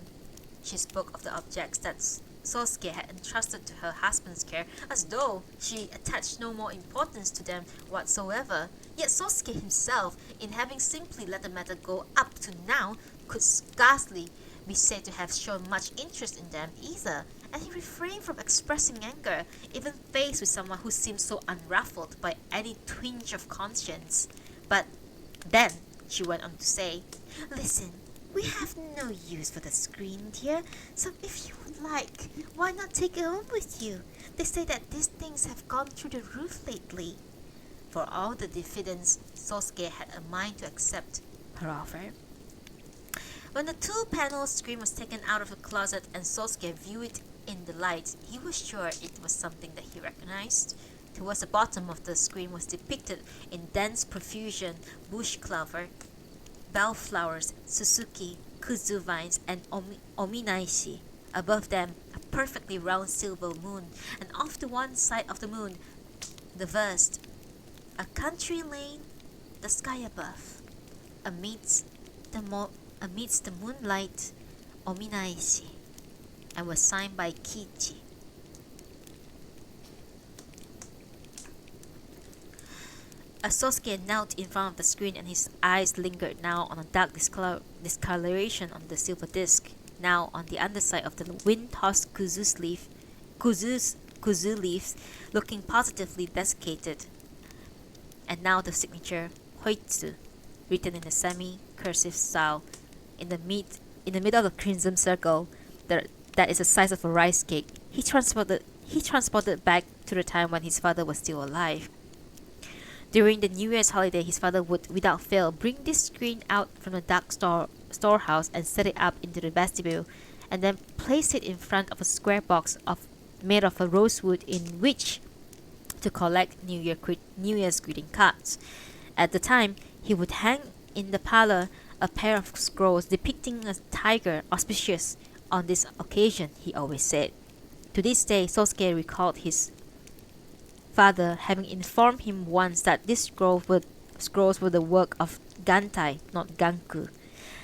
[SPEAKER 2] She spoke of the objects that Sosuke had entrusted to her husband's care as though she attached no more importance to them whatsoever. Yet Sosuke himself, in having simply let the matter go up to now, could scarcely be said to have shown much interest in them either, and he refrained from expressing anger, even faced with someone who seemed so unruffled by any twinge of conscience. But then she went on to say, listen, we have no use for the screen, dear, so if you would like, why not take it home with you? They say that these things have gone through the roof lately. For all the diffidence, Sosuke had a mind to accept her offer. When the two-panel screen was taken out of the closet and Sosuke viewed it in the light, he was sure it was something that he recognized. Towards the bottom of the screen was depicted in dense profusion bush clover, bellflowers, Suzuki, kuzu vines, and ominaishi. Above them, a perfectly round silver moon, and off to one side of the moon, the verse, a country lane, the sky above, amidst the moonlight, ominaishi, and was signed by Kichi. As Sosuke knelt in front of the screen and his eyes lingered now on a dark discoloration on the silver disc, now on the underside of the wind-tossed kuzu leaves, looking positively desiccated, and now the signature Hoitsu, written in a semi-cursive style, in the middle of the crimson circle that is the size of a rice cake. He transported back to the time when his father was still alive. During the New Year's holiday, his father would, without fail, bring this screen out from the dark storehouse and set it up into the vestibule, and then place it in front of a square box made of a rosewood in which to collect New Year's greeting cards. At the time, he would hang in the parlor a pair of scrolls depicting a tiger auspicious on this occasion, he always said. To this day, Sosuke recalled his father having informed him once that these scrolls were the work of Gantai, not Ganku.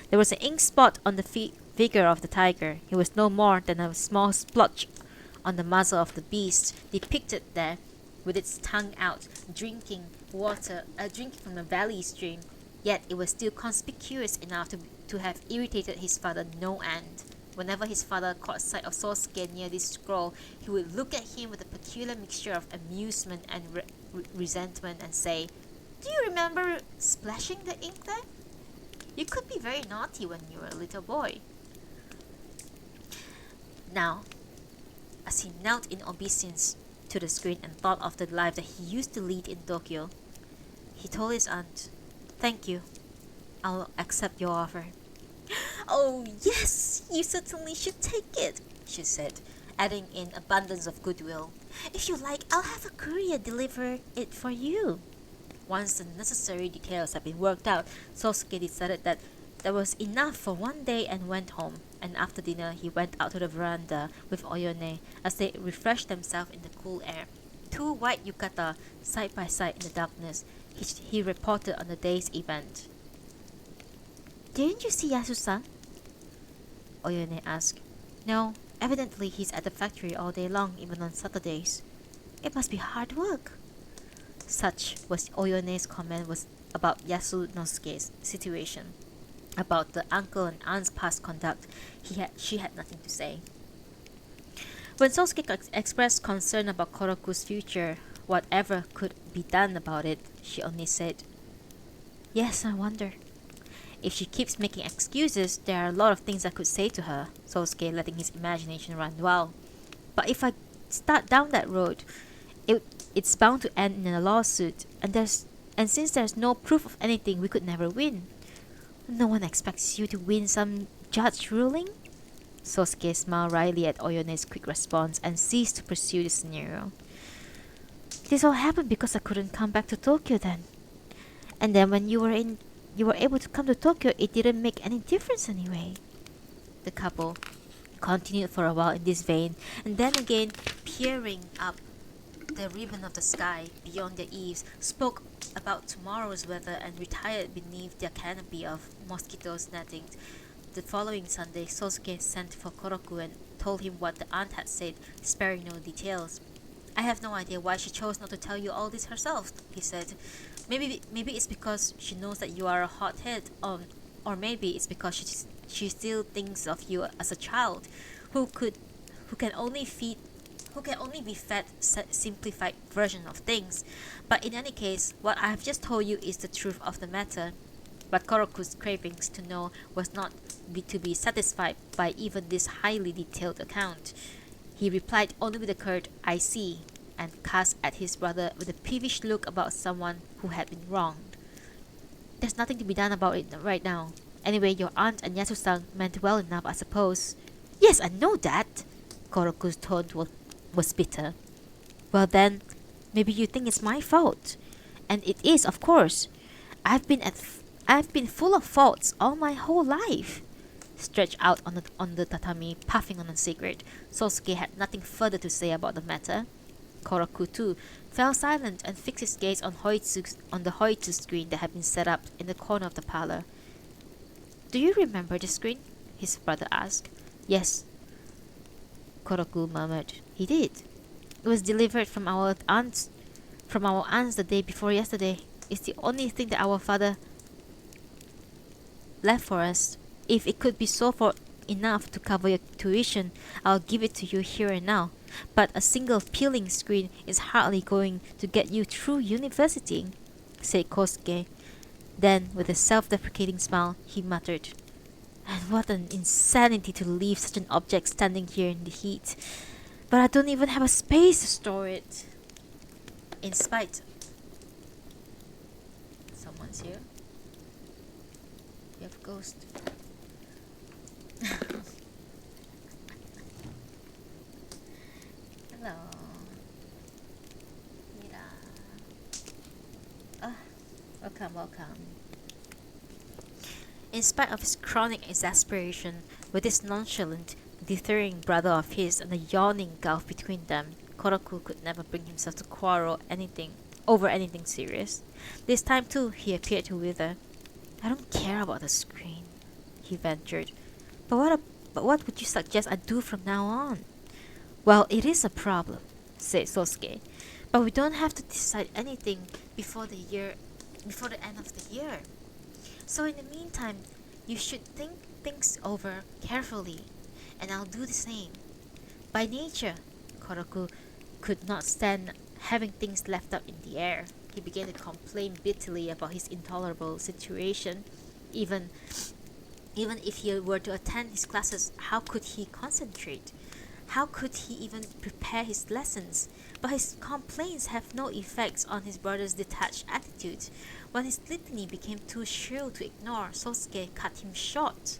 [SPEAKER 2] There was an ink spot on the figure of the tiger. He was no more than a small splotch on the muzzle of the beast, depicted there with its tongue out, drinking from the valley stream. Yet it was still conspicuous enough to have irritated his father no end. Whenever his father caught sight of Sosuke near this scroll, he would look at him with a peculiar mixture of amusement and resentment and say, "Do you remember splashing the ink there? You could be very naughty when you were a little boy." Now, as he knelt in obeisance to the screen and thought of the life that he used to lead in Tokyo. He told his aunt, "Thank you. I'll accept your offer." "Oh, yes, you certainly should take it," she said, adding in abundance of goodwill. "If you like, I'll have a courier deliver it for you." Once the necessary details had been worked out, Soseki decided that there was enough for one day and went home. And after dinner, he went out to the veranda with Oyone as they refreshed themselves in the cool air. Two white yukata side by side in the darkness. He reported on the day's event. "Didn't you see Yasu-san?" Oyone asked. "No, evidently he's at the factory all day long, even on Saturdays." "It must be hard work." Such was Oyone's comment was about Yasunosuke's situation. About the uncle and aunt's past conduct, she had nothing to say. When Sosuke expressed concern about Koroku's future, whatever could be done about it, she only said, "Yes, I wonder. If she keeps making excuses, there are a lot of things I could say to her," Sosuke letting his imagination run wild. "But if I start down that road, it's bound to end in a lawsuit, and since there's no proof of anything, we could never win. No one expects you to win some judge ruling?" Sosuke smiled wryly at Oyone's quick response and ceased to pursue the scenario. "This all happened because I couldn't come back to Tokyo then. And then when you were able to come to Tokyo, it didn't make any difference anyway." The couple continued for a while in this vein, and then again, peering up the ribbon of the sky beyond their eaves, spoke about tomorrow's weather and retired beneath their canopy of mosquitoes netting. The following Sunday, Sosuke sent for Koroku and told him what the aunt had said, sparing no details. "I have no idea why she chose not to tell you all this herself," he said. Maybe it's because she knows that you are a hothead, or maybe it's because she still thinks of you as a child who can only be fed simplified version of things. But in any case, what I have just told you is the truth of the matter." But Koroku's cravings to know was not to be satisfied by even this highly detailed account. He replied only with a curt "I see," and cast at his brother with a peevish look about someone who had been wronged. "There's nothing to be done about it right now. Anyway, your aunt and Yasu-san meant well enough, I suppose." "Yes, I know that." Koroku's tone was bitter. "Well then, maybe you think it's my fault. And it is, of course. I've been full of faults all my whole life." Stretched out on the tatami, puffing on a cigarette, Sosuke had nothing further to say about the matter. Koroku too fell silent and fixed his gaze on the Hoitsu screen that had been set up in the corner of the parlor. "Do you remember the screen?" his brother asked. "Yes," Koroku murmured. He did. "It was delivered from our aunts the day before yesterday. It's the only thing that our father left for us. If it could be sold for enough to cover your tuition, I'll give it to you here and now. But a single peeling screen is hardly going to get you through university," said Kosuke. Then, with a self-deprecating smile, he muttered, "And what an insanity to leave such an object standing here in the heat. But I don't even have a space to store it." In spite... Someone's here. You have a ghost. Hello. Mira. Welcome. In spite of his chronic exasperation with this nonchalant, deterring brother of his and the yawning gulf between them, Koroku could never bring himself to quarrel over anything serious. This time too, he appeared to wither. "I don't care about the screen," he ventured. But what would you suggest I do from now on?" "Well, it is a problem," said Sosuke. "But we don't have to decide anything before the end of the year. So in the meantime, you should think things over carefully, and I'll do the same." By nature, Koroku could not stand having things left up in the air. He began to complain bitterly about his intolerable situation. Even if he were to attend his classes, how could he concentrate? How could he even prepare his lessons? But his complaints have no effects on his brother's detached attitude. When his litany became too shrill to ignore, Sosuke cut him short.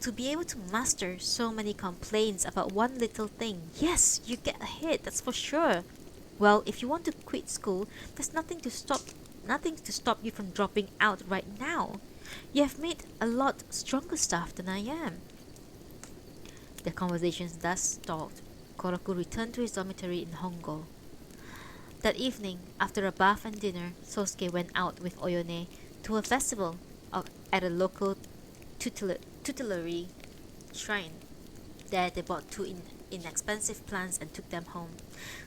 [SPEAKER 2] To be able to master so many complaints about one little thing, yes, you get ahead, that's for sure. Well, if you want to quit school, there's nothing to stop you from dropping out right now. You have made a lot stronger stuff than I am. The conversations thus stalled. Koroku returned to his dormitory in Hongo. That evening, after a bath and dinner, Sosuke went out with Oyone to a festival at a local tutelary shrine. There they bought two inexpensive plants and took them home.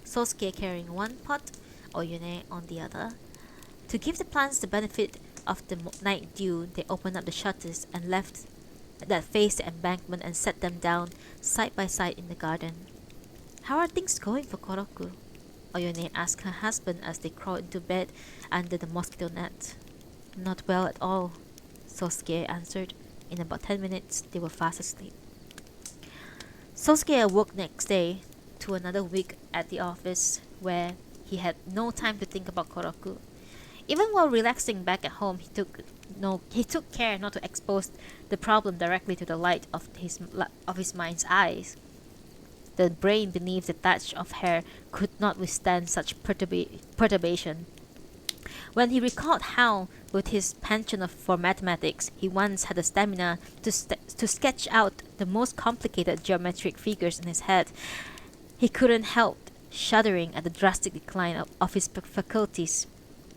[SPEAKER 2] Sosuke carrying one pot, Oyone on the other. To give the plants the benefit of the night dew, they opened up the shutters and left that faced the embankment and set them down side by side in the garden. How are things going for Koroku? Oyone asked her husband as they crawled into bed under the mosquito net. Not well at all, Sosuke answered. In about 10 minutes, they were fast asleep. Sosuke awoke next day to another week at the office where he had no time to think about Koroku. Even while relaxing back at home, he took care not to expose the problem directly to the light of his mind's eyes. The brain beneath the thatch of hair could not withstand such perturbation. When he recalled how, with his penchant for mathematics, he once had the stamina to sketch out the most complicated geometric figures in his head, he couldn't help shuddering at the drastic decline of his faculties,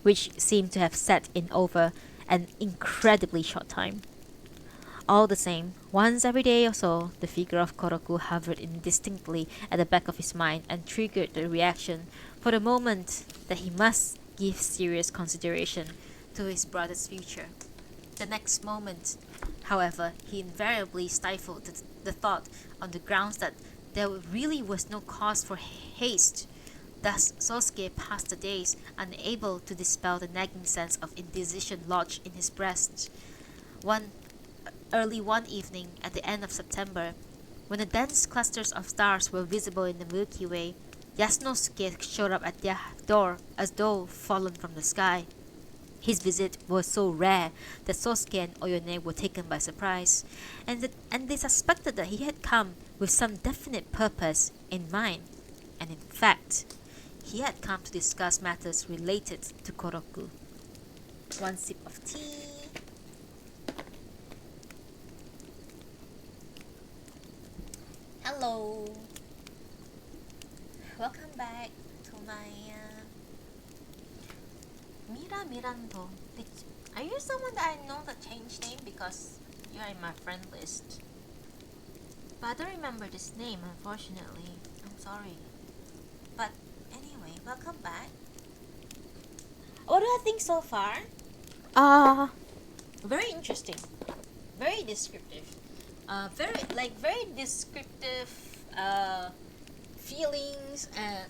[SPEAKER 2] which seemed to have set in over an incredibly short time. All the same, once every day or so, the figure of Koroku hovered indistinctly at the back of his mind and triggered the reaction for the moment that he must give serious consideration to his brother's future. The next moment, however, he invariably stifled the thought on the grounds that there really was no cause for haste. Thus, Sosuke passed the days unable to dispel the nagging sense of indecision lodged in his breast. Early one evening at the end of September, when the dense clusters of stars were visible in the Milky Way, Yasunosuke showed up at their door as though fallen from the sky. His visit was so rare that Sosuke and Oyone were taken by surprise, and they suspected that he had come with some definite purpose in mind. And in fact, he had come to discuss matters related to Koroku. One sip of tea. Hello. Welcome back to my Mira Mirando. Are you someone that I know that changed name because you're in my friend list? But I don't remember this name, unfortunately. I'm sorry. But anyway, welcome back. What do I think so far? Very interesting. Very descriptive. Very descriptive feelings, and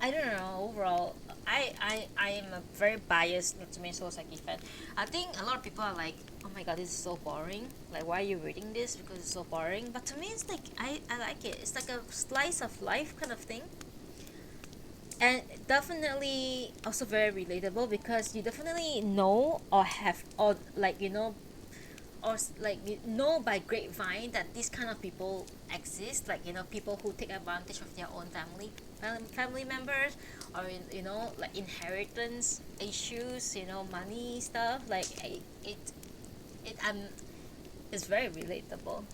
[SPEAKER 2] I don't know, overall I am a very biased Natsume Soseki fan. I think a lot of people are like, oh my god, this is so boring, like why are you reading this, because it's so boring. But to me it's like I like it. It's like a slice of life kind of thing, and definitely also very relatable because you definitely know or have, or like or like by grapevine that these kind of people exist, like people who take advantage of their own family members, or like inheritance issues, money stuff, like it's very relatable.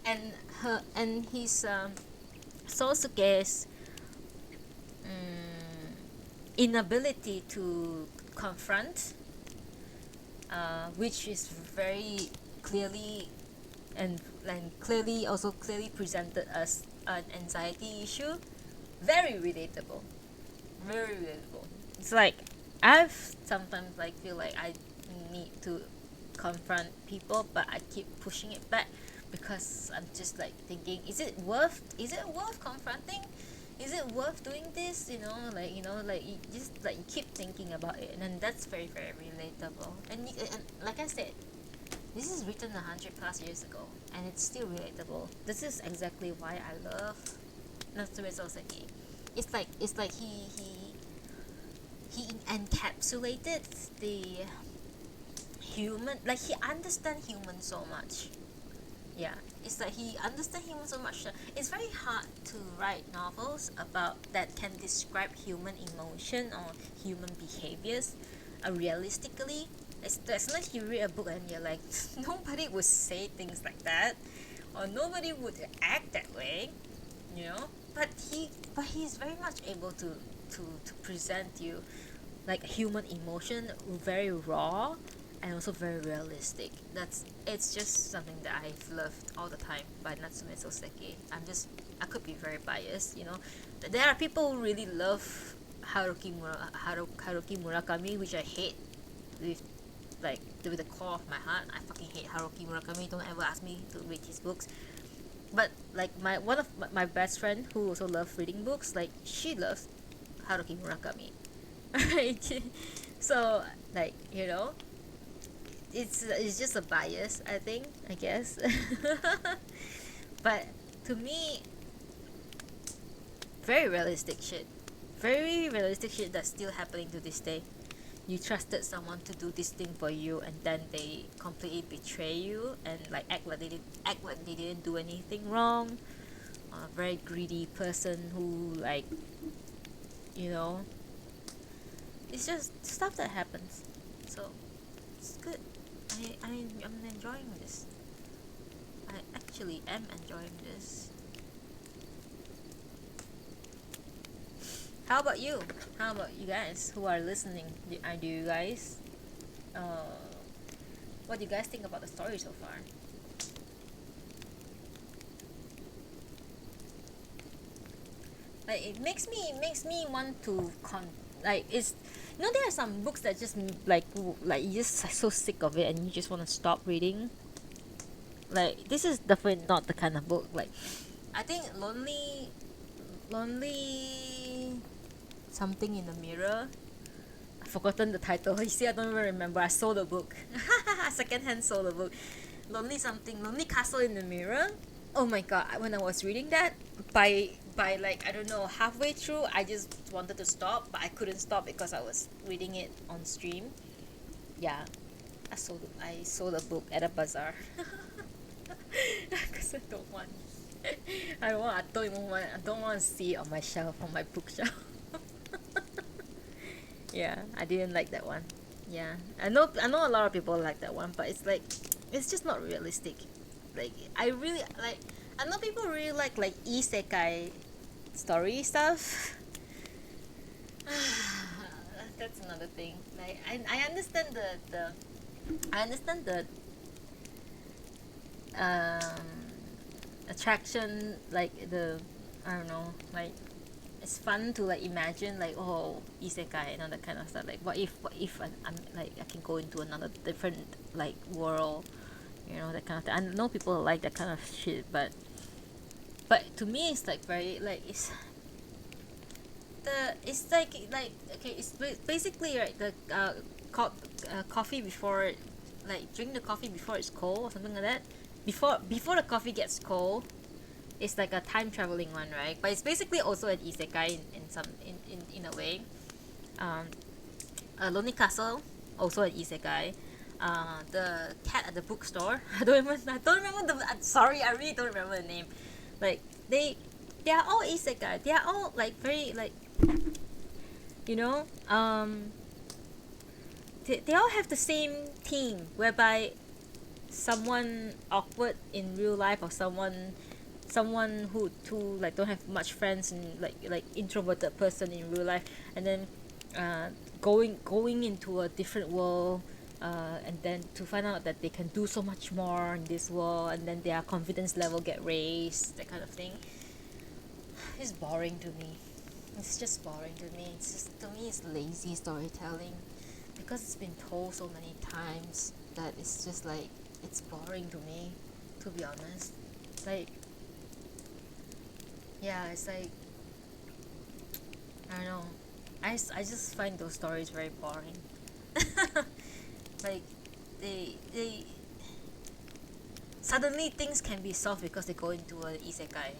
[SPEAKER 2] And his Sosuke's inability to confront, which is very clearly and clearly presented as an anxiety issue. Very relatable. Very relatable. It's like I've sometimes feel like I need to confront people, but I keep pushing it back because I'm just thinking, is it worth confronting? Is it worth doing this? You just you keep thinking about it, and then that's very, very relatable. And like I said, This is written 100 plus years ago, and it's still relatable. This is exactly why I love Natsume Soseki. It's like he encapsulated the human, like he understands humans so much. Yeah, it's like he understands humans so much. It's very hard to write novels about that can describe human emotion or human behaviors realistically. It's like you read a book and you're like, nobody would say things like that, or nobody would act that way, you know. But he's very much able to present you like human emotion very raw and also very realistic. It's just something that I've loved all the time by Natsume Soseki. I could be very biased, you know. There are people who really love Haruki Murakami, which I hate with with the core of my heart. I fucking hate Haruki Murakami. Don't ever ask me to read his books. But like one of my best friend who also loves reading books, like she loves Haruki Murakami. Right? So like, you know, it's just a bias, I think, I guess. But to me, very realistic shit. Very realistic shit that's still happening to this day. You trusted someone to do this thing for you, and then they completely betray you and like act like they didn't do anything wrong. A very greedy person who, like, you know, it's just stuff that happens. So it's good. I'm enjoying this. I actually am enjoying this. How about you? How about you guys who are listening? Do you guys, what do you guys think about the story so far? Like it makes me want to like it's, you know, there are some books that just like you just so sick of it and you just want to stop reading. Like this is definitely not the kind of book. Like I think lonely something in the mirror. I've forgotten the title. You see, I don't even remember. I sold the book. Secondhand sold the book. Lonely Castle in the Mirror. Oh my god! When I was reading that, by like, I don't know, halfway through, I just wanted to stop, but I couldn't stop because I was reading it on stream. Yeah, I sold a book at a bazaar. Because I don't want. I don't want to see it on my shelf, on my bookshelf. Yeah, I didn't like that one. Yeah, I know a lot of people like that one, but it's like, it's just not realistic. Like I know people really like isekai story stuff. That's another thing. Like I understand the um attraction, like the, I don't know, like it's fun to like imagine, like, oh, isekai and all that kind of stuff. Like what if I'm like, I can go into another different like world, you know, that kind of thing. I know people like that kind of shit, but to me it's like very like, it's like okay, it's basically, right, the coffee before it, like drink the coffee before it's cold or something like that. Before the coffee gets cold, it's like a time traveling one, right? But it's basically also an isekai in a way. Um, a Lonely Castle, also an isekai. The cat at the bookstore. I don't remember sorry, I really don't remember the name. Like they are all isekai. They are all like very like, you know, they all have the same theme, whereby someone awkward in real life, or someone who like don't have much friends, and like introverted person in real life, and then going into a different world, and then to find out that they can do so much more in this world, and then their confidence level get raised, that kind of thing. It's boring to me. It's just boring to me. It's just, to me, it's lazy storytelling, because it's been told so many times that it's just like, it's boring to me, to be honest. Like, yeah, it's like, I don't know. I just find those stories very boring. Like, they suddenly things can be solved because they go into an isekai.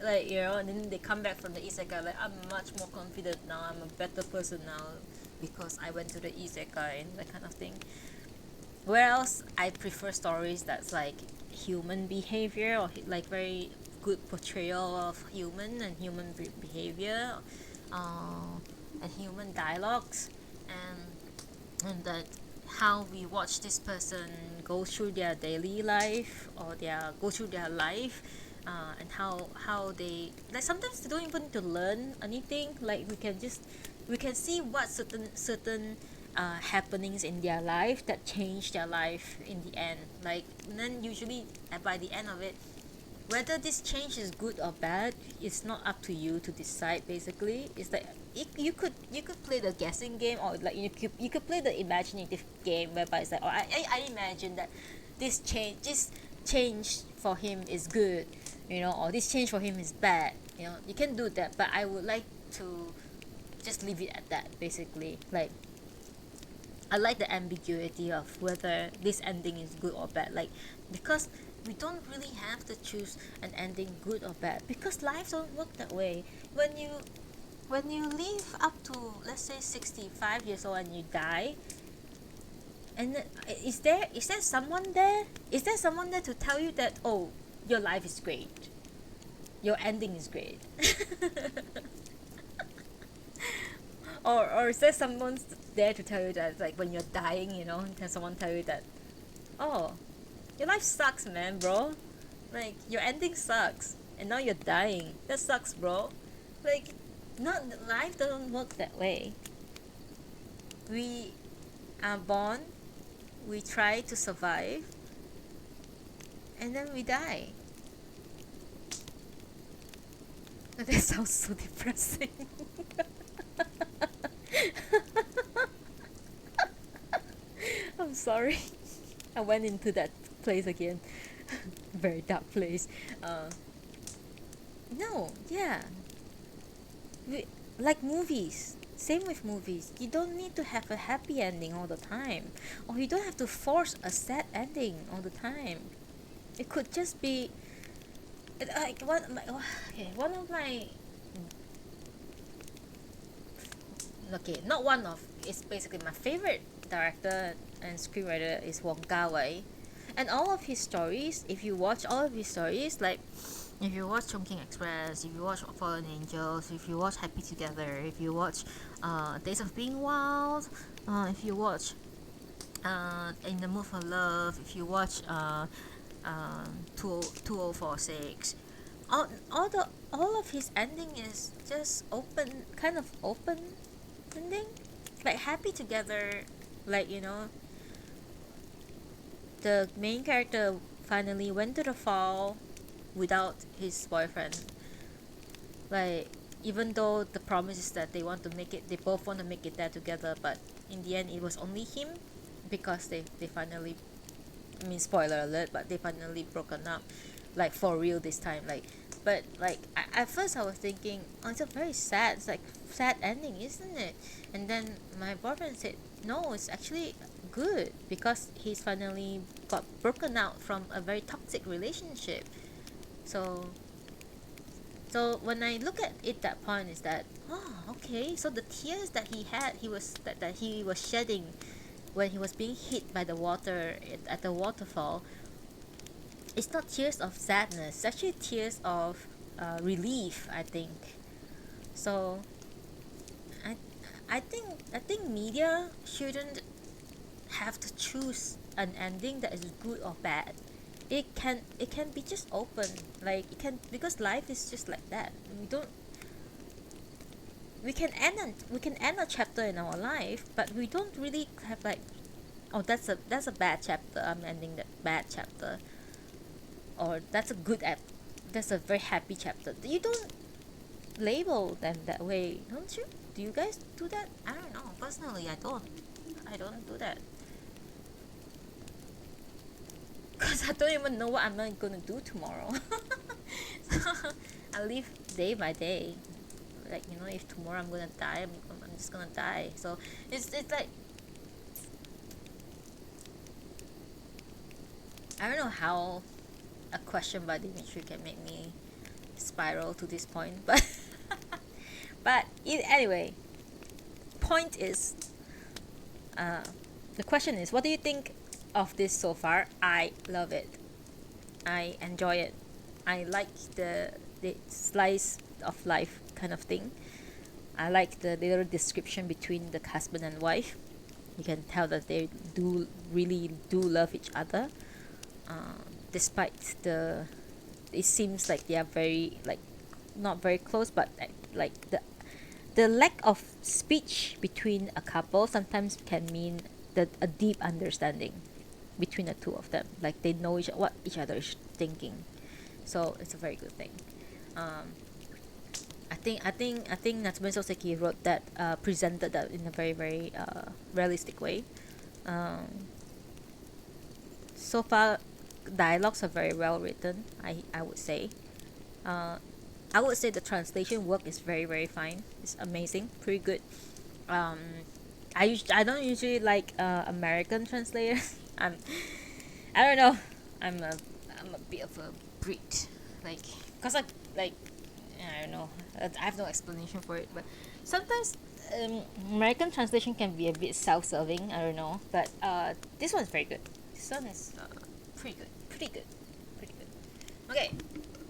[SPEAKER 2] Like, you know, and then they come back from the isekai like, I'm much more confident now, I'm a better person now because I went to the isekai, that kind of thing. Whereas I prefer stories that's like human behavior, or like very good portrayal of human and human behavior, uh, and human dialogues, and that how we watch this person go through their daily life, or their go through their life, and how they, like, sometimes they don't even need to learn anything. Like, we can see what certain happenings in their life that change their life in the end. Like, and then usually by the end of it, whether this change is good or bad, it's not up to you to decide. Basically, it's like you could play the guessing game, or like you could play the imaginative game, whereby it's like, oh, I imagine that this change for him is good, you know, or this change for him is bad, you know. You can do that, but I would like to just leave it at that. Basically, like, I like the ambiguity of whether this ending is good or bad. Like, because we don't really have to choose an ending good or bad, because life don't work that way. When you live up to, let's say, 65 years old and you die, and is there someone there? Is there someone there to tell you that, oh, your life is great, your ending is great? Or is there someone there to tell you that, like, when you're dying, you know, can someone tell you that, oh, your life sucks, man, bro. Like, your ending sucks, and now you're dying. That sucks, bro. Like, not life doesn't work that way. We are born, we try to survive, and then we die. That sounds so depressing. I'm sorry. I went into that place again. Very dark place. No, yeah. Like movies. Same with movies. You don't need to have a happy ending all the time. Or you don't have to force a sad ending all the time. It could just be like one of my okay, not one of, it's basically my favorite director and screenwriter is Wong Kar-wai. And all of his stories, if you watch all of his stories, like, if you watch Chongqing Express, if you watch Fallen Angels, if you watch Happy Together, if you watch Days of Being Wild, if you watch In the Mood for Love, if you watch 2046, all of his ending is just open, kind of open ending, like Happy Together, like, you know, the main character finally went to the fall without his boyfriend. Like, even though the promise is that they both want to make it there together, but in the end it was only him, because they finally, I mean, spoiler alert, but they finally broken up, like, for real this time. Like, but like, at first I was thinking, oh, it's a very sad, it's like sad ending, isn't it? And then my boyfriend said, no, it's actually good, because he's finally got broken out from a very toxic relationship. So when I look at it, that point is that, oh, okay, so the tears that he was shedding when he was being hit by the water at the waterfall, it's not tears of sadness, it's actually tears of relief, I think. So I I think media shouldn't have to choose an ending that is good or bad. It can be just open, like, it can, because life is just like that. We can end a chapter in our life, but we don't really have, like, oh, that's a bad chapter, I'm ending that bad chapter, or that's a very happy chapter. You don't label them that way, don't you? Do you guys do that? I don't know. Personally, I don't do that. Because I don't even know what I'm gonna do tomorrow. I live day by day. Like, you know, if tomorrow I'm gonna die, I'm just gonna die. So it's like, I don't know how a question by Dimitri can make me spiral to this point, but anyway, point is, the question is, what do you think of this so far? I love it. I enjoy it. I like the slice of life kind of thing. I like the little description between the husband and wife. You can tell that they do really do love each other, despite it seems like they are very, like, not very close, but like the lack of speech between a couple sometimes can mean that a deep understanding between the two of them, like they know what each other is thinking. So it's a very good thing. I think Natsume Soseki wrote that, presented that in a very very realistic way. So far, dialogues are very well written. I would say. I would say the translation work is very very fine. It's amazing, pretty good. Um, I don't usually like American translators. I don't know. I'm a bit of a Brit, like, cause like I don't know. I have no explanation for it, but sometimes American translation can be a bit self-serving. I don't know, but this one's very good. This one is pretty good, pretty good, pretty good. Okay,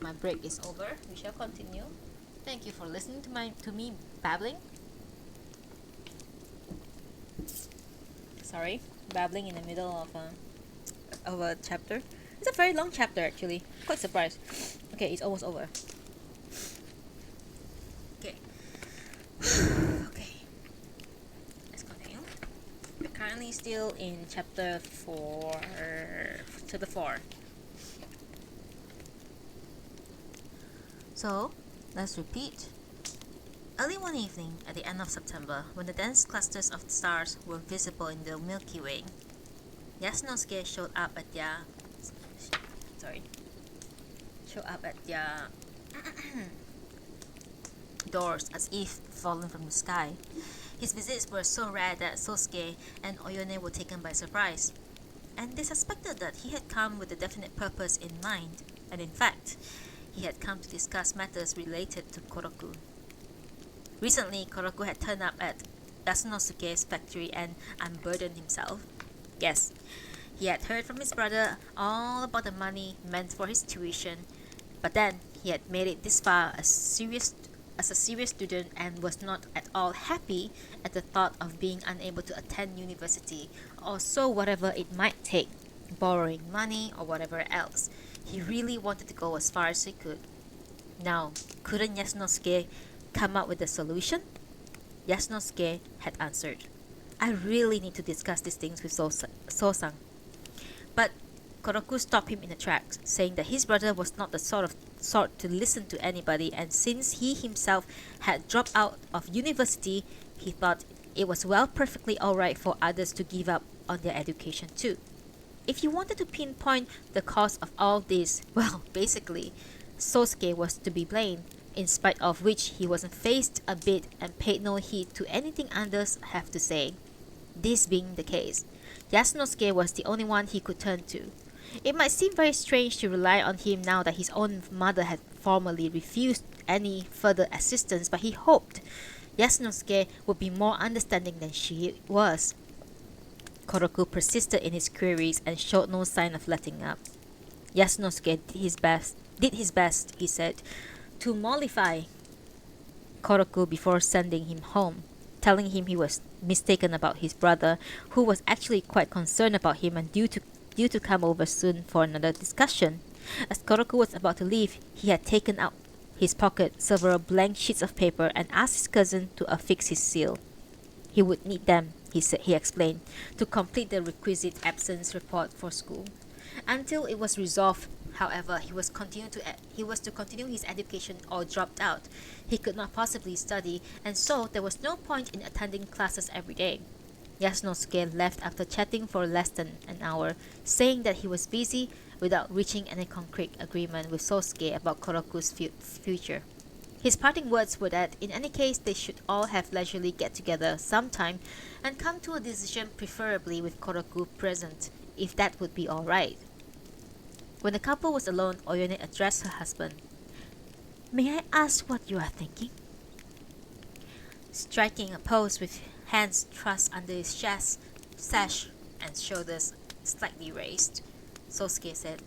[SPEAKER 2] my break is over. We shall continue. Thank you for listening to me babbling. Sorry, babbling in the middle of a chapter. It's a very long chapter actually. Quite surprised. Okay, it's almost over. Okay. Okay. Let's continue. We're currently still in chapter 4. Chapter 4. So, let's repeat. Early one evening at the end of September, when the dense clusters of stars were visible in the Milky Way, Yasunosuke showed up at their doors as if fallen from the sky. His visits were so rare that Sosuke and Oyone were taken by surprise, and they suspected that he had come with a definite purpose in mind, and in fact, he had come to discuss matters related to Koroku. Recently, Koroku had turned up at Yasunosuke's factory and unburdened himself. Yes, he had heard from his brother all about the money meant for his tuition, but then he had made it this far as a serious student and was not at all happy at the thought of being unable to attend university, or so whatever it might take, borrowing money or whatever else. He really wanted to go as far as he could. Now, couldn't Yasunosuke come up with a solution? Yasunosuke had answered, I really need to discuss these things with So-san. But Koroku stopped him in the tracks, saying that his brother was not the sort to listen to anybody, and since he himself had dropped out of university, he thought it was perfectly alright for others to give up on their education too. If you wanted to pinpoint the cause of all this, well, basically, Sosuke was to be blamed, in spite of which he wasn't fazed a bit and paid no heed to anything others have to say. This being the case, Yasunosuke was the only one he could turn to. It might seem very strange to rely on him now that his own mother had formally refused any further assistance, but he hoped Yasunosuke would be more understanding than she was. Koroku persisted in his queries and showed no sign of letting up. Yasunosuke did his best, he said, to mollify Koroku before sending him home, telling him he was mistaken about his brother, who was actually quite concerned about him and due to come over soon for another discussion. As Koroku was about to leave, he had taken out his pocket several blank sheets of paper and asked his cousin to affix his seal. He would need them, he explained, to complete the requisite absence report for school. Until it was resolved, however, he was to continue his education or dropped out. He could not possibly study, and so there was no point in attending classes every day. Yasunosuke left after chatting for less than an hour, saying that he was busy without reaching any concrete agreement with Sosuke about Koroku's future. His parting words were that in any case they should all have leisurely get together sometime and come to a decision, preferably with Koroku present, if that would be alright. When the couple was alone, Oyone addressed her husband. May I ask what you are thinking? Striking a pose with hands thrust under his chest, sash, and shoulders slightly raised, Sosuke said,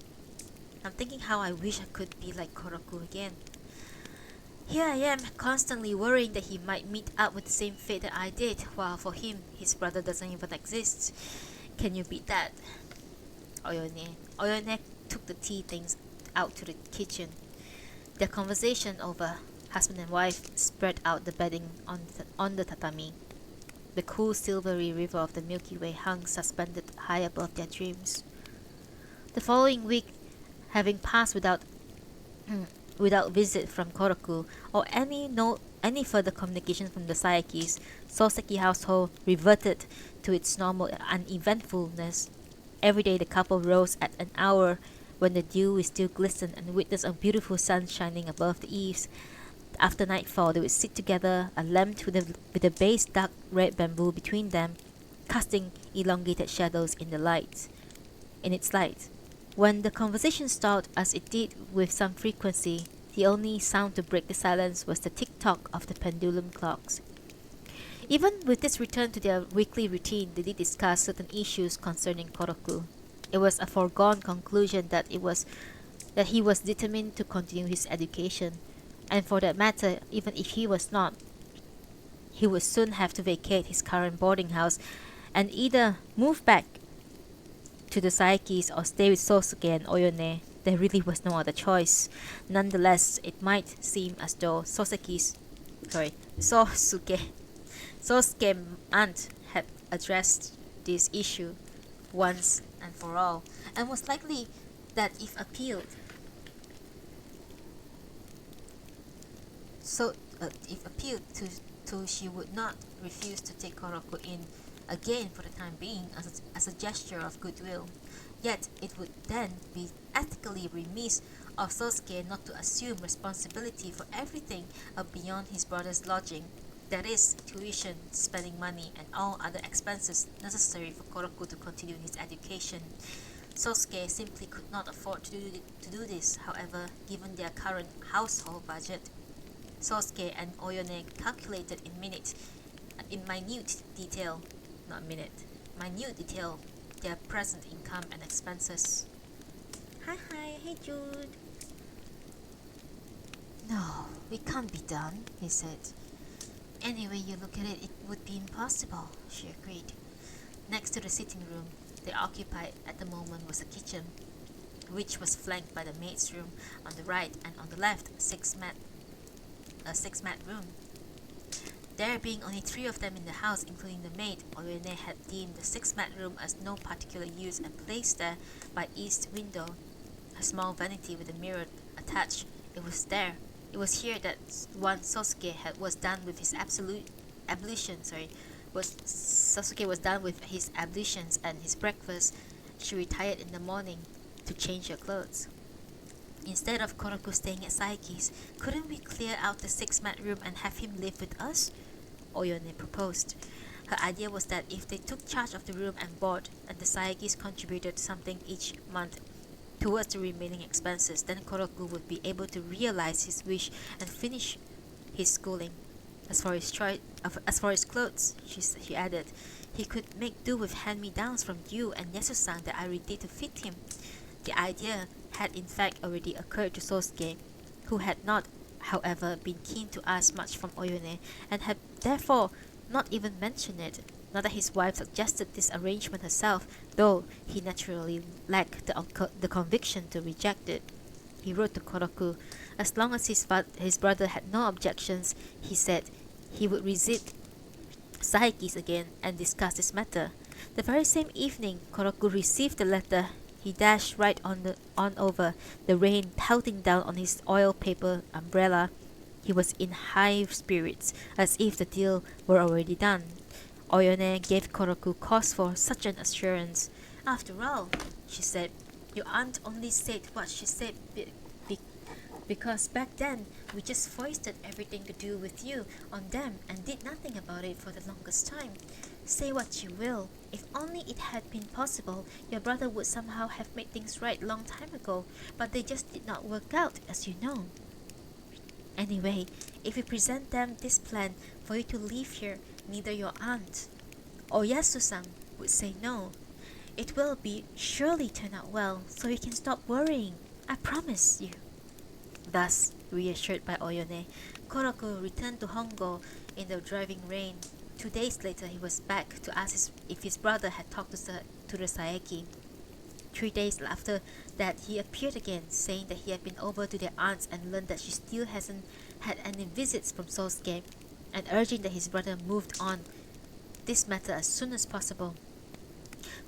[SPEAKER 2] I'm thinking how I wish I could be like Koroku again. Here I am, constantly worrying that he might meet up with the same fate that I did, while for him, his brother doesn't even exist. Can you beat that? Oyone took the tea things out to the kitchen. Their conversation over, husband and wife spread out the bedding on the tatami. The cool silvery river of the Milky Way hung suspended high above their dreams. The following week, having passed without visit from Koroku or any further communication from the Sayakis, Soseki household reverted to its normal uneventfulness. Every day the couple rose at an hour when the dew still glistened and witnessed a beautiful sun shining above the eaves. After nightfall, they would sit together, a lamp with a base dark red bamboo between them, casting elongated shadows in its light. When the conversation stalled, as it did with some frequency, the only sound to break the silence was the tick-tock of the pendulum clocks. Even with this return to their weekly routine, they did discuss certain issues concerning Koroku. It was a foregone conclusion that he was determined to continue his education, and for that matter, even if he was not, he would soon have to vacate his current boarding house and either move back to the Sayakis or stay with Sosuke and Oyone. There really was no other choice. Nonetheless, it might seem as though Sosuke's aunt had addressed this issue once and for all, and was likely that if appealed to, she would not refuse to take Koroku in again for the time being as a gesture of goodwill. Yet it would then be ethically remiss of Sosuke not to assume responsibility for everything beyond his brother's lodging, that is, tuition, spending money, and all other expenses necessary for Koroku to continue his education. Sosuke simply could not afford to do this, however, given their current household budget. Sosuke and Oyone calculated minute detail, their present income and expenses. Hi, hey Jude. No, we can't be done, he said. Any way you look at it, it would be impossible, she agreed. Next to the sitting room they occupied at the moment was a kitchen, which was flanked by the maid's room on the right and on the left a six-mat room. There being only 3 of them in the house, including the maid, Oyone had deemed the six-mat room as no particular use and placed there by east window a small vanity with a mirror attached. It was here that Sosuke was done with his ablutions and his breakfast. She retired in the morning to change her clothes. Instead of Koroku staying at Sayaki's, couldn't we clear out the six-mat room and have him live with us? Oyone proposed. Her idea was that if they took charge of the room and board, and the Sayakis contributed something each month towards the remaining expenses, then Koroku would be able to realize his wish and finish his schooling. As for his clothes, she added, he could make do with hand-me-downs from you and Yesu-san that are ready to fit him. The idea had in fact already occurred to Sosuke, who had not, however, been keen to ask much from Oyone, and had therefore not even mentioned it. Not that his wife suggested this arrangement herself, though he naturally lacked the conviction to reject it. He wrote to Koroku. As long as his brother had no objections, he said he would visit Sayaki's again and discuss this matter. The very same evening, Koroku received the letter. He dashed right on over, the rain pelting down on his oil paper umbrella. He was in high spirits, as if the deal were already done. Oyone gave Koroku cause for such an assurance. After all, she said, your aunt only said what she said because back then we just foisted everything to do with you on them and did nothing about it for the longest time. Say what you will. If only it had been possible, your brother would somehow have made things right long time ago, but they just did not work out, as you know. Anyway, if we present them this plan for you to live here, neither your aunt or Yasu-san would say no. It will be surely turn out well, so you can stop worrying. I promise you. Thus, reassured by Oyone, Koroko returned to Hongo in the driving rain. 2 days later, he was back to ask if his brother had talked to the Saeki. 3 days after that, he appeared again, saying that he had been over to their aunt's and learned that she still hasn't had any visits from Sosuke, and urging that his brother moved on this matter as soon as possible.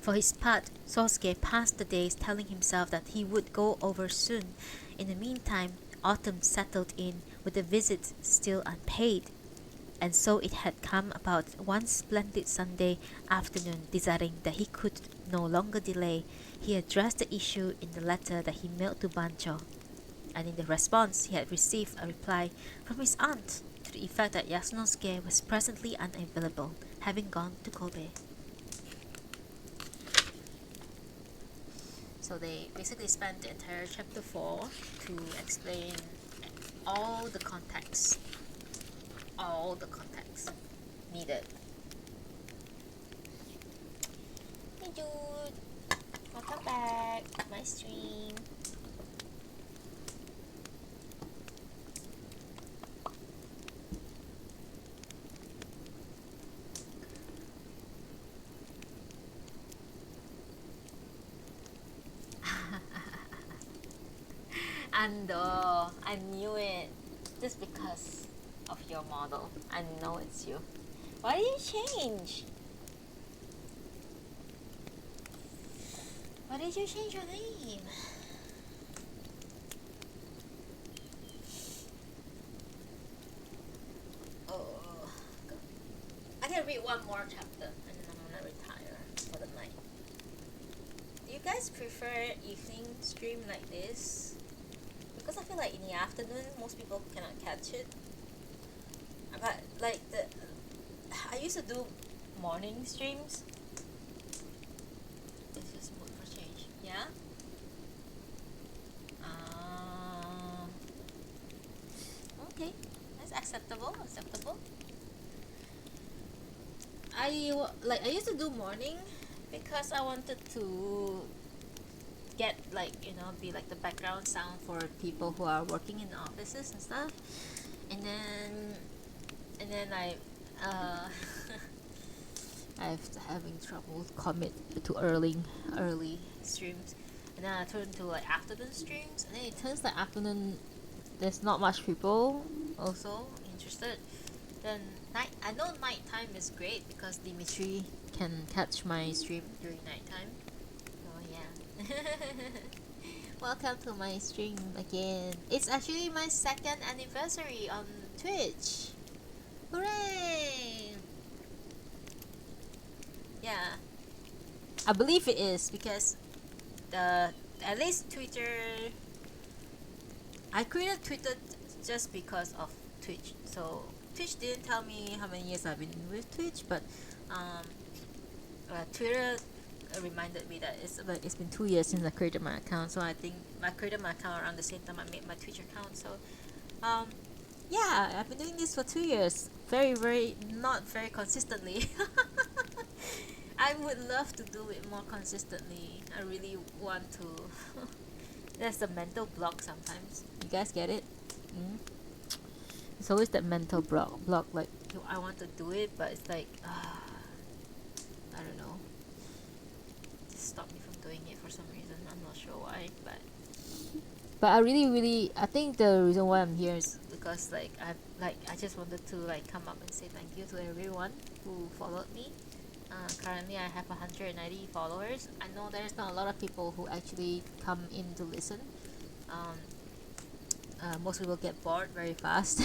[SPEAKER 2] For his part, Sosuke passed the days telling himself that he would go over soon. In the meantime, autumn settled in, with the visits still unpaid. And so it had come about one splendid Sunday afternoon, desiring that he could no longer delay. He addressed the issue in the letter that he mailed to Bancho, and in the response he had received a reply from his aunt to the effect that Yasunosuke was presently unavailable, having gone to Kobe. So they basically spent the entire chapter 4 to explain all the context needed. Hey dude, welcome back to my stream. Ando, I knew it. Just because of your model. I know it's you. Why did you change? Why did you change your name? Oh, God. I can read one more chapter and then I'm gonna retire for the night. Do you guys prefer evening stream like this? Because I feel like in the afternoon most people cannot catch it. But like I used to do morning streams. This is mood for change. Yeah? Okay. That's acceptable. I used to do morning because I wanted to get be like the background sound for people who are working in offices and stuff, and then I'm having trouble commit to early streams, and then I turn to like afternoon streams, and then it turns like afternoon there's not much people also interested. Then I know nighttime is great because Dimitri can catch my stream during nighttime. Oh yeah. Welcome to my stream again. It's actually my 2nd anniversary on Twitch. Hooray! Yeah, I believe it is because at least Twitter. I created Twitter just because of Twitch. So Twitch didn't tell me how many years I've been with Twitch, but Twitter reminded me that it's been 2 years since I created my account. So I think I created my account around the same time I made my Twitch account. So yeah, I've been doing this for 2 years. Very not very consistently. I would love to do it more consistently. I really want to. There's a mental block sometimes. You guys get it? It's always that mental block. Like I want to do it, but it's like I don't know. Just stop me from doing it for some reason. I'm not sure why, but I really I think the reason why I'm here is because I just wanted to come up and say thank you to everyone who followed me. Currently I have 190 followers. I know there's not a lot of people who actually come in to listen. Most people get bored very fast.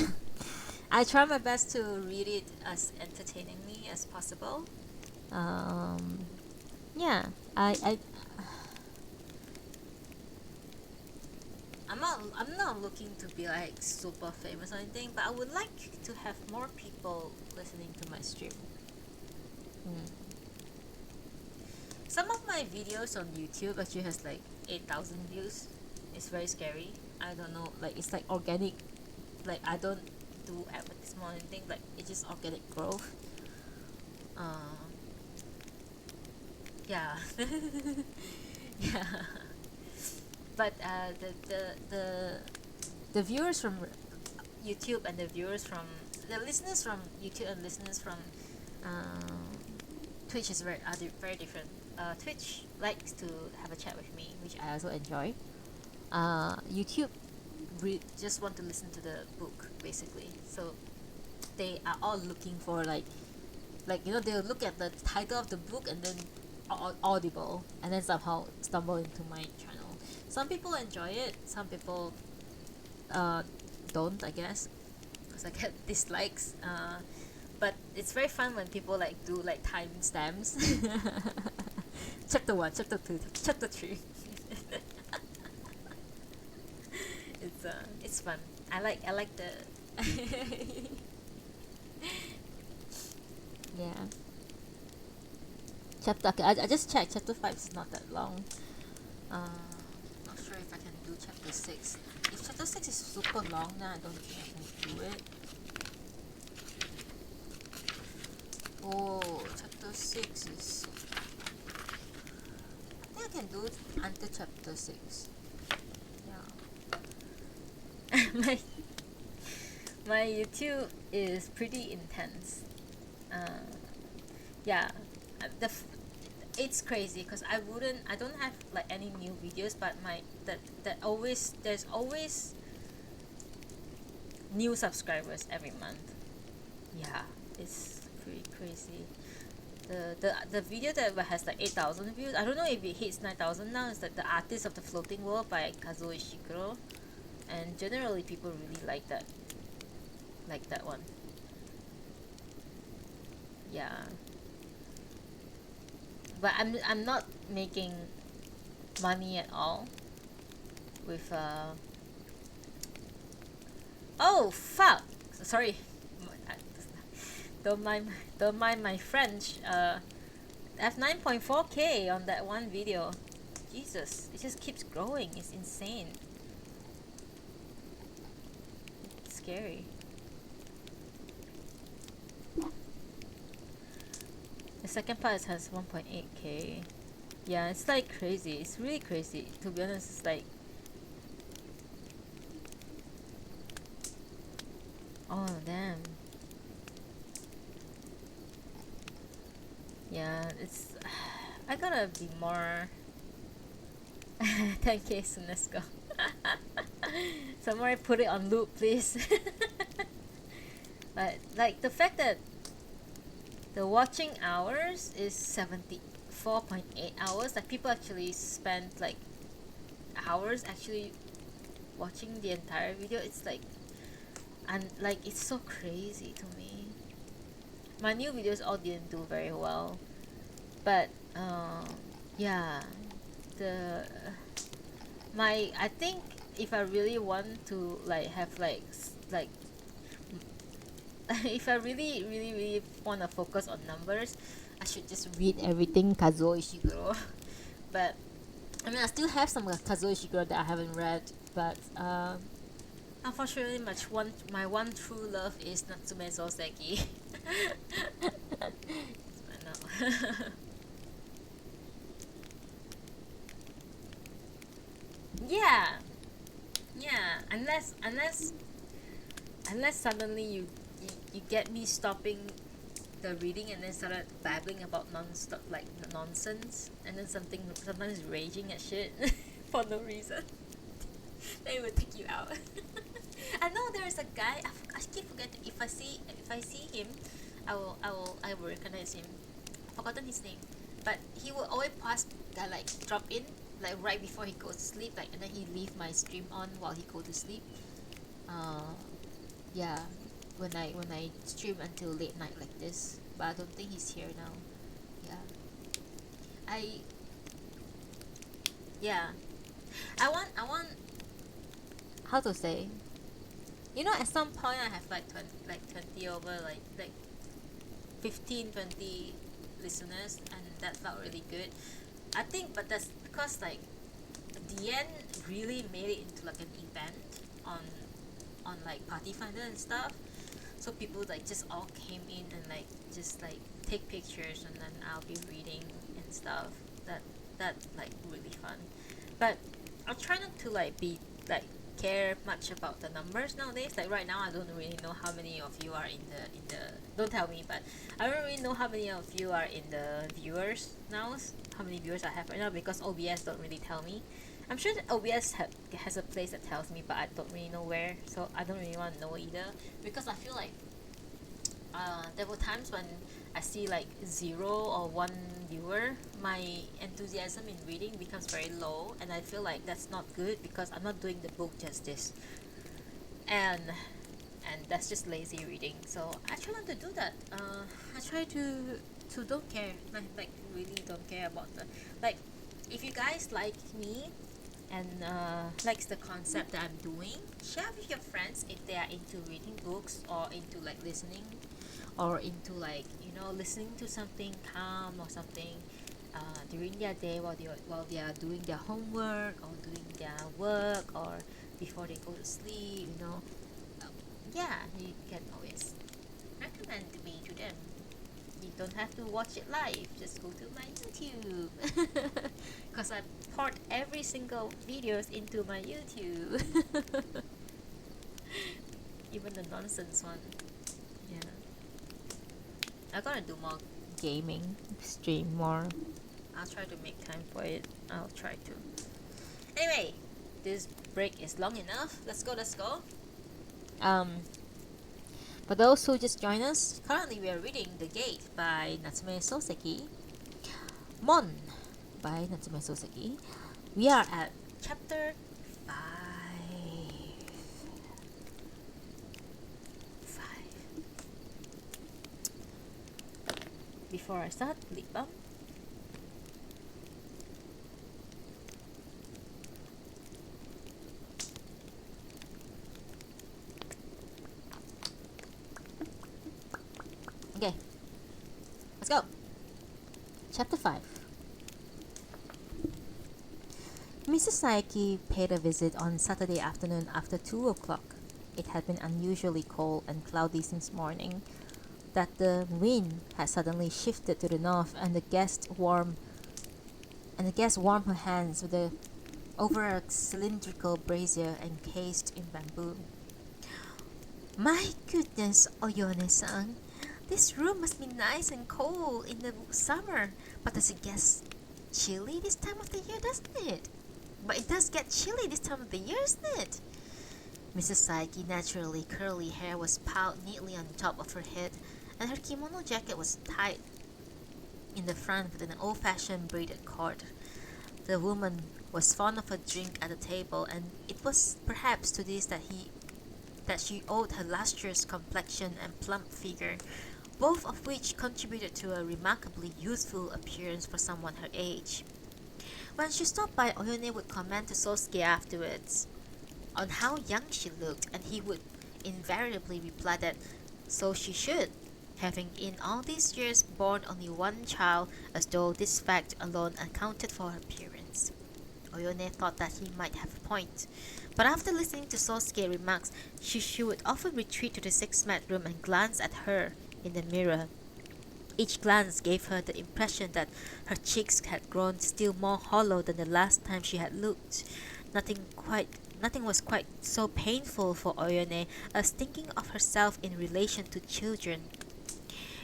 [SPEAKER 2] I try my best to read it as entertainingly as possible. Yeah, I'm not looking to be like super famous or anything, but I would like to have more people listening to my stream. Some of my videos on YouTube actually has like 8,000 views. It's very scary. I don't know, like it's like organic. Like I don't do advertisement or anything. Like it's just organic growth. Uh, yeah, yeah. But the viewers from YouTube and the viewers from the listeners from YouTube and listeners from Twitch is very different. Twitch likes to have a chat with me, which I also enjoy. YouTube just want to listen to the book basically. So they are all looking for like they'll look at the title of the book and then audible and then somehow stumble into my channel. Some people enjoy it, some people don't, I guess, because I get dislikes. But it's very fun when people like do like timestamps. Chapter 1, chapter 2, chapter 3. It's fun. I like the yeah. Chapter, okay, I just checked. Chapter 5 is not that long. Not sure if I can do chapter 6. If chapter 6 is super long, then I don't think I can do it. Oh, chapter 6 is. I think I can do it until chapter 6. Yeah. my YouTube is pretty intense. Yeah, it's crazy because I don't have like any new videos, but there's always new subscribers every month. Yeah, it's pretty crazy. The video that has like 8,000 views, I don't know if it hits 9,000 now, is like the Artist of the Floating World by Kazuo Ishiguro, and generally people really like that one. Yeah, but I'm not making money at all with oh fuck, sorry, don't mind my French. I have 9.4k on that one video. Jesus, it just keeps growing. It's insane. It's scary. The second part has 1.8k. Yeah, it's like crazy. It's really crazy. To be honest, it's like, oh damn. Yeah, it's. I gotta be more. 10k soon, let's go. Somewhere put it on loop, please. But like the fact that the watching hours is 74.8 hours, like people actually spend like hours actually watching the entire video. It's like, and like it's so crazy to me. My new videos all didn't do very well, but yeah, the I think if I really want to like have like if I really want to focus on numbers, I should just read everything Kazuo Ishiguro. But I mean, I still have some Kazuo Ishiguro that I haven't read, but unfortunately, my one true love is Natsume Soseki. I know. Yeah, yeah. Unless suddenly you get me stopping the reading and then started babbling about non-stop like nonsense, and then sometimes raging at shit for no reason, then it will take you out. I know there's a guy. I keep forgetting. If I see him, I will recognize him. Forgotten his name, but he will always like drop in like right before he goes to sleep, like, and then he leave my stream on while he go to sleep. Yeah, when I stream until late night like this, but I don't think he's here now. Yeah, I yeah, I want how to say. At some point I have like 20 over like 15, 20 listeners, and that felt really good. I think, but that's because like the end really made it into like an event on like Party Finder and stuff. So people like just all came in and like just like take pictures, and then I'll be reading and stuff. That like really fun. But I'll try not to like be like care much about the numbers nowadays. Like right now I don't really know how many of you are in the don't tell me, but I don't really know how many of you are in the viewers now, how many viewers I have right now, because OBS don't really tell me. I'm sure that OBS has a place that tells me, but I don't really know where, so I don't really want to know either, because I feel like there were times when I see like 0 or 1 viewer, my enthusiasm in reading becomes very low, and I feel like that's not good because I'm not doing the book justice, and that's just lazy reading. So I try not to do that. I try to don't care, like really don't care about the like. If you guys like me and likes the concept that I'm doing, share with your friends if they are into reading books or into like listening, or into like listening to something calm or something during their day while they are doing their homework or doing their work or before they go to sleep. Yeah, you can always recommend me to them. You don't have to watch it live, just go to my YouTube because I port every single videos into my YouTube. Even the nonsense one. Yeah, I gotta do more gaming, stream more. I'll try to make time for it. I'll try to. Anyway, this break is long enough. Let's go. For those who just joined us, currently we are reading The Gate by Natsume Soseki. Mon by Natsume Soseki. We are at chapter 5. Before I start, lip balm. Okay, let's go. Chapter 5. Mrs. Saiki paid a visit on Saturday afternoon after 2 o'clock. It had been unusually cold and cloudy since morning, that the wind had suddenly shifted to the north, and the guest warmed her hands over a cylindrical brazier encased in bamboo. My goodness, Oyone-san, this room must be nice and cold in the summer, but does it get chilly this time of the year, doesn't it? But it does get chilly this time of the year, isn't it? Mrs. Saiki, naturally curly hair, was piled neatly on top of her head, and her kimono jacket was tied in the front with an old-fashioned braided cord. The woman was fond of a drink at the table, and it was perhaps to this that she owed her lustrous complexion and plump figure, both of which contributed to a remarkably youthful appearance for someone her age. When she stopped by, Oyone would comment to Sosuke afterwards on how young she looked, and he would invariably reply that so she should, having in all these years borne only one child, as though this fact alone accounted for her appearance. Oyone thought that he might have a point, but after listening to Sosuke's remarks, she would often retreat to the six-mat room and glance at her in the mirror. Each glance gave her the impression that her cheeks had grown still more hollow than the last time she had looked. Nothing was quite so painful for Oyone as thinking of herself in relation to children.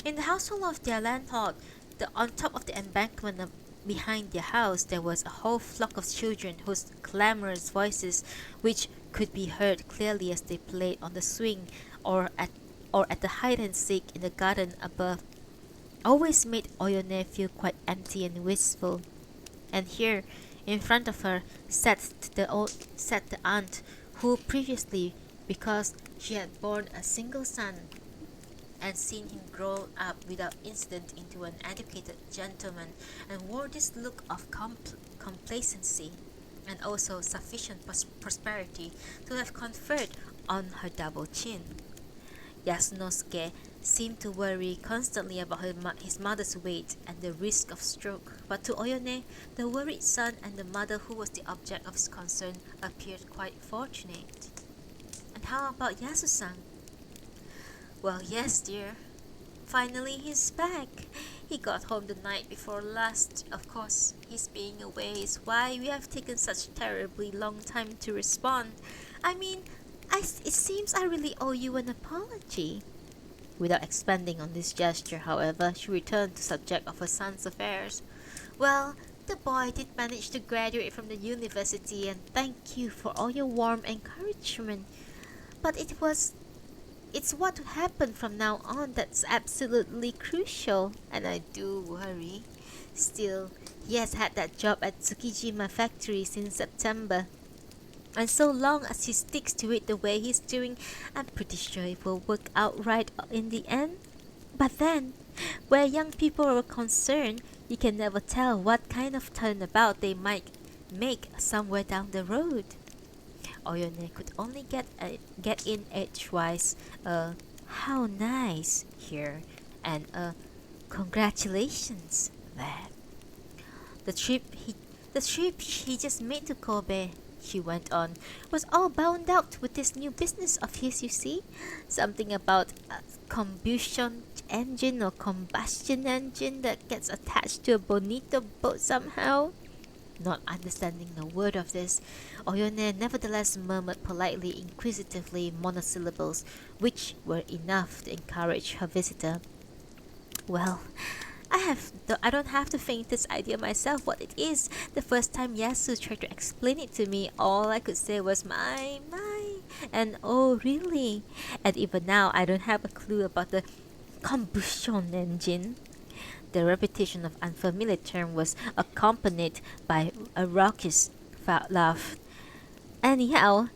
[SPEAKER 2] In the household of their landlord, on top of the embankment behind their house, there was a whole flock of children whose clamorous voices, which could be heard clearly as they played on the swing or at the hide and seek in the garden above, always made Oyone feel quite empty and wistful. And here, in front of her, sat the aunt, who previously, because she had borne a single son and seen him grow up without incident into an educated gentleman, and wore this look of complacency and also sufficient prosperity to have conferred on her double chin. Yasunosuke seemed to worry constantly about his mother's weight and the risk of stroke, but to Oyone, the worried son and the mother who was the object of his concern appeared quite fortunate. And how about Yasu-san? Well, yes, dear. Finally, he's back. He got home the night before last. Of course, his being away is why we have taken such terribly long time to respond. I mean, it seems I really owe you an apology. Without expanding on this gesture, however, she returned to the subject of her son's affairs. Well, the boy did manage to graduate from the university, and thank you for all your warm encouragement. But it's what to happen from now on that's absolutely crucial, and I do worry. Still, he has had that job at Tsukijima factory since September. And so long as he sticks to it the way he's doing, I'm pretty sure it will work out right in the end. But then, where young people are concerned, you can never tell what kind of turnabout they might make somewhere down the road. Oyone could only get in edgewise how nice here and congratulations there. The trip he just made to Kobe, she went on, was all bound up with this new business of his, you see. Something about a combustion engine or combustion engine that gets attached to a bonito boat somehow. Not understanding a word of this, Oyone nevertheless murmured politely, inquisitively monosyllables, which were enough to encourage her visitor. Well, I don't have the faintest idea myself what it is. The first time Yasu tried to explain it to me, all I could say was my, and oh really? And even now, I don't have a clue about the combustion engine. The repetition of unfamiliar term was accompanied by a raucous laugh. Anyhow,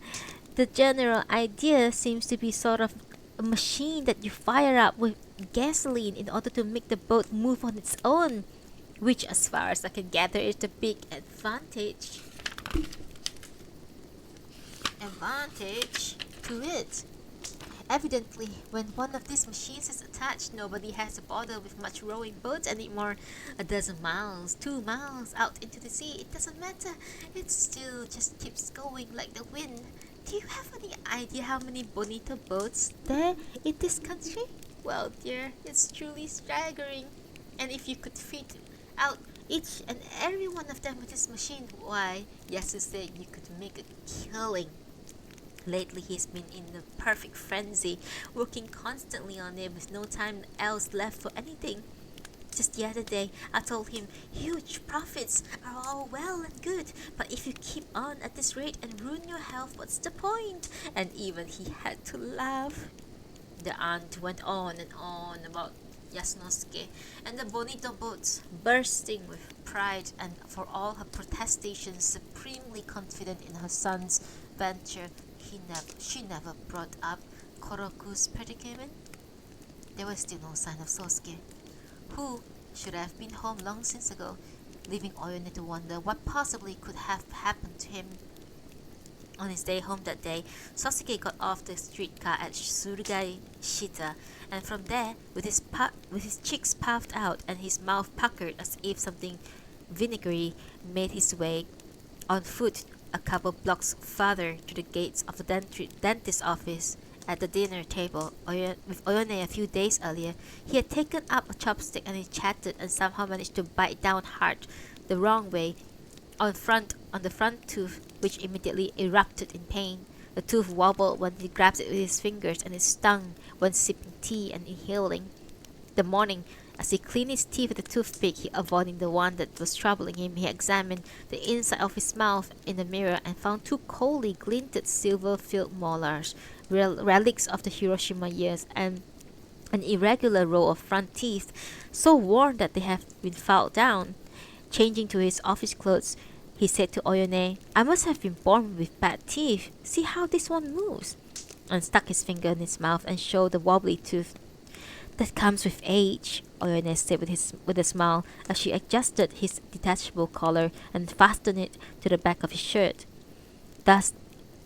[SPEAKER 2] the general idea seems to be sort of a machine that you fire up with gasoline in order to make the boat move on its own, which, as far as I can gather, is the big advantage to it. Evidently, when one of these machines is attached, nobody has to bother with much rowing boats anymore. A dozen miles, 2 miles out into the sea, it doesn't matter. It still just keeps going like the wind. Do you have any idea how many bonito boats there in this country? Well, dear, it's truly staggering. And if you could fit out each and every one of them with this machine, why, Yasu said you could make a killing. Lately, he's been in a perfect frenzy, working constantly on it with no time else left for anything. Just the other day, I told him huge profits are all well and good, but if you keep on at this rate and ruin your health, what's the point? And even he had to laugh. The aunt went on and on about Yasunosuke and the bonito boats, bursting with pride and, for all her protestations, supremely confident in her son's venture. She never brought up Koroku's predicament. There was still no sign of Sosuke, who should have been home long since ago, leaving Oyone to wonder what possibly could have happened to him. On his day home that day, Soseki got off the streetcar at Surugai Shita, and from there, with his cheeks puffed out and his mouth puckered as if something vinegary, made his way on foot a couple blocks farther to the gates of the dentist's office. At the dinner table with Oyone a few days earlier, he had taken up a chopstick and he chatted and somehow managed to bite down hard the wrong way on the front tooth, which immediately erupted in pain. The tooth wobbled when he grabbed it with his fingers, and it stung when sipping tea and inhaling. The morning, as he cleaned his teeth with a toothpick, avoiding the one that was troubling him, he examined the inside of his mouth in the mirror and found 2 coldly glinted silver-filled molars, relics of the Hiroshima years, and an irregular row of front teeth, so worn that they have been filed down. Changing to his office clothes, he said to Oyone, "I must have been born with bad teeth. See how this one moves," and stuck his finger in his mouth and showed the wobbly tooth. "That comes with age," Oyone said with a smile as she adjusted his detachable collar and fastened it to the back of his shirt. Thus,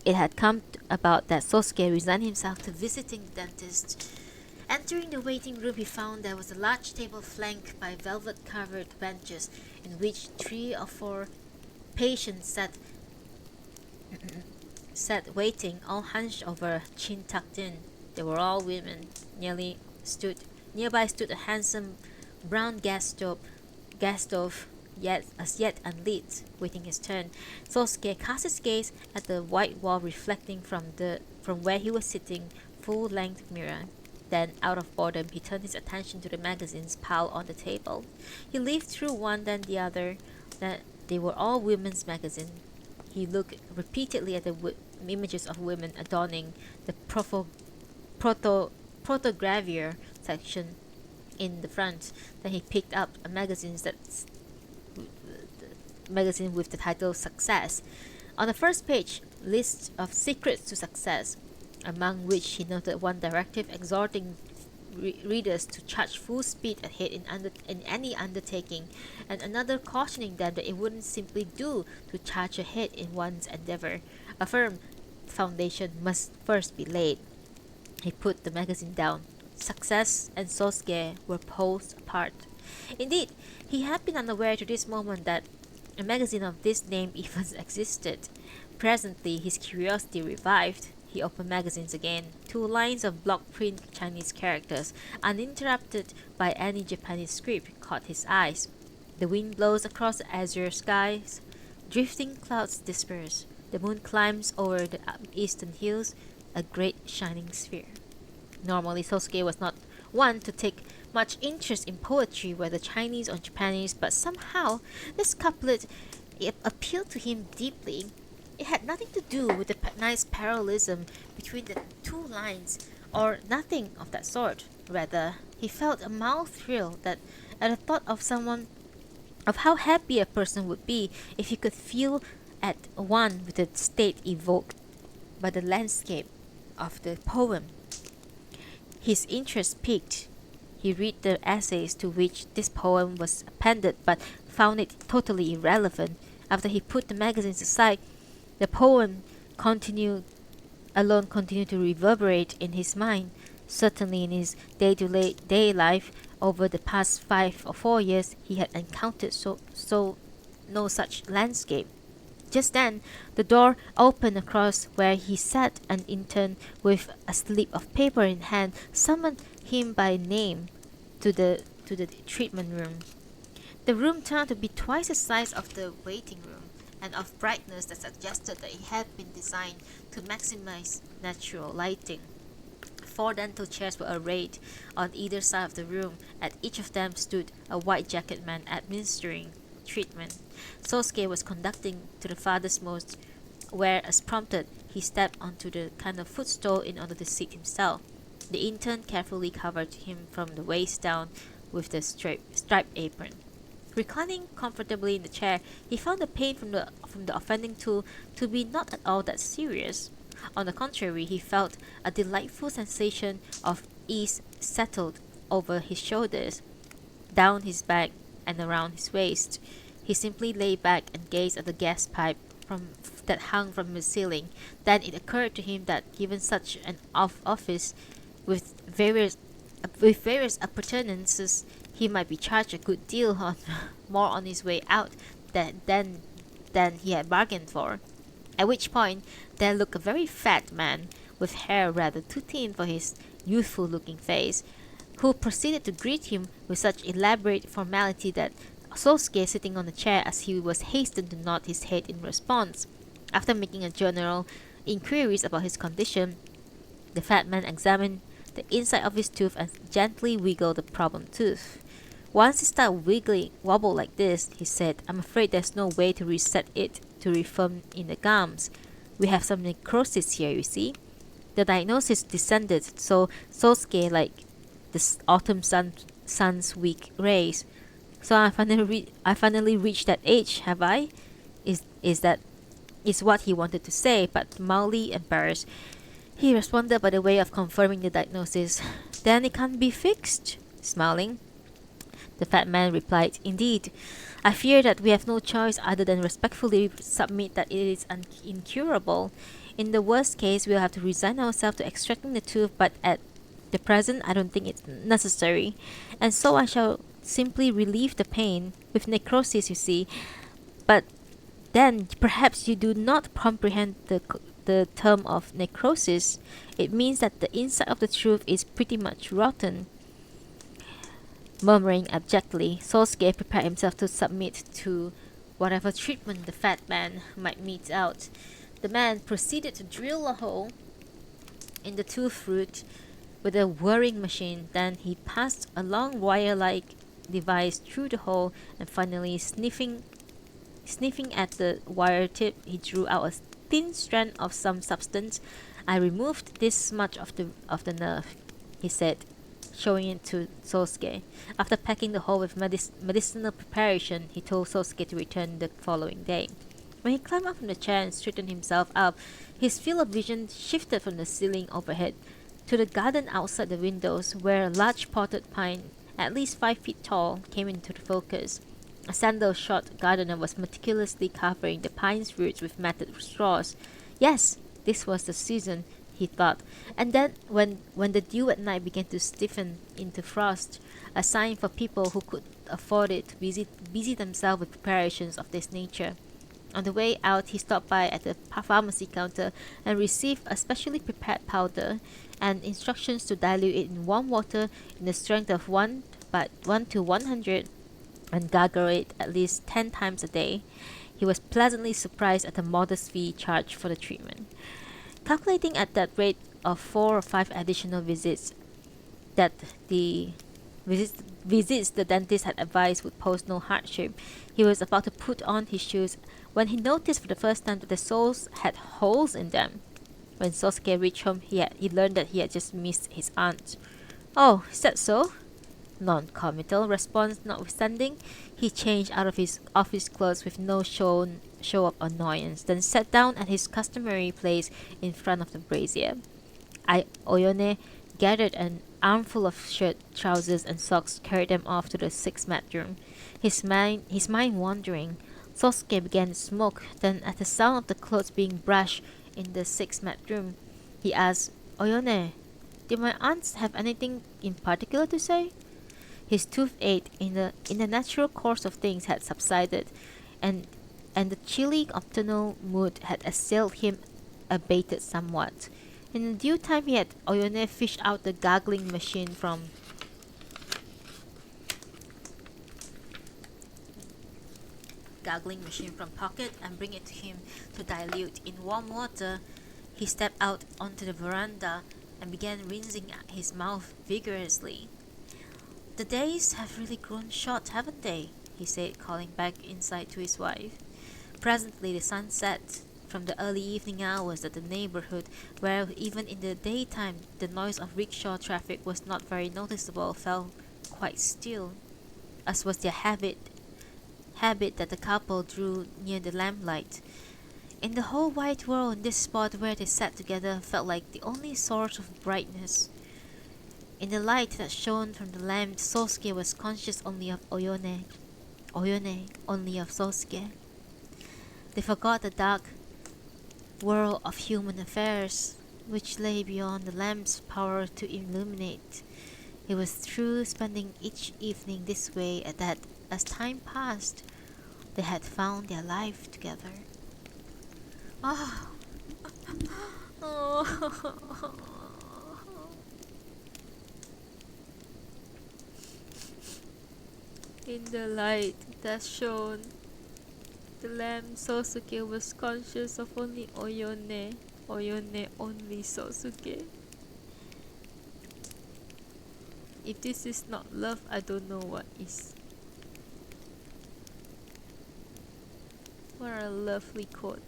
[SPEAKER 2] it had come about that Sosuke resigned himself to visiting the dentist Entering the waiting room, he found there was a large table flanked by velvet-covered benches in which 3 or 4 patients sat waiting, all hunched over, chin tucked in. They were all women. Nearby stood a handsome brown gas stove, yet as yet unlit, waiting his turn. Sosuke cast his gaze at the white wall reflecting from where he was sitting, full-length mirror. Then, out of boredom, he turned his attention to the magazines piled on the table. He leafed through one, then the other. They were all women's magazines. He looked repeatedly at the images of women adorning the photogravure section in the front. Then he picked up a magazine with the title Success. On the first page, lists of secrets to success, among which he noted one directive exhorting readers to charge full speed ahead in any undertaking, and another cautioning them that it wouldn't simply do to charge ahead in one's endeavor. A firm foundation must first be laid. He put the magazine down. Success and Sosuke were poles apart. Indeed, he had been unaware to this moment that a magazine of this name even existed. Presently, his curiosity revived. He opened magazines again. 2 lines of block print Chinese characters, uninterrupted by any Japanese script, caught his eyes. The wind blows across the azure skies. Drifting clouds disperse. The moon climbs over the eastern hills, a great shining sphere. Normally, Sosuke was not one to take much interest in poetry, whether Chinese or Japanese, but somehow this couplet appealed to him deeply. It had nothing to do with the nice parallelism between the 2 lines, or nothing of that sort. Rather, he felt a mild thrill at the thought of how happy a person would be if he could feel at one with the state evoked by the landscape of the poem. His interest piqued. He read the essays to which this poem was appended, but found it totally irrelevant. After he put the magazines aside, the poem continued to reverberate in his mind. Certainly in his day-to-day life over the past 5 or 4 years, he had encountered no such landscape. Just then, the door opened across where he sat. An intern with a slip of paper in hand summoned him by name to the treatment room. The room turned to be twice the size of the waiting room, and of brightness that suggested that it had been designed to maximize natural lighting. 4 dental chairs were arrayed on either side of the room. At each of them stood a white-jacketed man administering treatment. Sosuke was conducting to the farthest where, as prompted, he stepped onto the kind of footstool in order to seat himself. The intern carefully covered him from the waist down with the striped apron. Reclining comfortably in the chair, he found the pain from the offending tool to be not at all that serious. On the contrary, he felt a delightful sensation of ease settled over his shoulders, down his back, and around his waist. He simply lay back and gazed at the gas pipe that hung from the ceiling. Then it occurred to him that, given such an office with various appurtenances, he might be charged a good deal more on his way out than he had bargained for. At which point, there looked a very fat man, with hair rather too thin for his youthful-looking face, who proceeded to greet him with such elaborate formality that Sosuke, sitting on the chair as he was, hastened to nod his head in response. After making a general inquiries about his condition, the fat man examined the inside of his tooth and gently wiggled the problem tooth. Once it started wobble like this, he said, I'm afraid there's no way to reset it to reform in the gums. We have some necrosis here, you see. The diagnosis descended so Sosuke like the autumn sun's weak rays. So I finally reached that age, have I? Is what he wanted to say, but mildly embarrassed, he responded by the way of confirming the diagnosis. Then it can't be fixed? Smiling, the fat man replied, Indeed, I fear that we have no choice other than respectfully submit that it is incurable. In the worst case, we'll have to resign ourselves to extracting the tooth, but at The present, I don't think it's necessary, and so I shall simply relieve the pain with necrosis, you see. But then perhaps you do not comprehend the term of necrosis. It means that the inside of the truth is pretty much rotten. Murmuring abjectly, Sosuke prepared himself to submit to whatever treatment the fat man might mete out. The man proceeded to drill a hole in the tooth root with a whirring machine. Then he passed a long wire-like device through the hole, and finally, sniffing at the wire tip, he drew out a thin strand of some substance. I removed this much of the nerve, he said, showing it to Sosuke. After packing the hole with medicinal preparation, he told Sosuke to return the following day. When he climbed up from the chair and straightened himself up, his field of vision shifted from the ceiling overhead to the garden outside the windows, where a large potted pine, at least 5 feet tall, came into the focus. A sandal-shod gardener was meticulously covering the pine's roots with matted straws. Yes, this was the season, he thought. And then, when the dew at night began to stiffen into frost, a sign for people who could afford it to busy themselves with preparations of this nature. On the way out, he stopped by at the pharmacy counter and received a specially prepared powder and instructions to dilute it in warm water in the strength of 1 to 100 and gargle it at least 10 times a day. He was pleasantly surprised at the modest fee charged for the treatment. Calculating at that rate of 4 or 5 additional visits that the visits the dentist had advised would pose no hardship, he was about to put on his shoes when he noticed for the first time that the soles had holes in them. When Sosuke reached home, he learned that he had just missed his aunt. "Oh, is that so?" Non-committal response notwithstanding, he changed out of his office clothes with no show of annoyance, then sat down at his customary place in front of the brazier. Oyone gathered an armful of shirt, trousers, and socks, carried them off to the 6th room. His mind wandering, Sosuke began to smoke. Then, at the sound of the clothes being brushed in the 6th room, he asked, "Oyone, did my aunts have anything in particular to say?" His toothache, in the natural course of things, had subsided, and the chilly autumnal mood had assailed him abated somewhat. In due time, he had Oyone fish out the gargling machine from pocket and bring it to him to dilute in warm water. He stepped out onto the veranda and began rinsing his mouth vigorously. "The days have really grown short, haven't they?" he said, calling back inside to his wife. Presently the sun set. From the early evening hours at the neighborhood, where even in the daytime the noise of rickshaw traffic was not very noticeable, fell quite still, as was their habit that the couple drew near the lamplight. In the whole wide world, this spot where they sat together felt like the only source of brightness. In the light that shone from the lamp, Sosuke was conscious only of Oyone only of Sosuke. They forgot the dark whirl of human affairs, which lay beyond the lamp's power to illuminate. It was through spending each evening this way that, as time passed, they had found their life together. Oh. Oh. In the light that shone the lamp, Sosuke was conscious of only Oyone only Sosuke. If this is not love, I don't know what is. What a lovely quote.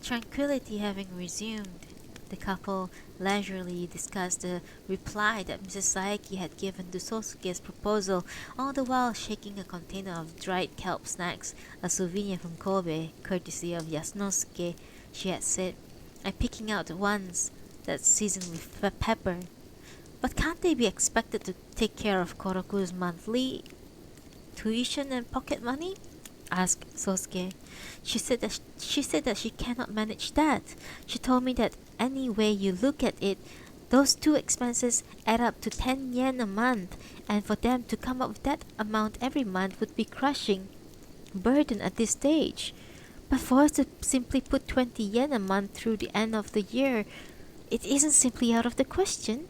[SPEAKER 2] Tranquility having resumed, the couple leisurely discussed the reply that Mrs. Soseki had given to Sosuke's proposal, all the while shaking a container of dried kelp snacks, a souvenir from Kobe, courtesy of Yasunosuke, she had said, and picking out ones that's seasoned with pepper. "But can't they be expected to take care of Koroku's monthly tuition and pocket money?" asked Sosuke. She said that she cannot manage that. She told me that any way you look at it, those two expenses add up to 10 yen a month, and for them to come up with that amount every month would be crushing burden at this stage. But for us to simply put 20 yen a month through the end of the year, it isn't simply out of the question.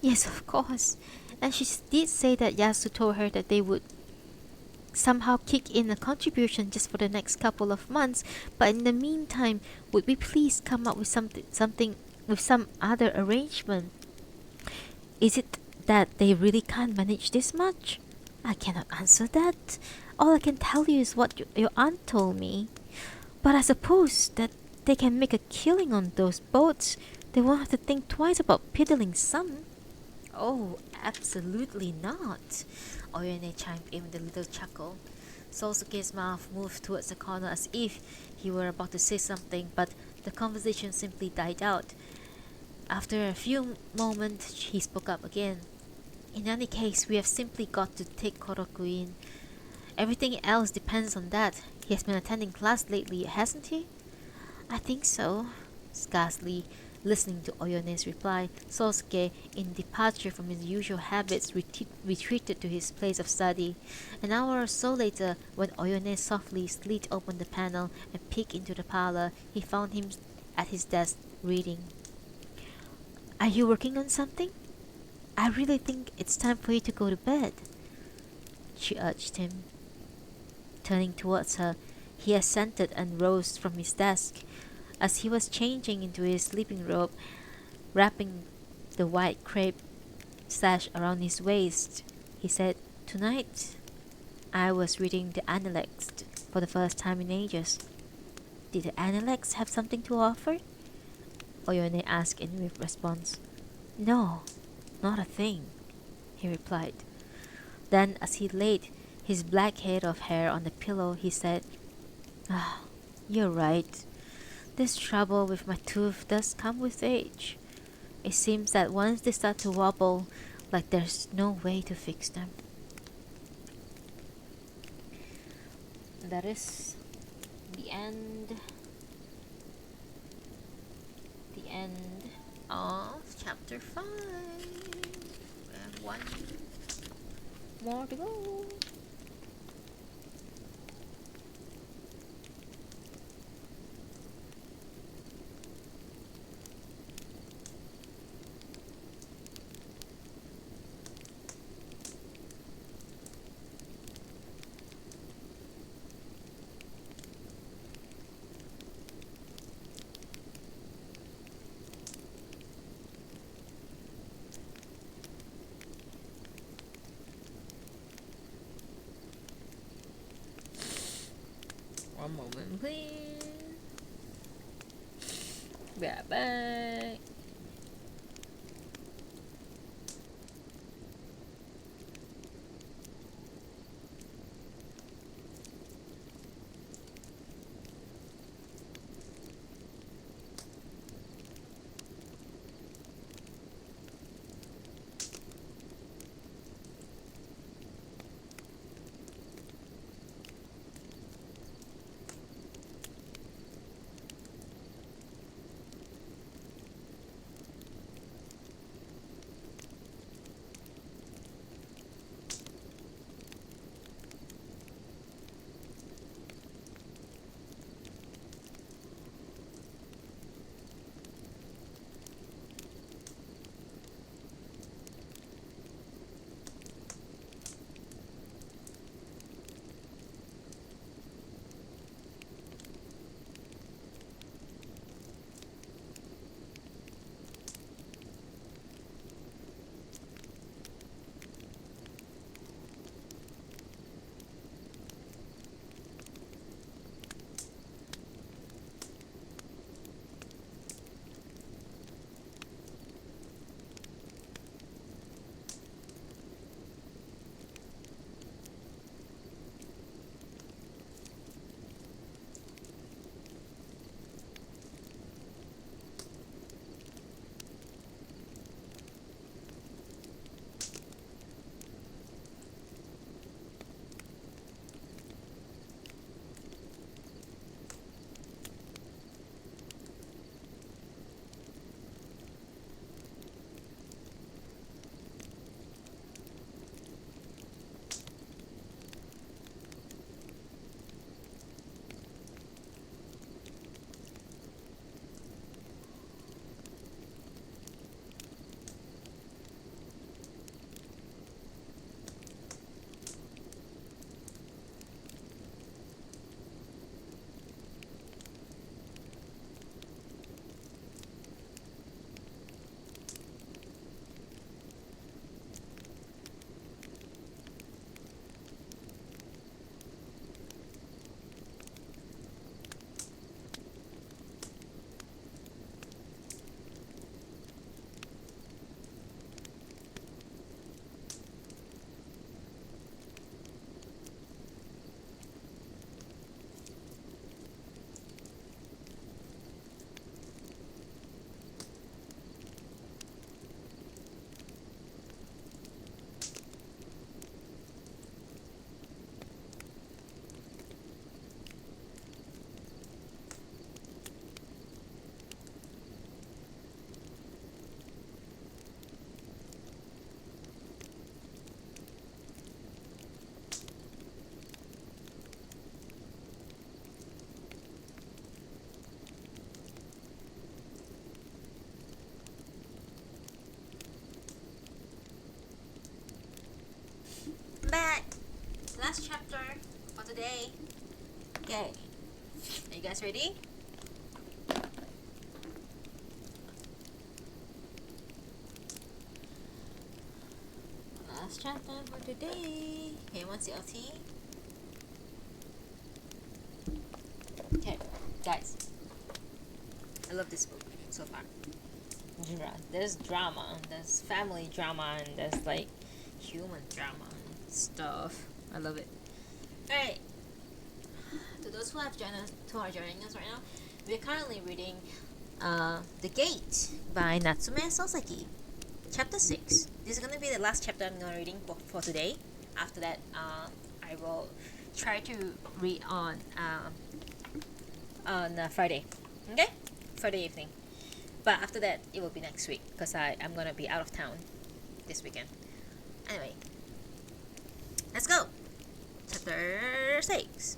[SPEAKER 2] Yes, of course. And she did say that Yasu told her that they would somehow kick in a contribution just for the next couple of months, but in the meantime, would we please come up with something with some other arrangement? Is it that they really can't manage this much? I cannot answer that. All I can tell you is what your aunt told me. But I suppose that they can make a killing on those boats. They won't have to think twice about piddling some. Oh, absolutely not. Oyone chimed in with a little chuckle. Sosuke's mouth moved towards the corner as if he were about to say something, but the conversation simply died out. After a few moments, he spoke up again. In any case, we have simply got to take Koroku in. Everything else depends on that. He has been attending class lately, hasn't he? I think so. Scarcely listening to Oyone's reply, Sosuke, in departure from his usual habits, retreated to his place of study. An hour or so later, when Oyone softly slit open the panel and peeked into the parlor, he found him at his desk, reading. Are you working on something? I really think it's time for you to go to bed, she urged him. Turning towards her, he assented and rose from his desk. As he was changing into his sleeping robe, wrapping the white crepe sash around his waist, he said, Tonight, I was reading the Analects for the first time in ages. Did the Analects have something to offer? Oyone asked in response. No, not a thing, he replied. Then, as he laid his black head of hair on the pillow, he said, You're right. This trouble with my tooth does come with age. It seems that once they start to wobble, like there's no way to fix them. That is the end. The end of chapter 5. We have one more to go. One moment, please. Be right back. last chapter for today. Okay, are you guys ready? Last chapter for today. Okay, what's your tea? Okay, guys, I love this book so far. There's drama, there's family drama, and there's like human drama and stuff. I love it. Alright, to those who have joined us, who are joining us right now, we're currently reading The Gate by Natsume Soseki, chapter 6. This is gonna be the last chapter I'm gonna reading for today. After that, I will try to read on Friday. Okay, Friday evening. But after that, it will be next week because I'm gonna be out of town this weekend. Anyway, let's go. Chapter 6.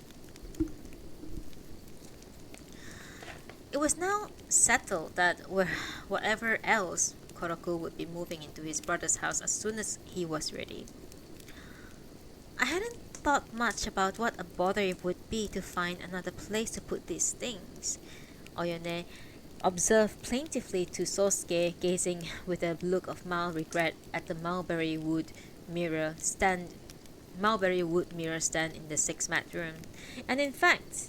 [SPEAKER 2] It was now settled that whatever else, Koroku would be moving into his brother's house as soon as he was ready. I hadn't thought much about what a bother it would be to find another place to put these things, Oyone observed plaintively to Sosuke, gazing with a look of mild regret at the mulberry wood mirror stand in the six-mat room. And in fact,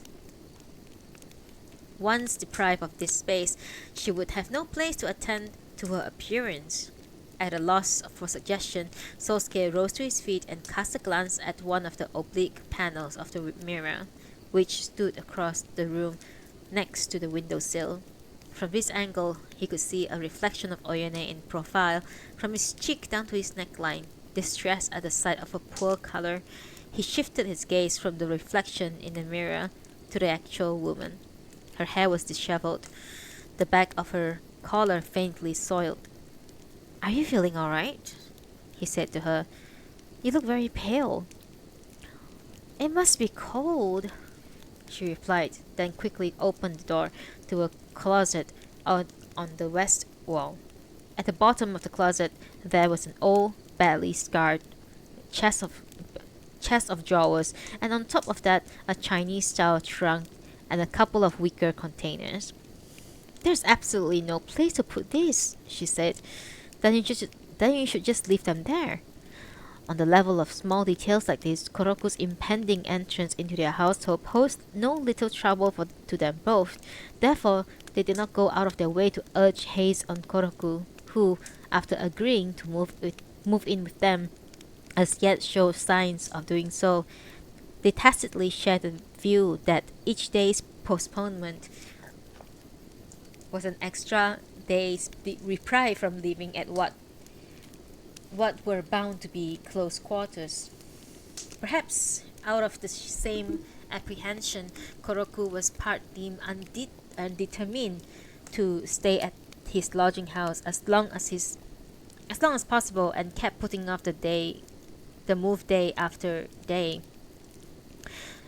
[SPEAKER 2] once deprived of this space, she would have no place to attend to her appearance. At a loss for suggestion, Sosuke rose to his feet and cast a glance at one of the oblique panels of the mirror, which stood across the room next to the windowsill. From this angle, he could see a reflection of Oyone in profile, from his cheek down to his neckline. Distressed at the sight of a poor color, he shifted his gaze from the reflection in the mirror to the actual woman. Her hair was disheveled, the back of her collar faintly soiled. "Are you feeling all right?" he said to her. "You look very pale." "It must be cold," she replied, then quickly opened the door to a closet out on the west wall. At the bottom of the closet there was an old, badly scarred chest of drawers, and on top of that a Chinese-style trunk and a couple of wicker containers. "There's absolutely no place to put this," she said. Then you should just leave them there." On the level of small details like this, Koroku's impending entrance into their household posed no little trouble to them both. Therefore, they did not go out of their way to urge haste on Koroku, who, after agreeing to move in with them, as yet showed signs of doing so. They tacitly shared the view that each day's postponement was an extra day's reprieve from living at what were bound to be close quarters. Perhaps out of the same apprehension, Koroku was partly undetermined to stay at his lodging house as long as possible, and kept putting off the move day after day.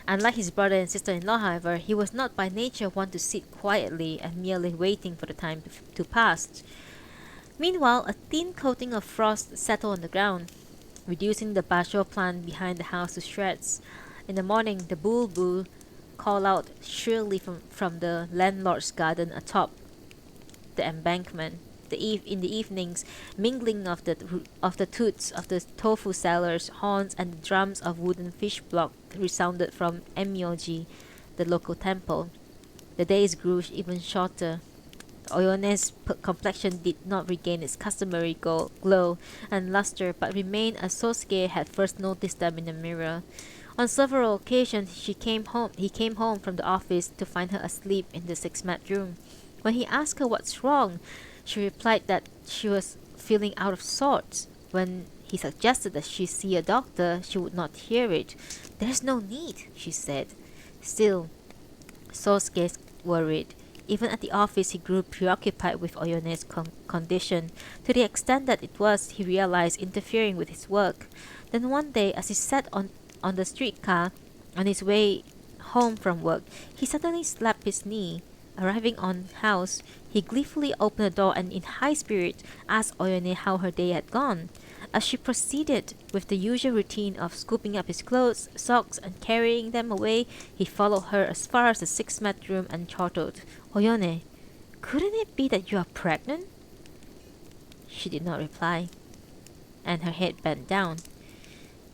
[SPEAKER 2] Unlike his brother and sister-in-law, however, he was not by nature one to sit quietly and merely waiting for the time to pass. Meanwhile, a thin coating of frost settled on the ground, reducing the basho plant behind the house to shreds. In the morning, the bulbul called out shrilly from the landlord's garden atop the embankment. In the evenings, mingling of the toots of the tofu sellers, horns, and the drums of wooden fish block resounded from Emyoji, the local temple. The days grew even shorter. Oyone's complexion did not regain its customary glow and luster, but remained as Sosuke had first noticed them in the mirror. On several occasions, he came home from the office to find her asleep in the six-mat room. When he asked her what's wrong, she replied that she was feeling out of sorts. When he suggested that she see a doctor, she would not hear it. "There's no need," she said. Still, Sosuke worried. Even at the office, he grew preoccupied with Oyone's condition, to the extent that it was, he realized, interfering with his work. Then one day, as he sat on the streetcar on his way home from work, he suddenly slapped his knee. Arriving on house, he gleefully opened the door and in high spirit asked Oyone how her day had gone. As she proceeded with the usual routine of scooping up his clothes, socks, and carrying them away, he followed her as far as the 6th room and chortled, Oyone, couldn't it be that you are pregnant? She did not reply, and her head bent down.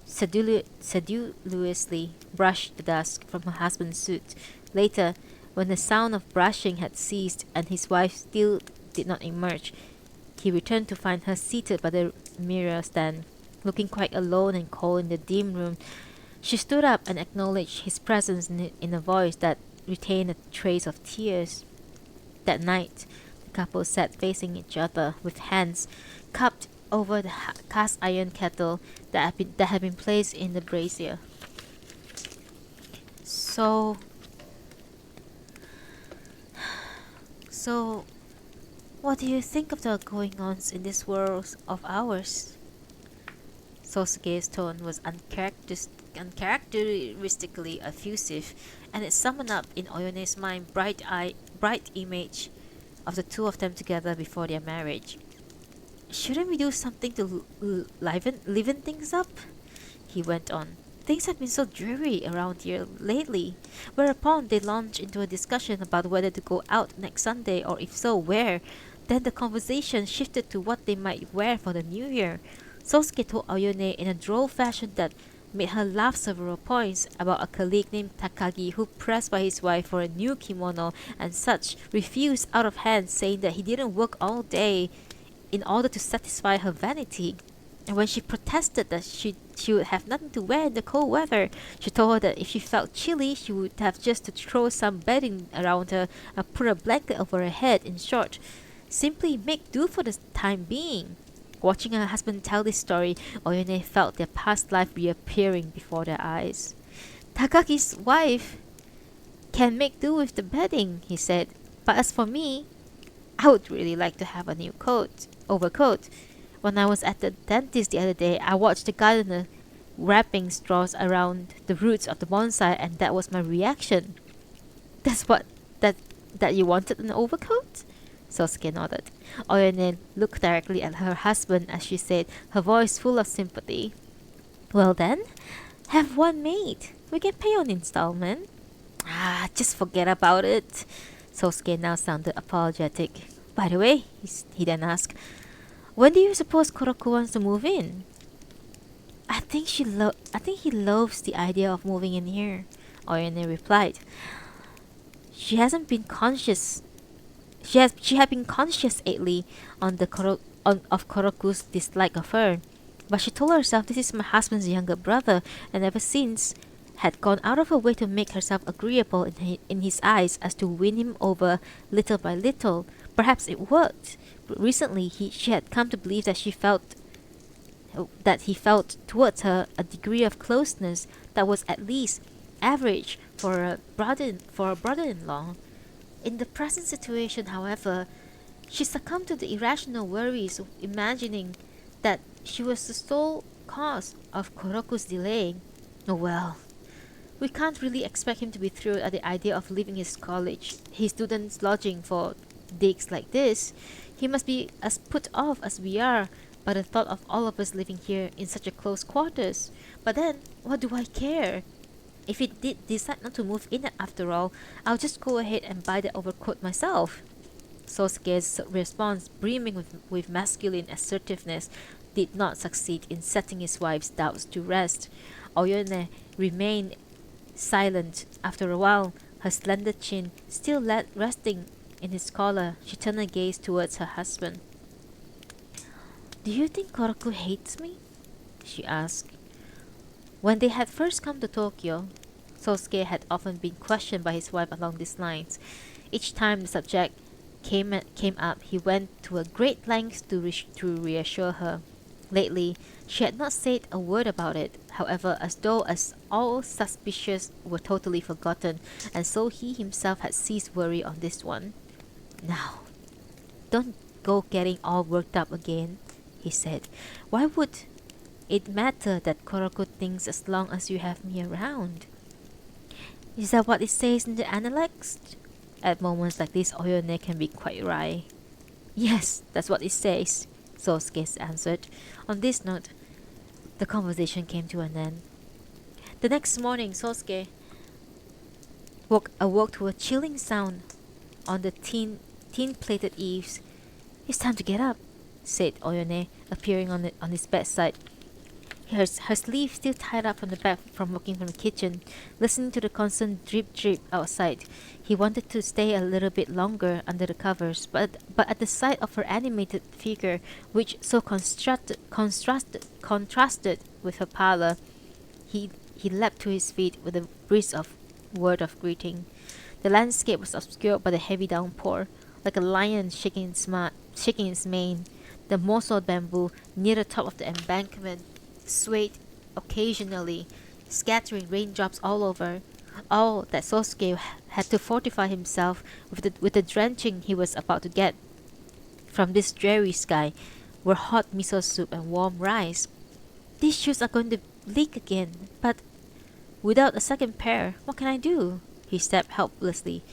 [SPEAKER 2] Sedulously brushed the dust from her husband's suit. Later, when the sound of brushing had ceased and his wife still did not emerge, he returned to find her seated by the mirror stand, looking quite alone and cold in the dim room. She stood up and acknowledged his presence in a voice that retained a trace of tears. That night, the couple sat facing each other with hands cupped over the cast iron kettle that had been placed in the brazier. So, what do you think of the going-ons in this world of ours? Sosuke's tone was uncharacteristically effusive, and it summoned up in Oyone's mind bright image of the two of them together before their marriage. Shouldn't we do something to liven things up? He went on. Things have been so dreary around here lately. Whereupon they launched into a discussion about whether to go out next Sunday, or if so, where. Then the conversation shifted to what they might wear for the new year. Sosuke told Oyone in a droll fashion that made her laugh several points about a colleague named Takagi who pressed by his wife for a new kimono and such, refused out of hand, saying that he didn't work all day in order to satisfy her vanity. And when she protested that she would have nothing to wear in the cold weather, she told her that if she felt chilly, she would have just to throw some bedding around her and put a blanket over her head. In short, simply make do for the time being. Watching her husband tell this story, Oyone felt their past life reappearing before their eyes. Takagi's wife can make do with the bedding, he said. But as for me, I would really like to have a new overcoat. When I was at the dentist the other day, I watched the gardener wrapping straws around the roots of the bonsai, and that was my reaction. That you wanted an overcoat? Sosuke nodded. Oyone looked directly at her husband as she said, her voice full of sympathy. Well then, have one made. We can pay on installment. Just forget about it. Sosuke now sounded apologetic. By the way, he then asked, when do you suppose Koroku wants to move in? I think he loves the idea of moving in here, Oyone replied. She had been conscious lately of Koroku's dislike of her, but she told herself this is my husband's younger brother, and ever since had gone out of her way to make herself agreeable in his eyes as to win him over little by little. Perhaps it worked, but recently she had come to believe that he felt towards her a degree of closeness that was at least average for a brother-in-law. In the present situation, however, she succumbed to the irrational worries of imagining that she was the sole cause of Koroku's delay. Oh well, we can't really expect him to be thrilled at the idea of leaving his student's lodging for digs like this. He must be as put off as we are by the thought of all of us living here in such a close quarters. But then, what do I care? If he did decide not to move in after all, I'll just go ahead and buy the overcoat myself. Sosuke's response, brimming with masculine assertiveness, did not succeed in setting his wife's doubts to rest. Oyone remained silent. After a while, her slender chin still resting in his collar, she turned her gaze towards her husband. Do you think Koroku hates me? She asked. When they had first come to Tokyo, Sosuke had often been questioned by his wife along these lines. Each time the subject came up, he went to a great length to reassure her. Lately, she had not said a word about it, however, as though all suspicions were totally forgotten, and so he himself had ceased worry on this one. Now, don't go getting all worked up again, he said. Why would it matter that Koroku thinks as long as you have me around? Is that what it says in the Analects? At moments like this, Oyone can be quite wry. Yes, that's what it says, Sosuke answered. On this note, the conversation came to an end. The next morning, Sosuke awoke to a chilling sound on the tin-plated eaves. It's time to get up, said Oyone, appearing on his bedside. Her sleeve still tied up from the back from working from the kitchen, listening to the constant drip outside. He wanted to stay a little bit longer under the covers, but at the sight of her animated figure, which so contrasted with her pallor, he leapt to his feet with a brisk word of greeting. The landscape was obscured by the heavy downpour, like a lion shaking its mane. The mossel bamboo near the top of the embankment swayed occasionally, scattering raindrops all over. All that Sosuke had to fortify himself with the drenching he was about to get from this dreary sky were hot miso soup and warm rice. These shoes are going to leak again, but without a second pair, what can I do? He stepped helplessly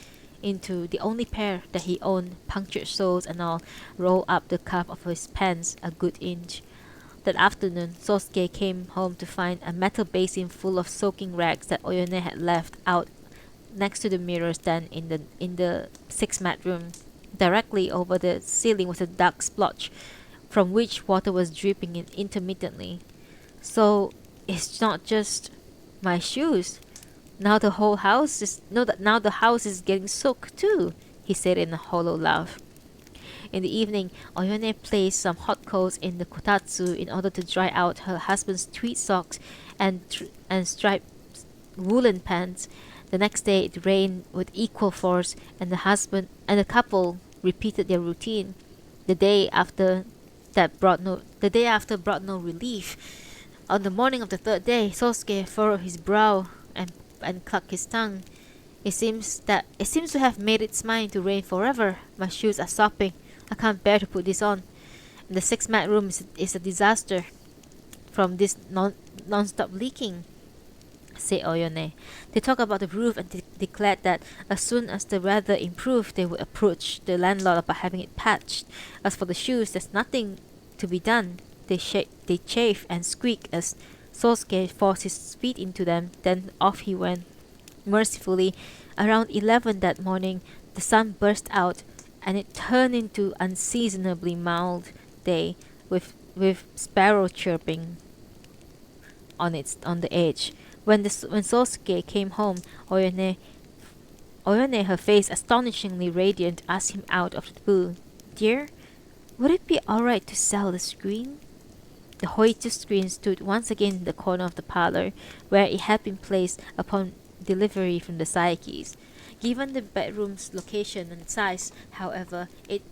[SPEAKER 2] into the only pair that he owned, punctured soles and all, rolled up the cuff of his pants a good inch. That afternoon, Sosuke came home to find a metal basin full of soaking rags that Oyone had left out next to the mirror stand in the six-mat room. Directly over the ceiling was a dark splotch, from which water was dripping in intermittently. So it's not just my shoes. Now the house is getting soaked too, he said in a hollow laugh. In the evening, Oyone placed some hot coals in the kotatsu in order to dry out her husband's tweed socks and striped woolen pants. The next day it rained with equal force, and the couple repeated their routine. The day after brought no relief. On the morning of the third day, Sosuke furrowed his brow and clucked his tongue. It seems to have made its mind to rain forever. My shoes are sopping. I can't bear to put this on. And the six-mat room is a disaster from this non-stop leaking, said Oyone. They talked about the roof and declared that as soon as the weather improved, they would approach the landlord about having it patched. As for the shoes, there's nothing to be done. They chafe and squeak as Sosuke forced his feet into them. Then off he went. Mercifully, around 11 that morning, the sun burst out, and it turned into unseasonably mild day with sparrow chirping on the edge. When Sosuke came home, Oyone, her face astonishingly radiant, asked him out of the blue, "Dear, would it be all right to sell the screen?" The Hoitsu screen stood once again in the corner of the parlor, where it had been placed upon delivery from the Saekis. Given the bedroom's location and size, however, it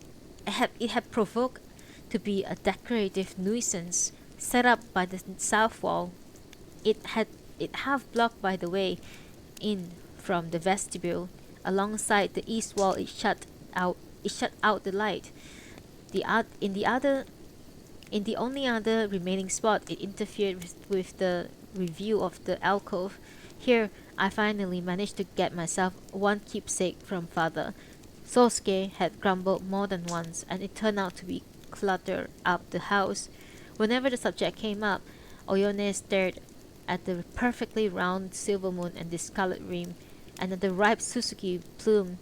[SPEAKER 2] had provoked to be a decorative nuisance. Set up by the south wall, it half blocked by the way in from the vestibule. Alongside the east wall, it shut out the light. In the only other remaining spot, it interfered with the review of the alcove. Here, I finally managed to get myself one keepsake from father. Sosuke had grumbled more than once, and it turned out to be clutter up the house. Whenever the subject came up, Oyone stared at the perfectly round silver moon and the scarlet rim, and at the ripe Suzuki plume,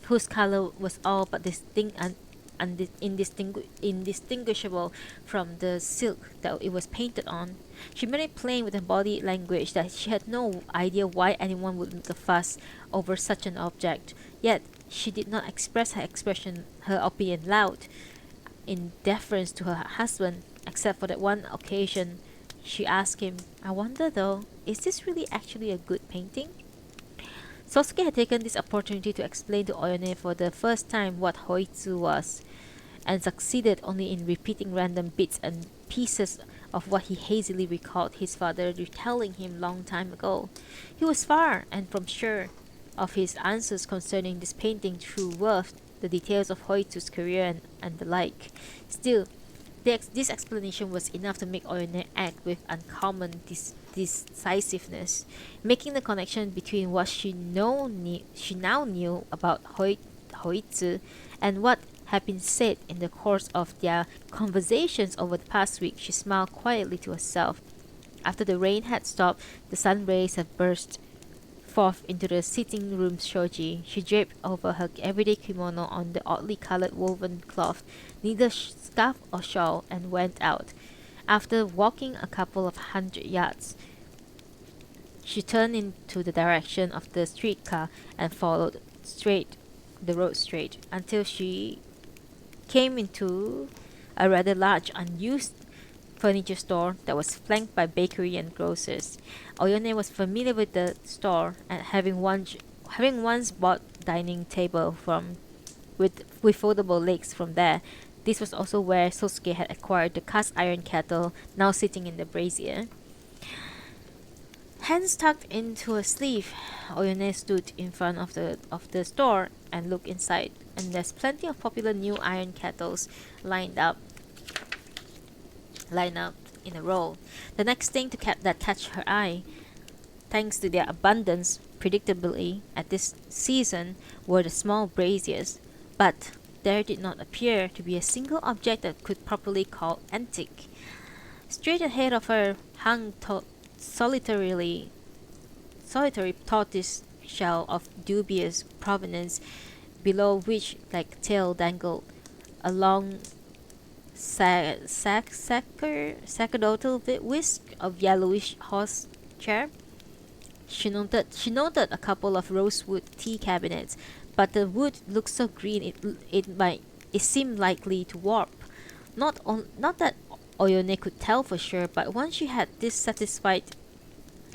[SPEAKER 2] whose color was all but indistinguishable from the silk that it was painted on. She made it plain with her body language that she had no idea why anyone would make a fuss over such an object. Yet she did not express her opinion loud, in deference to her husband, except for that one occasion. She asked him, "I wonder though, is this really actually a good painting?" Sosuke had taken this opportunity to explain to Oyone for the first time what Hoitsu was, and succeeded only in repeating random bits and pieces of what he hazily recalled his father retelling him long time ago. He was far and from sure of his answers concerning this painting true worth, the details of Hoitsu's career and the like. Still, this explanation was enough to make Oyone act with uncommon decisiveness, making the connection between what she now knew about Hoitsu and what had been said in the course of their conversations over the past week, she smiled quietly to herself. After the rain had stopped, the sun rays had burst forth into the sitting room shoji. She draped over her everyday kimono on the oddly colored woven cloth, neither scarf or shawl, and went out. After walking a couple of 100 yards, she turned into the direction of the streetcar and followed the road straight, until she came into a rather large, unused furniture store that was flanked by bakery and grocers. Oyone was familiar with the store, and having once bought dining table with foldable legs from there. This was also where Soseki had acquired the cast iron kettle now sitting in the brazier. Hands tucked into her sleeve, Oyone stood in front of the store and looked inside, and there's plenty of popular new iron kettles lined up in a row. The next thing that catch her eye, thanks to their abundance, predictably at this season, were the small braziers. But there did not appear to be a single object that could properly call antique. Straight ahead of her hung solitary tortoise shell of dubious provenance, below which, like tail, dangled a long sacerdotal whisk of yellowish horse chair. She noted a couple of rosewood tea cabinets, but the wood looked so green it seemed likely to warp. Not that Oyone could tell for sure, but once she had dissatisfied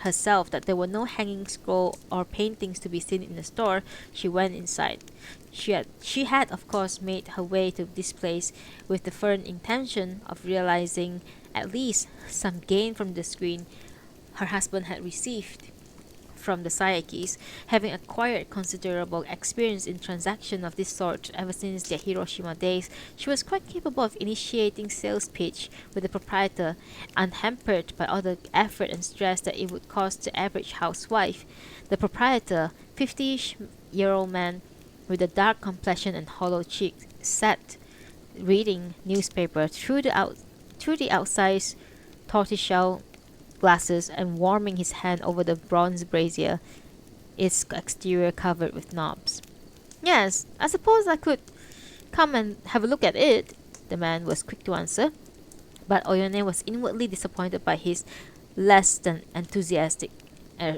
[SPEAKER 2] herself that there were no hanging scroll or paintings to be seen in the store, she went inside. She had of course made her way to this place with the firm intention of realizing at least some gain from the screen her husband had received from the Sayakis. Having acquired considerable experience in transactions of this sort ever since their Hiroshima days, she was quite capable of initiating sales pitch with the proprietor, unhampered by all the effort and stress that it would cost the average housewife. The proprietor, 50-year-old man with a dark complexion and hollow cheek, sat reading newspaper through the outsized tortoiseshell glasses and warming his hand over the bronze brazier, its exterior covered with knobs. "Yes, I suppose I could come and have a look at it," the man was quick to answer, but Oyone was inwardly disappointed by his less than enthusiastic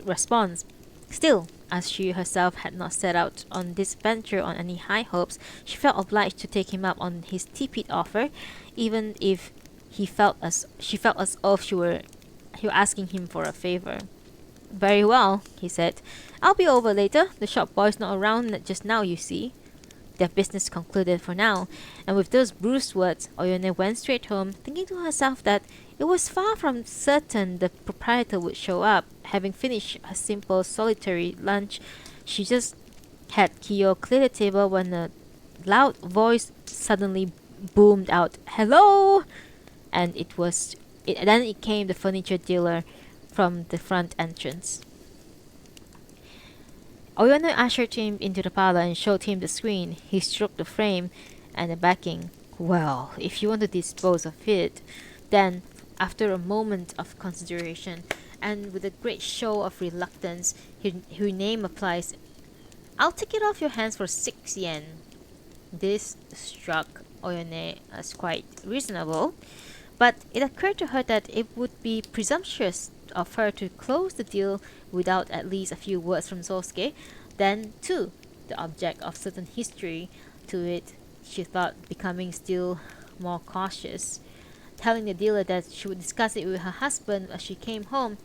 [SPEAKER 2] response. Still, as she herself had not set out on this venture on any high hopes, she felt obliged to take him up on his tepid offer, even if she felt as though she were asking him for a favor. "Very well," he said. "I'll be over later. The shop boy's not around just now, you see." Their business concluded for now, and with those brusque words, Oyone went straight home, thinking to herself that it was far from certain the proprietor would show up. Having finished her simple, solitary lunch, she just had Kiyo clear the table when a loud voice suddenly boomed out, "Hello!" And then it came the furniture dealer from the front entrance. Oyone ushered him into the parlor and showed him the screen. He stroked the frame and the backing. "Well, if you want to dispose of it." Then, after a moment of consideration, and with a great show of reluctance, her name applies, "I'll take it off your hands for 6 yen. This struck Oyone as quite reasonable, but it occurred to her that it would be presumptuous of her to close the deal without at least a few words from Sosuke. Then, too, the object of certain history to it, she thought, becoming still more cautious. Telling the dealer that she would discuss it with her husband as she came home,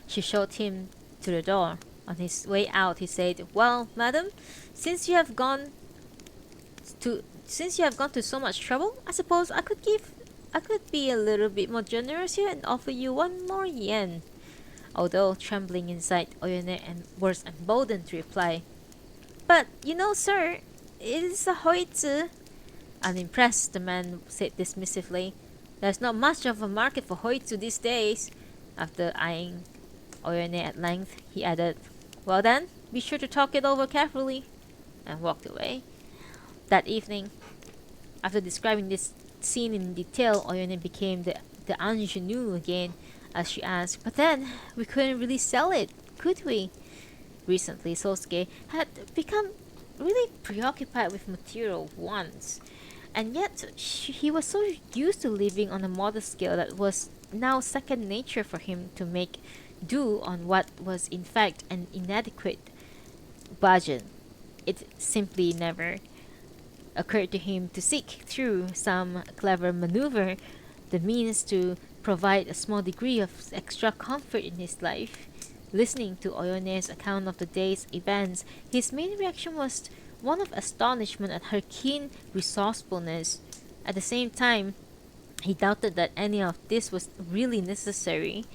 [SPEAKER 2] she showed him to the door. On his way out, he said, "Well, madam, since you have gone to so much trouble, I suppose I could be a little bit more generous here and offer you 1 more yen." Although trembling inside, Oyone was emboldened to reply, "But you know, sir, it is a hoitsu." Unimpressed, the man said dismissively, "There's not much of a market for hoitsu these days." After eyeing Oyone at length, he added, "Well then, be sure to talk it over carefully," and walked away. That evening, after describing this scene in detail, Oyone became the ingenue again as she asked, "But then, we couldn't really sell it, could we?" Recently, Sosuke had become really preoccupied with material wants, and yet he was so used to living on a modest scale that it was now second nature for him to make do on what was in fact an inadequate budget. It simply never occurred to him to seek through some clever maneuver the means to provide a small degree of extra comfort in his life. Listening to Oyone's account of the day's events, his main reaction was one of astonishment at her keen resourcefulness. At the same time, he doubted that any of this was really necessary.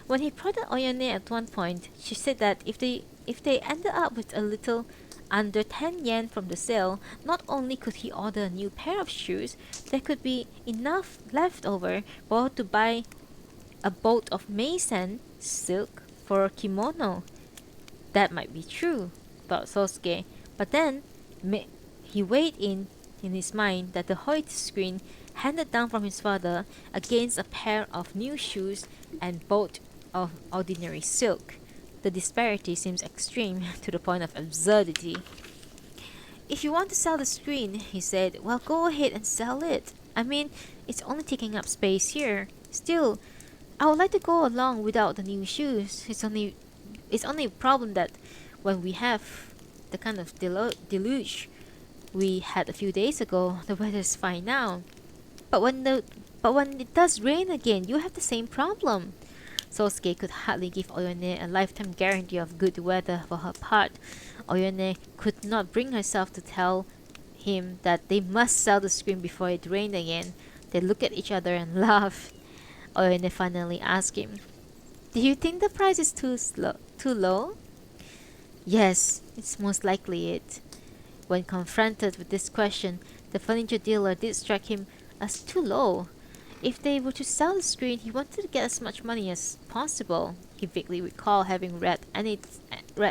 [SPEAKER 2] When he prodded Oyone at one point, she said that if they ended up with a little under 10 yen from the sale, not only could he order a new pair of shoes, there could be enough left over for to buy a bolt of meisen silk for a kimono. That might be true, thought Sosuke, but then he weighed in his mind that the Hoyt screen handed down from his father against a pair of new shoes and bolt of ordinary silk. The disparity seems extreme to the point of absurdity. "If you want to sell the screen," he said, "well, go ahead and sell it. I mean, it's only taking up space here. Still, I would like to go along without the new shoes. It's only a problem that when we have the kind of deluge we had a few days ago, the weather's fine now. But when it does rain again, you have the same problem." Sosuke could hardly give Oyone a lifetime guarantee of good weather for her part. Oyone could not bring herself to tell him that they must sell the screen before it rained again. They looked at each other and laughed. Oyone finally asked him, "Do you think the price is too low?" "Yes, it's most likely it." When confronted with this question, the furniture dealer did strike him as too low. If they were to sell the screen, he wanted to get as much money as possible. He vaguely recalled having read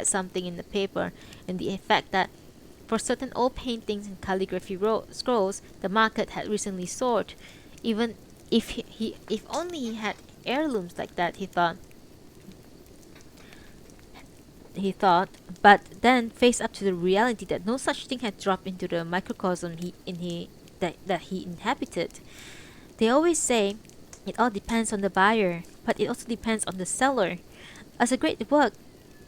[SPEAKER 2] something in the paper in the effect that for certain old paintings and calligraphy scrolls, the market had recently soared. Even if only he had heirlooms like that, he thought. But then faced up to the reality that no such thing had dropped into the microcosm that he inhabited. They always say it all depends on the buyer, but it also depends on the seller. As a great work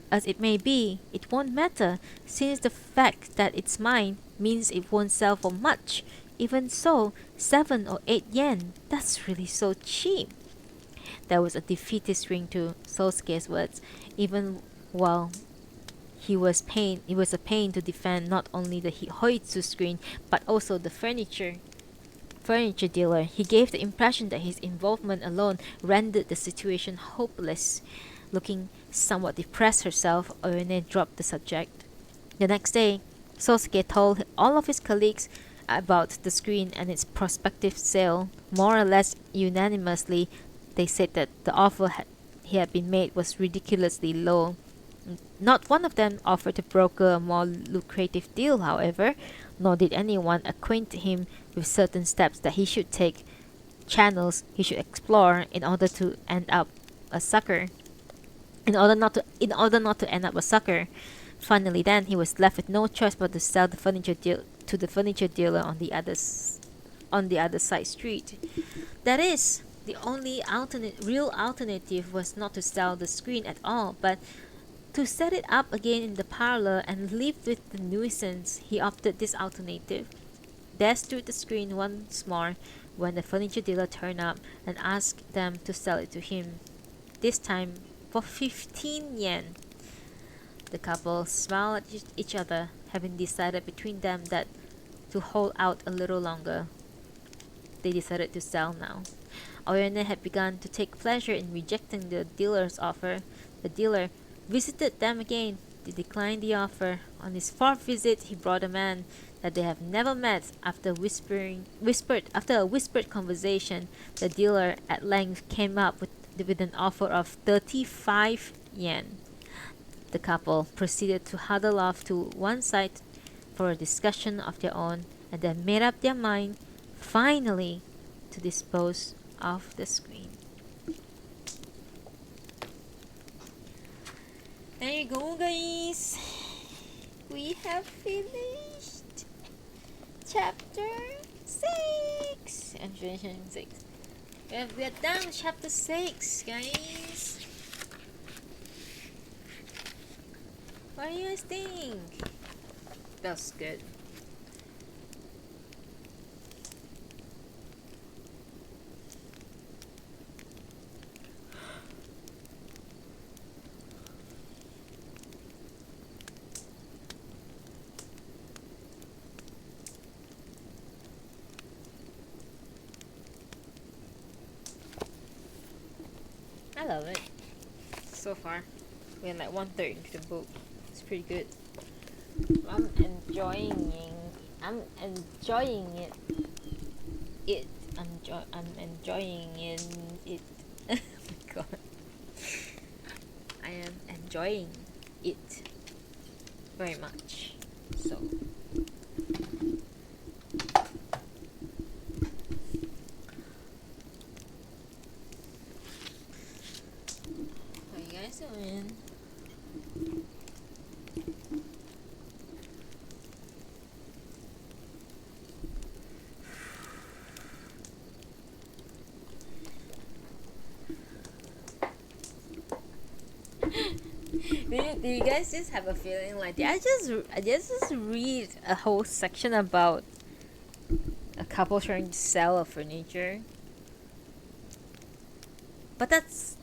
[SPEAKER 2] as it may be, it won't matter, since the fact that it's mine means it won't sell for much. Even so, 7 or 8 yen, that's really so cheap. There was a defeatist ring to Sosuke's words, even while it was a pain to defend not only the Hoitsu screen, but also the furniture dealer. He gave the impression that his involvement alone rendered the situation hopeless. Looking somewhat depressed herself, Oyone dropped the subject. The next day, Sosuke told all of his colleagues about the screen and its prospective sale. More or less unanimously, they said that the offer he had been made was ridiculously low. Not one of them offered to broker a more lucrative deal, however, nor did anyone acquaint him with certain steps that he should take, channels he should explore in order to end up a sucker. In order not to end up a sucker. Finally, then he was left with no choice but to sell the furniture to the furniture dealer on the other side street. That is, the only real alternative was not to sell the screen at all, but to set it up again in the parlor and live with the nuisance. He opted this alternative. There stood the screen once more when the furniture dealer turned up and asked them to sell it to him. This time for 15 yen. The couple smiled at each other, having decided between them that to hold out a little longer. They decided to sell now. Oyone had begun to take pleasure in rejecting the dealer's offer. The dealer visited them again. They declined the offer. On his fourth visit, he brought a man that they have never met. After a whispered conversation, the dealer at length came up with an offer of 35 yen. The couple proceeded to huddle off to one side for a discussion of their own, and then made up their mind, finally, to dispose of the screen. There you go, guys. We have finished chapter 6. I'm finishing 6. We're done with chapter 6, guys. What do you guys think? That's good. I love it. So far, we're like 1/3 into the book. It's pretty good. I'm enjoying it. I'm enjoying it. I'm enjoying it. Oh my god. I am enjoying it very much. So what you guys doing? Do you guys just have a feeling like did I just read a whole section about a couple trying to sell a furniture? But that's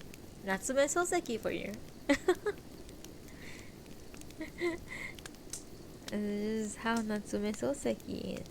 [SPEAKER 2] Natsume Soseki for you. And this is how Natsume Soseki is.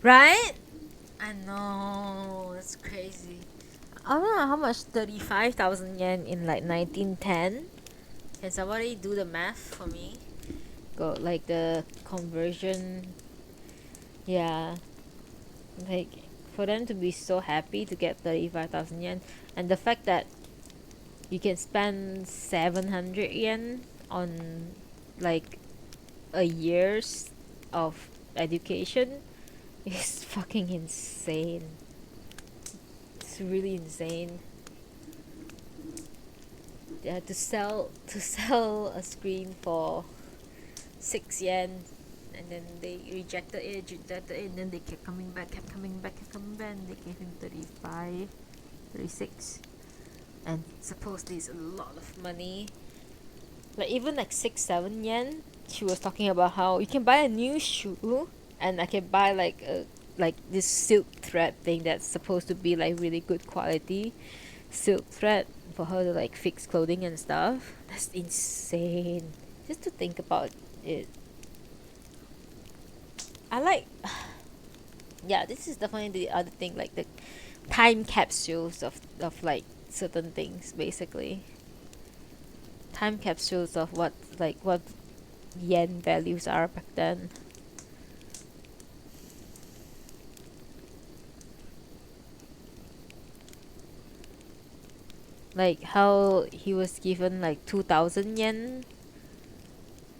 [SPEAKER 2] Right? I know, it's crazy. I don't know how much 35,000 yen in like 1910. Can somebody do the math for me? Go like the conversion. Yeah. Like for them to be so happy to get 35,000 yen, and the fact that you can spend 700 yen on like a year's of education is fucking insane. It's really insane. Yeah, to sell a screen for 6 yen, and then they rejected it, and then they kept coming back, and they gave him 35, 36, and supposedly it's a lot of money. Like even like 6-7 yen, she was talking about how you can buy a new shoe, and I can buy like this silk thread thing that's supposed to be like really good quality, silk thread for her to like fix clothing and stuff. That's insane. Just to think about it. I like yeah, this is definitely the other thing, like the time capsules of like certain things basically. Time capsules of what yen values are back then. Like how he was given like 2000 yen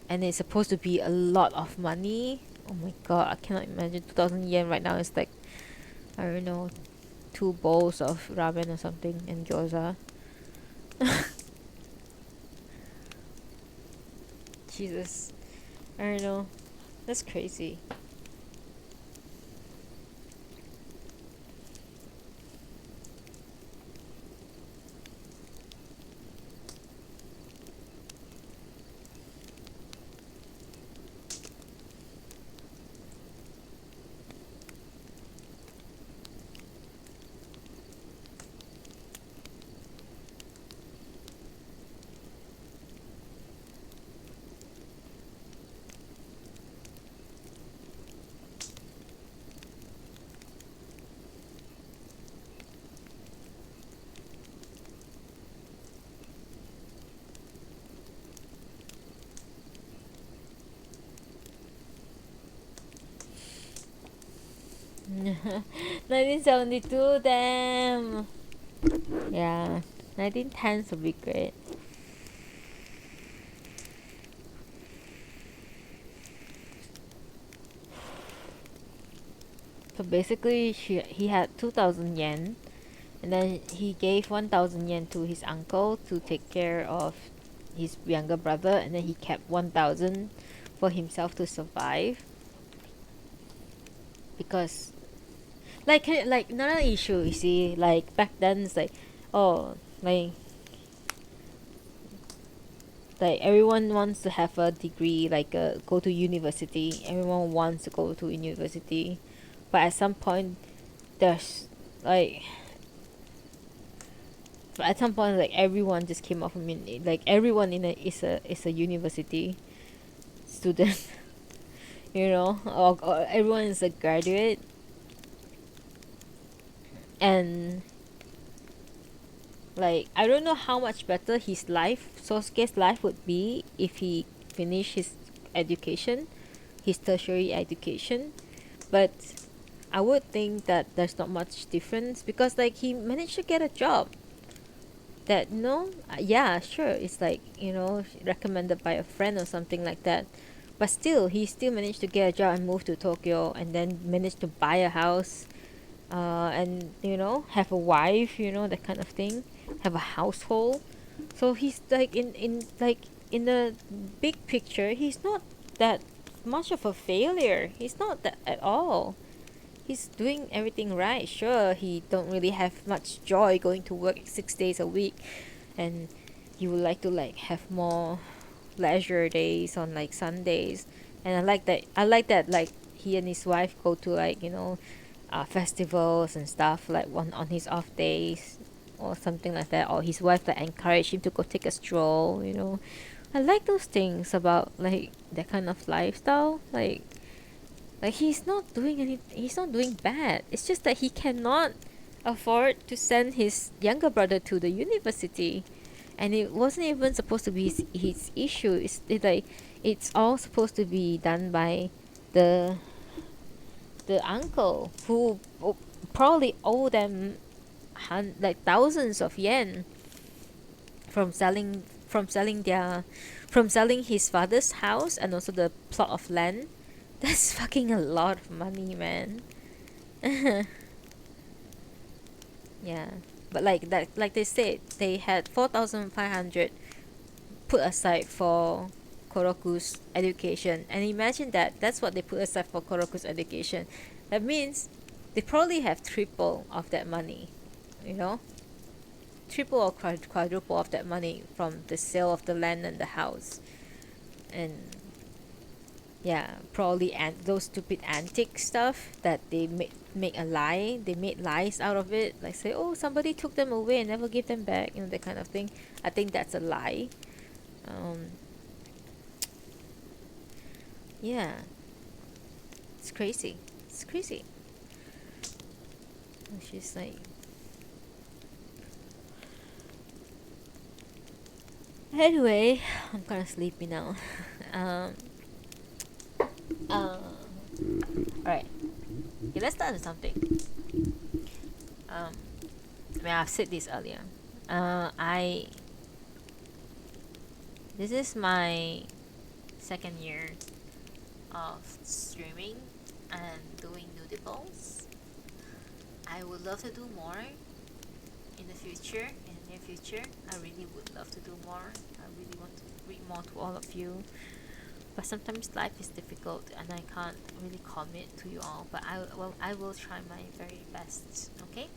[SPEAKER 2] and it's supposed to be a lot of money. Oh my god, I cannot imagine 2000 yen right now is like, I don't know, two bowls of ramen or something and gyoza. Jesus, I don't know, that's crazy. Nineteen 1972, damn. Yeah, 1910s would be great. So basically, he had 2000 yen, and then he gave 1000 yen to his uncle to take care of his younger brother, and then he kept 1000 for himself to survive. Because, like another issue, you see, like back then, it's like, oh, like like everyone wants to have a degree, like go to university. Everyone wants to go to university, but at some point, there's like at some point like everyone just came off. I mean, like everyone in a is a university student, you know, or everyone is a graduate, and like I don't know how much better his life, Sosuke's life would be if he finished his education, his tertiary education, but I would think that there's not much difference because like he managed to get a job that no yeah sure it's like you know recommended by a friend or something like that, but still he still managed to get a job and move to Tokyo and then managed to buy a house, and you know have a wife, you know, that kind of thing, have a household. So he's like in the big picture he's not that much of a failure, he's not that at all. He's doing everything right. Sure, he don't really have much joy going to work 6 days a week, and he would like to like have more leisure days on like Sundays. And I like that. I like that like he and his wife go to like you know, festivals and stuff like one on his off days or something like that. Or his wife like encourage him to go take a stroll. You know, I like those things about like that kind of lifestyle. Like he's not doing bad. It's just that he cannot afford to send his younger brother to the university. And it wasn't even supposed to be his issue. It's all supposed to be done by the the uncle who probably owe them like thousands of yen from selling his father's house and also the plot of land. That's fucking a lot of money, man. Yeah, but like that, like they said, they had 4,500 put aside for Koroku's education, and imagine that that's what they put aside for Koroku's education. That means they probably have triple of that money, you know, triple or quadruple of that money from the sale of the land and the house, and Yeah, probably and those stupid antique stuff that they make a lie. They made lies out of it, like say, oh, somebody took them away and never give them back, that kind of thing. I think that's a lie. Um, yeah, it's crazy. It's crazy. And she's like, anyway, I'm kind of sleepy now. um, all right. Okay, let's start with something. Um, I mean, I've said this earlier. I This is my second year of streaming and doing nudibles. I would love to do more in the future, in the near future. I really would love to do more. I really want to read more to all of you. But sometimes life is difficult and I can't really commit to you all. But I will try my very best. Okay.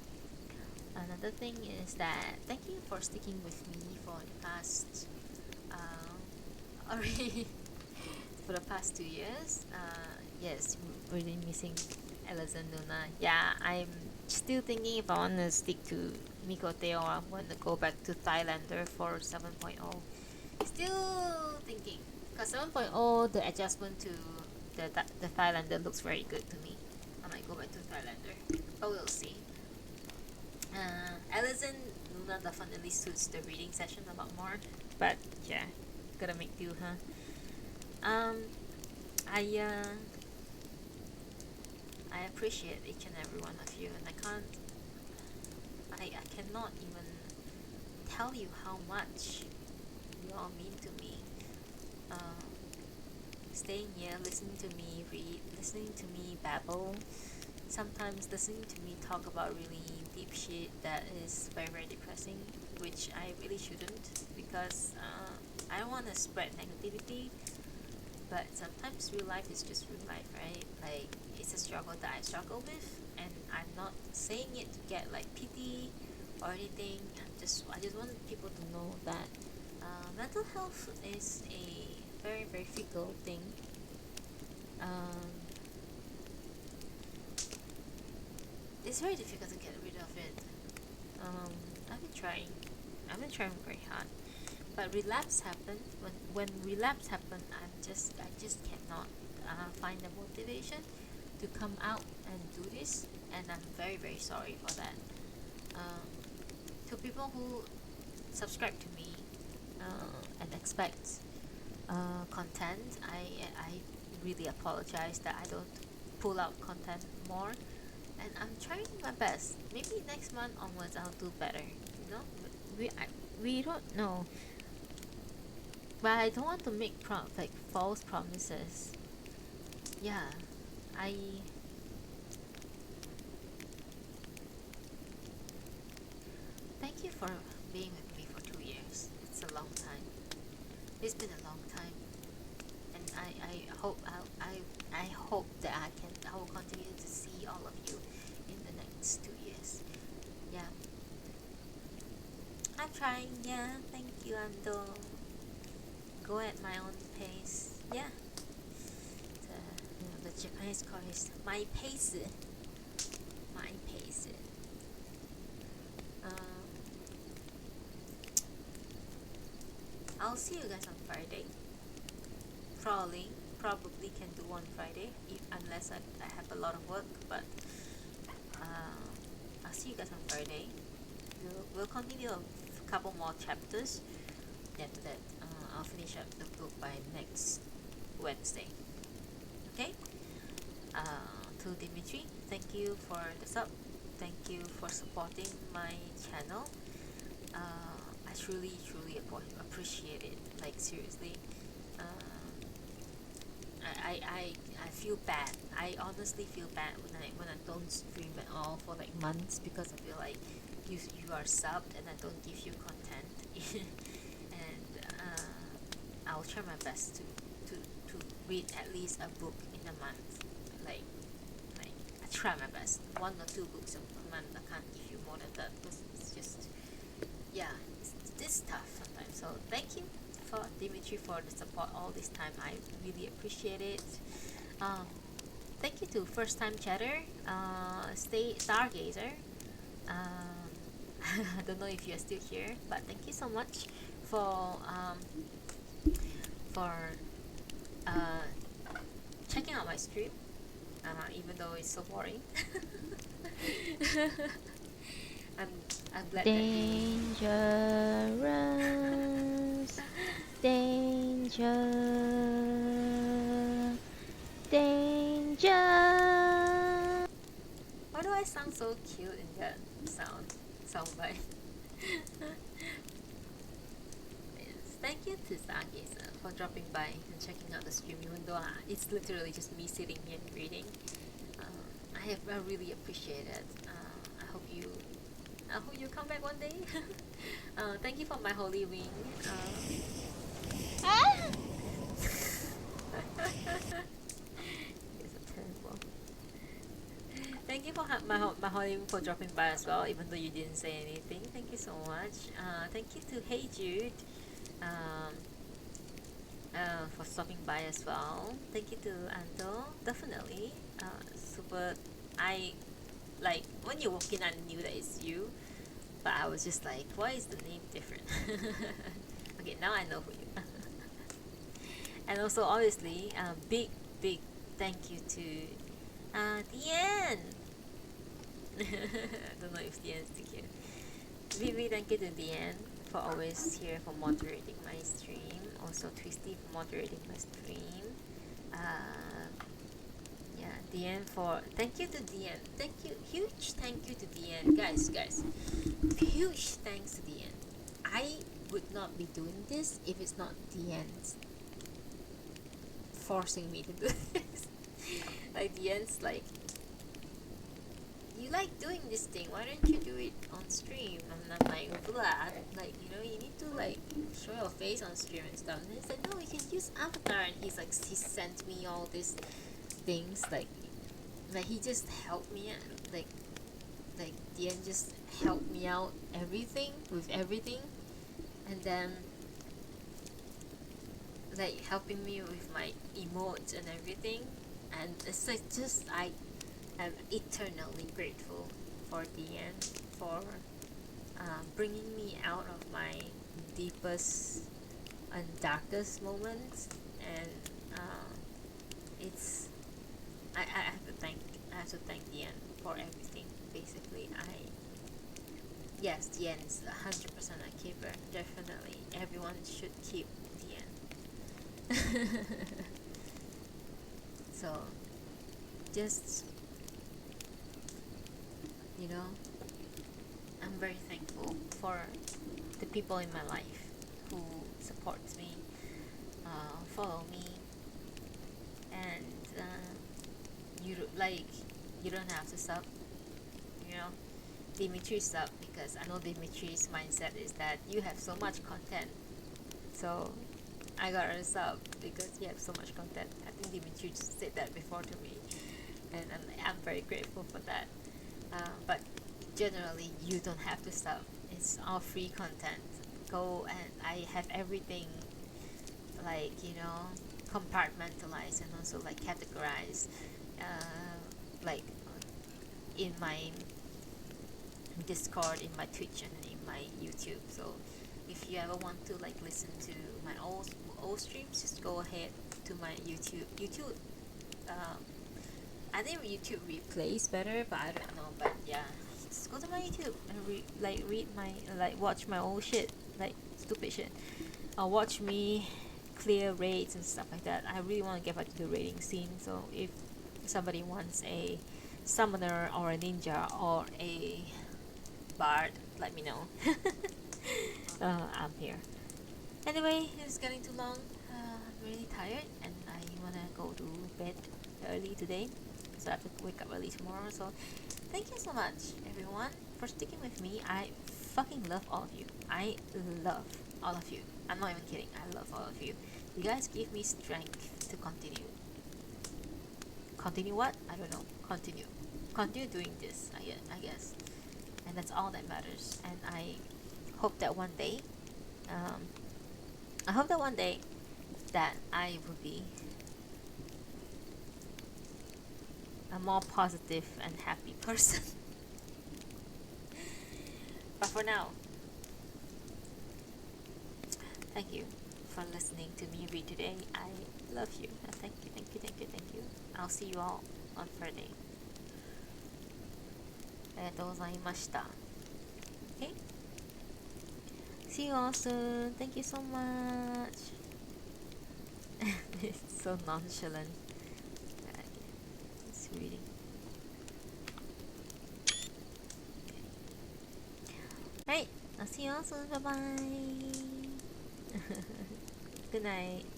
[SPEAKER 2] Another thing is that thank you for sticking with me for the past already for the past 2 years. Yes, really missing Ella and Luna. Yeah, I'm still thinking if I want to stick to Mikote or I want to go back to Thailander for 7.0. Still thinking, because 7.0 the adjustment to the Thailander looks very good to me. I might go back to Thailander, but we'll see. Alison Luna definitely suits the reading session a lot more, but yeah, gotta make do, huh? Um, I I appreciate each and every one of you, and I cannot even tell you how much you all mean to me. Um, Staying here, listening to me read, listening to me babble, sometimes listening to me talk about really deep shit that is very, very depressing, which I really shouldn't, because I don't want to spread negativity, but sometimes real life is just real life, right? Like, it's a struggle that I struggle with, and I'm not saying it to get like pity or anything. I just want people to know that mental health is a very, very fickle thing. um, it's very difficult to get rid of it. um, I've been trying. I've been trying very hard, but relapse happen. When relapse happen, I just cannot find the motivation to come out and do this, and I'm very, very sorry for that. um, to people who subscribe to me and expect content, I really apologize that I don't pull out content more, and I'm trying my best. Maybe next month onwards I'll do better. We don't know, but I don't want to make like false promises. Yeah, I thank you for being with me for 2 years. It's a long time. It's been a long time, and I hope I hope that I will continue to see all of you in the next 2 years. Yeah, I'm trying. Yeah, thank you, Ando. Go at my own pace. Yeah, the Japanese call is my pace. My pace. Um, I'll see you guys on Friday. Probably can do on Friday unless I have a lot of work. But I'll see you guys on Friday. We'll continue a couple more chapters. After that, I'll finish up the book by next Wednesday. Okay. To Dimitri, thank you for the sub. Thank you for supporting my channel. I truly, truly appreciate it. Like, seriously. I feel bad. I honestly feel bad when I don't stream at all for like months, because I feel like you are subbed and I don't give you content. And I'll try my best to read at least a book in a month. Like I try my best. 1 or 2 books a month. I can't give you more than that, because it's just, yeah, it's tough sometimes. So thank you Dimitri for the support all this time. I really appreciate it. Um, Thank you to first time chatter, stay stargazer. I don't know if you're still here, but thank you so much for for uh, checking out my stream, even though it's so boring. I'm, I'm glad
[SPEAKER 1] Dangerous, danger, danger.
[SPEAKER 2] Why do I sound so cute in that soundbite? Yes, thank you to Stargazer for dropping by and checking out the stream, even though it's literally just me sitting here and reading. I really appreciate it. I hope you come back one day. Thank you for my holy wing. It's terrible. Thank you for my holy wing for dropping by as well, even though you didn't say anything. Thank you so much. Thank you to Hey Jude. Um, for stopping by as well. Thank you to Ando. Definitely. Super. I like when you walk in, I knew that it's you, but I was just like, why is the name different? Okay, now I know who you are. And also, obviously, big thank you to Diane. I don't know if Diane's still here. Big thank you to Diane for always here for moderating my stream. Also Twisty for moderating my stream. Yeah, Diane for thank you to Diane. Thank you, huge thank you to Diane, guys. Huge thanks to Diane. I would not be doing this if it's not Diane's forcing me to do this. Like Diane's like, you like doing this thing, why don't you do it on stream? And I'm like, blah, like, you know, you need to like show your face on stream and stuff. And he said, no, you can use avatar. And he's like, he sent me all these things, like he just helped me out, like Diane just helped me out with everything, and then like helping me with my emotes and everything, and it's like just I am eternally grateful for Diane for bringing me out of my deepest and darkest moments, and it's I have to thank Diane for everything. Basically, yes, Diane is 100% a keeper. Definitely, everyone should keep Diane. So, just you know, I'm very thankful for the people in my life who supports me, follow me, and you don't have to sub, you know. Dimitri sub, because I know Dimitri's mindset is that you have so much content, so I gotta sub because you have so much content. I think Dimitri just said that before to me, and I'm very grateful for that. But generally, you don't have to sub. It's all free content. Go, and I have everything, like, you know, compartmentalized and also like categorized, like in my Discord, in my Twitch, and in my YouTube. So if you ever want to like listen to my old streams, just go ahead to my YouTube. I think YouTube replays better, but I don't know. But yeah, just go to my YouTube and read my watch my old shit, like stupid shit, or watch me clear raids and stuff like that. I really want to get back to the raiding scene. So if somebody wants a summoner or a ninja or a bard, let me know. I'm here. Anyway, it's getting too long. I'm really tired and I wanna go to bed early today, so I have to wake up early tomorrow. So thank you so much everyone for sticking with me. I fucking love all of you. I love all of you. I'm not even kidding. I love all of you. You guys give me strength to continue. Continue what? I don't know. Continue doing this, I guess. And that's all that matters. And I hope that one day I hope that one day that I will be a more positive and happy person. But for now, thank you for listening to me read today. I love you. Thank you, thank you, thank you, thank you. I'll see you all on Friday. ありがとうございました。Okay? See you all soon. Thank you so much. It's so nonchalant. It's reading. Right, I'll see you all soon. Bye bye. Good night.